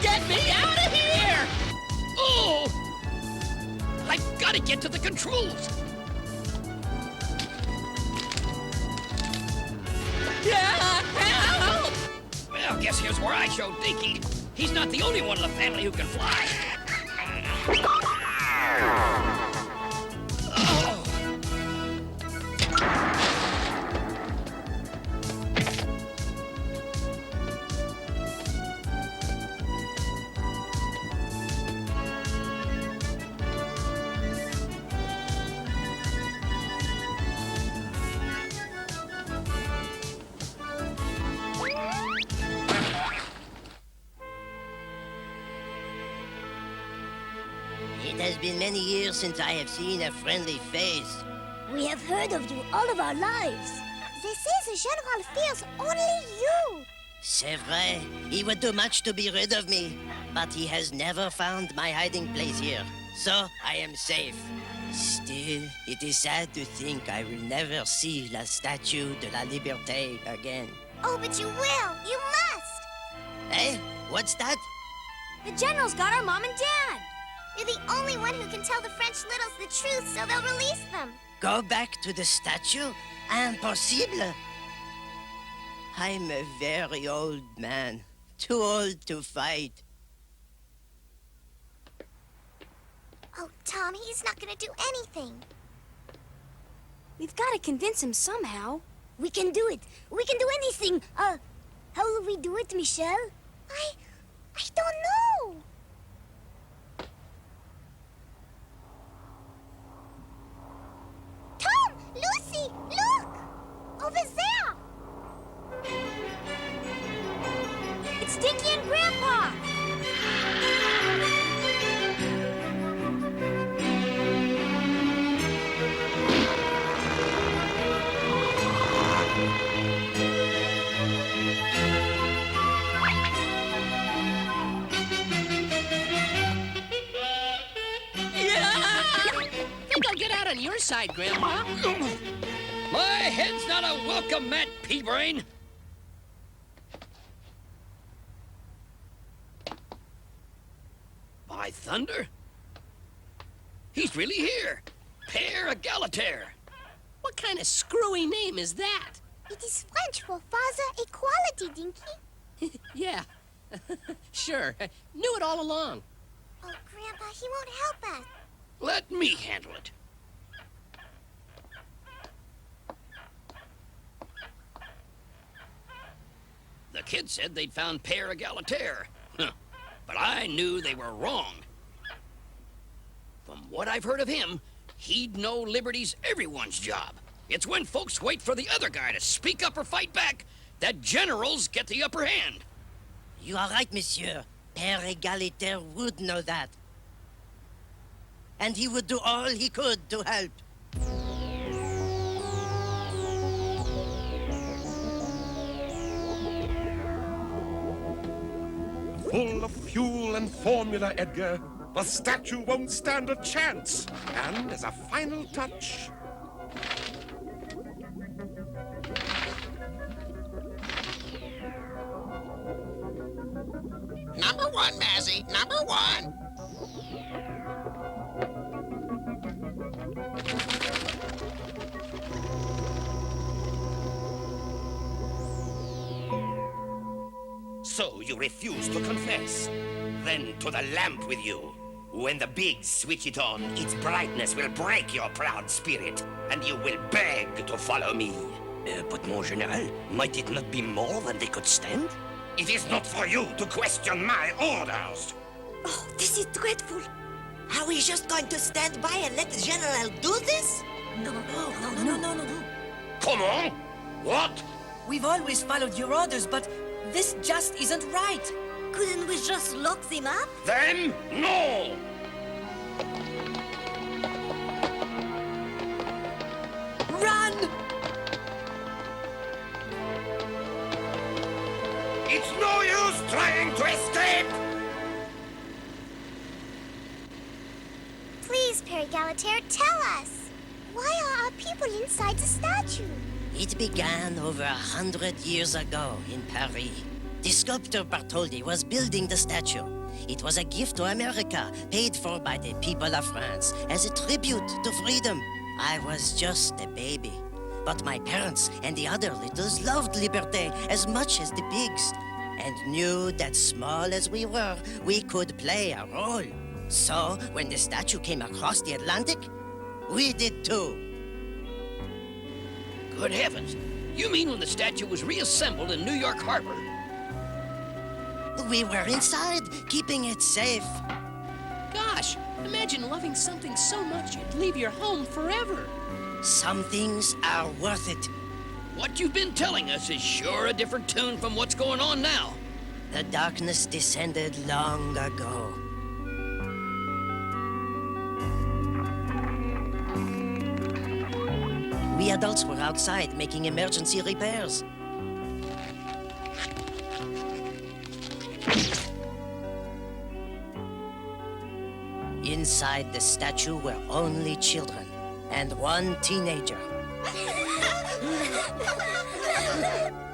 Get me out of here! Oh! I've got to get to the controls. Help! Well, guess here's where I show Dinky. He's not the only one in the family who can fly. Oh. It has been many years since I have seen a friendly face. We have heard of you all of our lives. They say the General fears only you. C'est vrai. He would do much to be rid of me, but he has never found my hiding place here. So I am safe. Still, it is sad to think I will never see la Statue de la Liberté again. Oh, but you will. You must. Eh? What's that? The General's got our mom and dad. You're the only one who can tell the French littles the truth, so they'll release them. Go back to the statue? Impossible. I'm a very old man. Too old to fight. Oh, Tom, he's not gonna do anything. We've got to convince him somehow. We can do it. We can do anything. How will we do it, Michelle? I don't know. Tom! Lucy! Look! Over there! It's Dinky and Grandpa! Think I'll get out on your side, Grandpa. My head's not a welcome mat, pea-brain. By thunder! He's really here! Père Égalitaire! What kind of screwy name is that? It is French for father equality, Dinky. Yeah, sure. Knew it all along. Oh, Grandpa, he won't help us. Let me handle it. The kid said they'd found Père Égalitaire. But I knew they were wrong. From what I've heard of him, he'd know liberty's everyone's job. It's when folks wait for the other guy to speak up or fight back that generals get the upper hand. You are right, monsieur. Père Égalitaire would know that. And he would do all he could to help. Full of fuel and formula, Edgar. The statue won't stand a chance. And as a final touch... Number one, Mazzy. Number one. So you refuse to confess? Then to the lamp with you. When the bigs switch it on, its brightness will break your proud spirit, and you will beg to follow me. But, mon général, might it not be more than they could stand? It is not for you to question my orders. Oh, this is dreadful. Are we just going to stand by and let the General do this? No. Come on! What? We've always followed your orders, but this just isn't right. Couldn't we just lock them up? Them? No! Run! It's no use trying to escape! Please, Père Égalitaire, tell us. Why are our people inside the statue? It began over 100 years ago in Paris. The sculptor Bartholdi was building the statue. It was a gift to America, paid for by the people of France as a tribute to freedom. I was just a baby. But my parents and the other littles loved liberté as much as the pigs, and knew that small as we were, we could play a role. So, when the statue came across the Atlantic, we did too. Good heavens. You mean when the statue was reassembled in New York Harbor? We were inside, keeping it safe. Gosh, imagine loving something so much you'd leave your home forever. Some things are worth it. What you've been telling us is sure a different tune from what's going on now. The darkness descended long ago. We adults were outside making emergency repairs. Inside the statue were only children and one teenager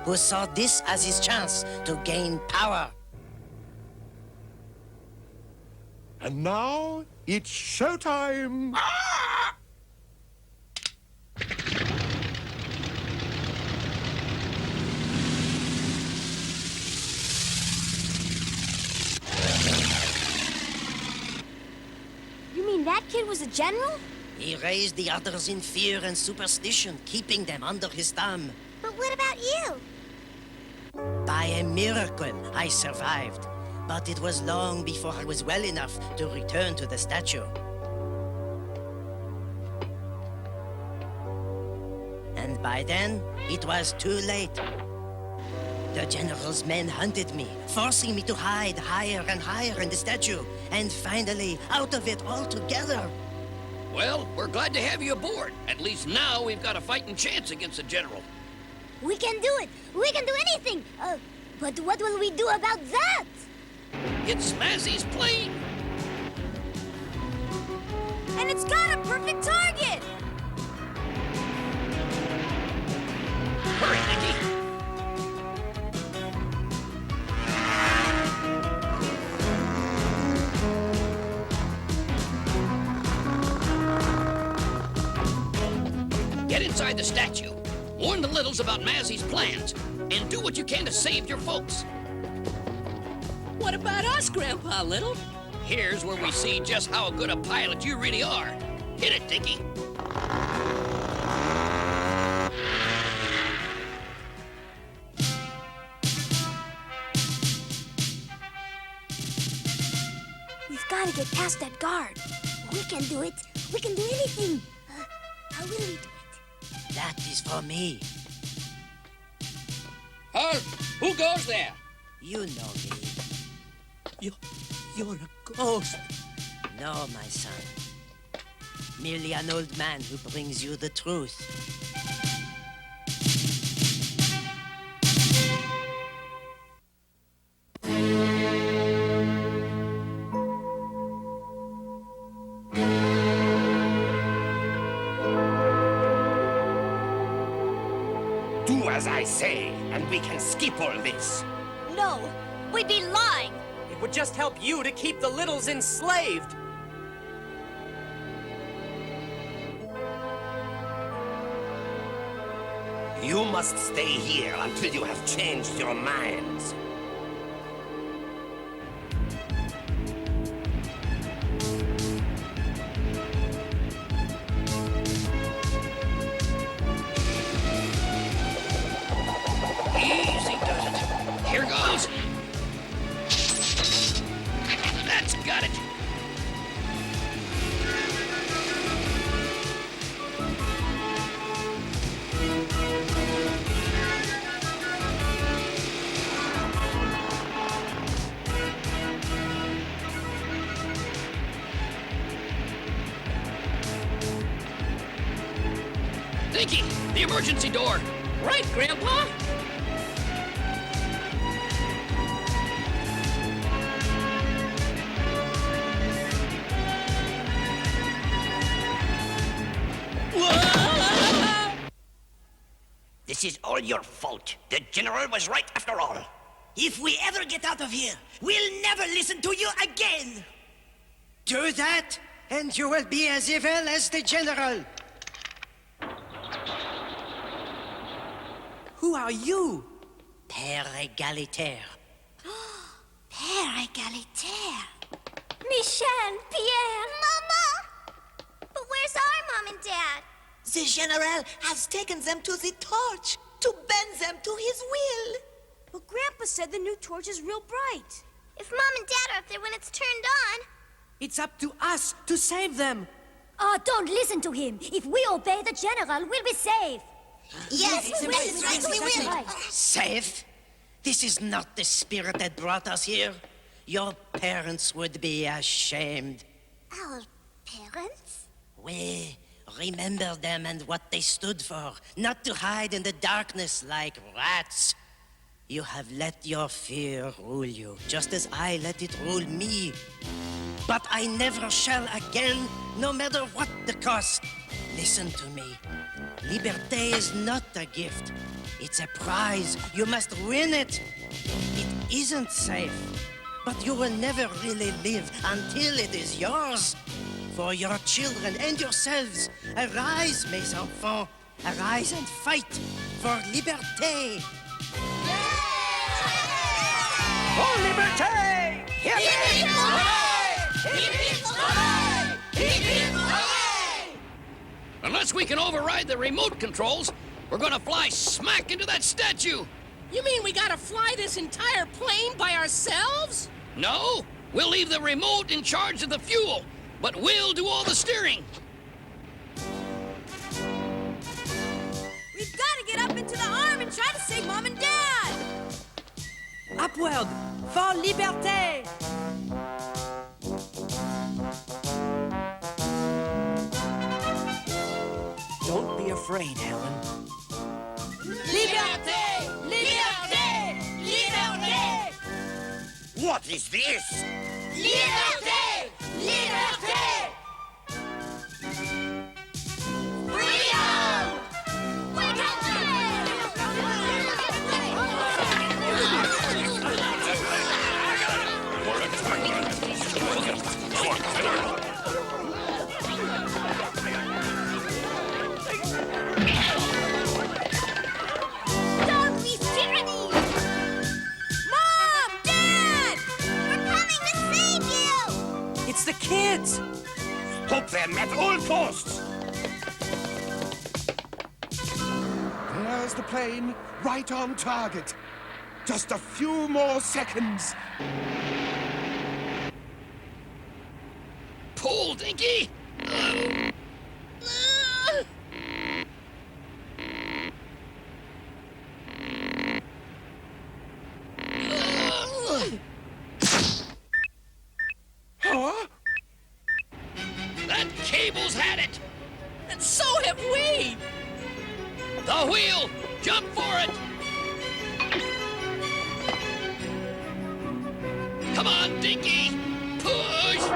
who saw this as his chance to gain power. And now, it's showtime! You mean that kid was a general? He raised the others in fear and superstition, keeping them under his thumb. But what about you? By a miracle, I survived. But it was long before I was well enough to return to the statue. And by then, it was too late. The general's men hunted me, forcing me to hide higher and higher in the statue, and finally out of it altogether. Well, we're glad to have you aboard. At least now we've got a fighting chance against the general. We can do it. We can do anything. But what will we do about that? It's Mazzy's plane. And it's got a perfect target! Hurry, Nicky. Get inside the statue, warn the Littles about Mazzy's plans, and do what you can to save your folks. What about us, Grandpa Little? Here's where we see just how good a pilot you really are. Hit it, Dinky. We've got to get past that guard. We can do it. We can do anything. How will we do it? That is for me. Halt! Who goes there? You know me. You're a ghost. No, my son. Merely an old man who brings you the truth. Do as I say, and we can skip all this. No, we'd be lying. It would just help you to keep the Littles enslaved. You must stay here until you have changed your minds. Easy does it. Here goes. That's got it. Dinky, the emergency door. Right, Grandpa? This is all your fault. The General was right after all. If we ever get out of here, we'll never listen to you again. Do that, and you will be as evil as the General. Who are you? Père égalitaire. Père égalitaire. Michel, Pierre, Mama! But where's our Mom and Dad? The General has taken them to the torch to bend them to his will. But Grandpa said the new torch is real bright. If Mom and Dad are up there when it's turned on... It's up to us to save them. Oh, don't listen to him. If we obey the General, we'll be safe. Yes, we will. Safe? This is not the spirit that brought us here. Your parents would be ashamed. Our parents? We remember them and what they stood for, not to hide in the darkness like rats. You have let your fear rule you, just as I let it rule me. But I never shall again, no matter what the cost. Listen to me. Liberté is not a gift. It's a prize. You must win it. It isn't safe, but you will never really live until it is yours. For your children and yourselves, arise, mes enfants. Arise and fight for liberté. For liberté! Hip hip hooray! Hip hip hooray! Hip hip hooray! Unless we can override the remote controls, we're gonna fly smack into that statue. You mean we gotta fly this entire plane by ourselves? No, we'll leave the remote in charge of the fuel, but we'll do all the steering. We've got to get up into the arm and try to save Mom and Dad. Upward, for liberté! Don't be afraid, Helen. Liberté! Liberté! Liberté! What is this? Liberté! Liberté! Freedom! them at all costs! There's the plane, right on target. Just a few more seconds. Pull, Dinky! Huh? That cable's had it! And so have we! The wheel! Jump for it! Come on, Dinky! Push!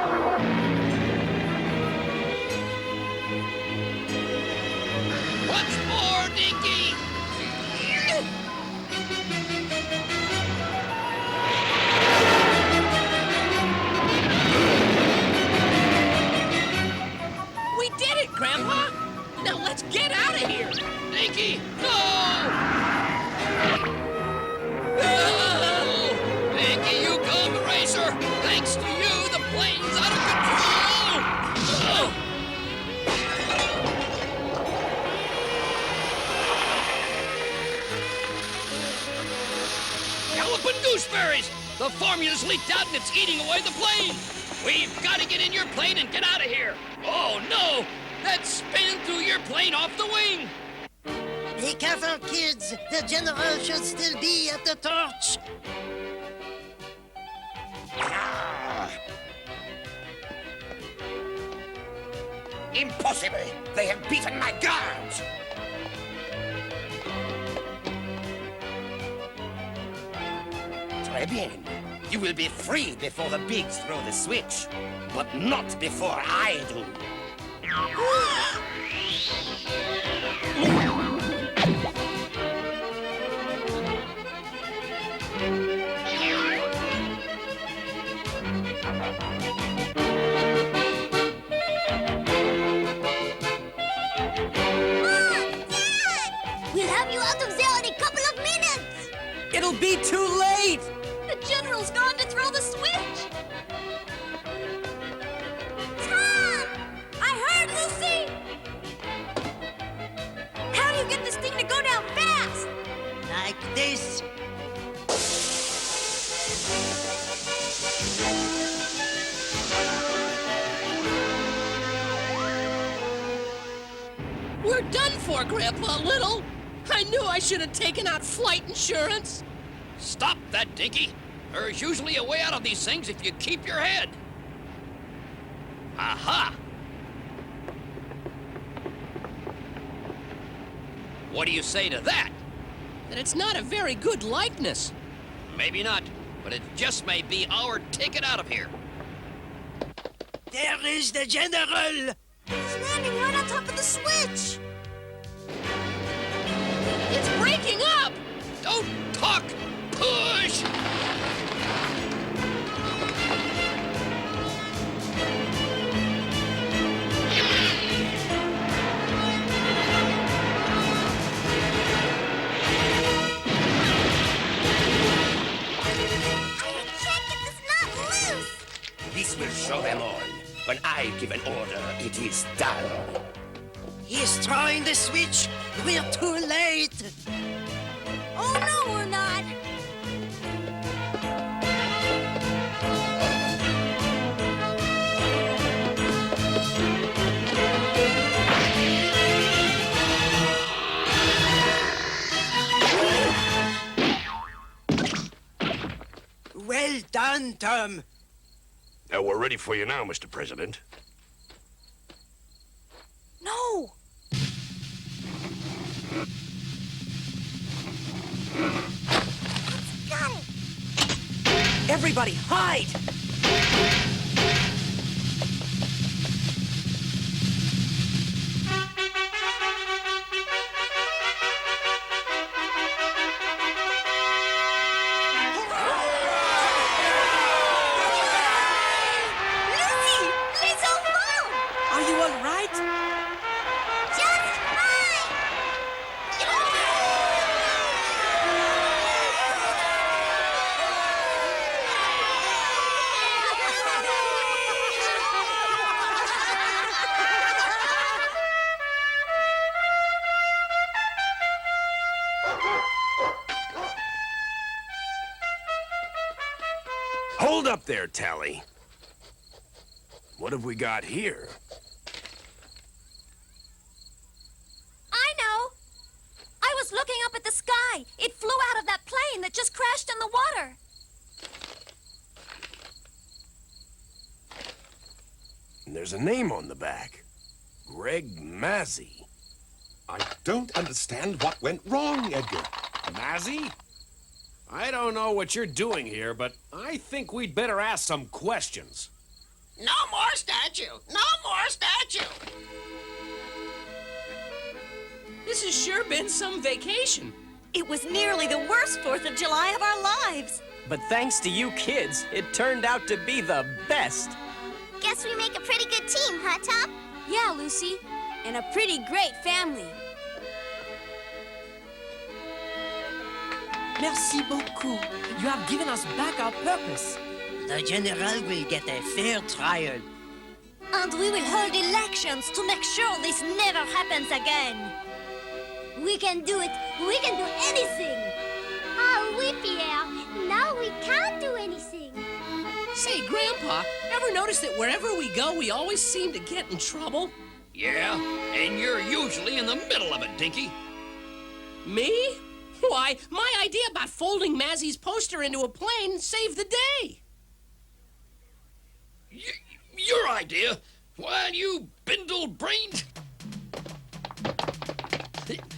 Once more, Dinky! We did it, Grandpa! Now let's get out of here! Dinky, no! Oh! Dinky, you come racer! Thanks to you, the plane's out of control! Oh! Galloping gooseberries! The formula's leaked out and it's eating away the plane! We've got to get in your plane and get out of here! Oh, no! That span threw your plane off the wing! Be careful, kids. The general should still be at the torch. Impossible! They have beaten my guards! Très bien. You will be free before the bigs throw the switch. But not before I do. We'll have you out of there in a couple of minutes! It'll be too late! The General's gone to throw the switch! Tom! I heard Lucy! How do you get this thing to go down fast? Like this. We're done for, Grandpa Little! I knew I should have taken out flight insurance! Stop that, Dinky! There's usually a way out of these things if you keep your head. Aha! What do you say to that? That it's not a very good likeness. Maybe not, but it just may be our ticket out of here. There is the general. He's landing right on top of the switch! It's breaking up! Don't talk! Push! This will show them all. When I give an order, it is done. He's throwing the switch. We're too late. Oh, no, we're not! Well done, Tom. We're ready for you now, Mr. President. No! Got it! Everybody, hide! Are you all right? Just fine! Hold up there, Tally. What have we got here? I know! I was looking up at the sky. It flew out of that plane that just crashed in the water. And there's a name on the back. Greg Mazzy. I don't understand what went wrong, Edgar. Mazzy? I don't know what you're doing here, but I think we'd better ask some questions. No more statue! No more statue! This has sure been some vacation. It was nearly the worst 4th of July of our lives. But thanks to you kids, it turned out to be the best. Guess we make a pretty good team, huh, Tom? Yeah, Lucy. And a pretty great family. Merci beaucoup. You have given us back our purpose. The General will get a fair trial. And we will hold elections to make sure this never happens again. We can do it. We can do anything. Oh, oui, Pierre. Now we can't do anything. Say, Grandpa, ever notice that wherever we go, we always seem to get in trouble? Yeah, and you're usually in the middle of it, Dinky. Me? Why, my idea about folding Mazzy's poster into a plane saved the day. Your idea? Well, you bindle-brained...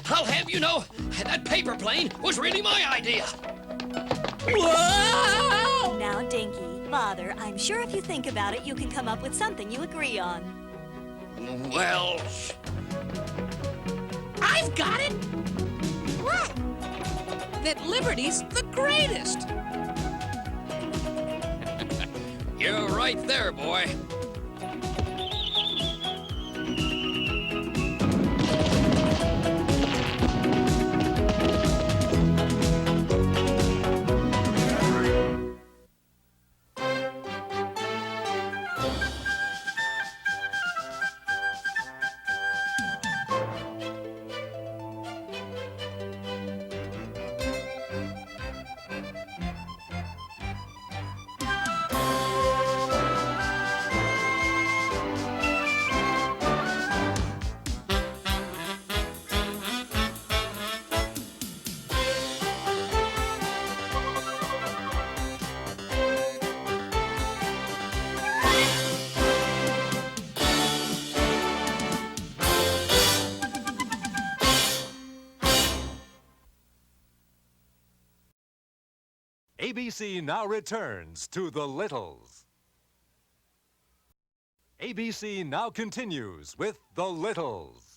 I'll have you know, that paper plane was really my idea. Whoa! Now, Dinky, Father, I'm sure if you think about it, you can come up with something you agree on. Well... I've got it! What? That Liberty's the greatest! You're right there, boy. ABC now returns to The Littles. ABC now continues with The Littles.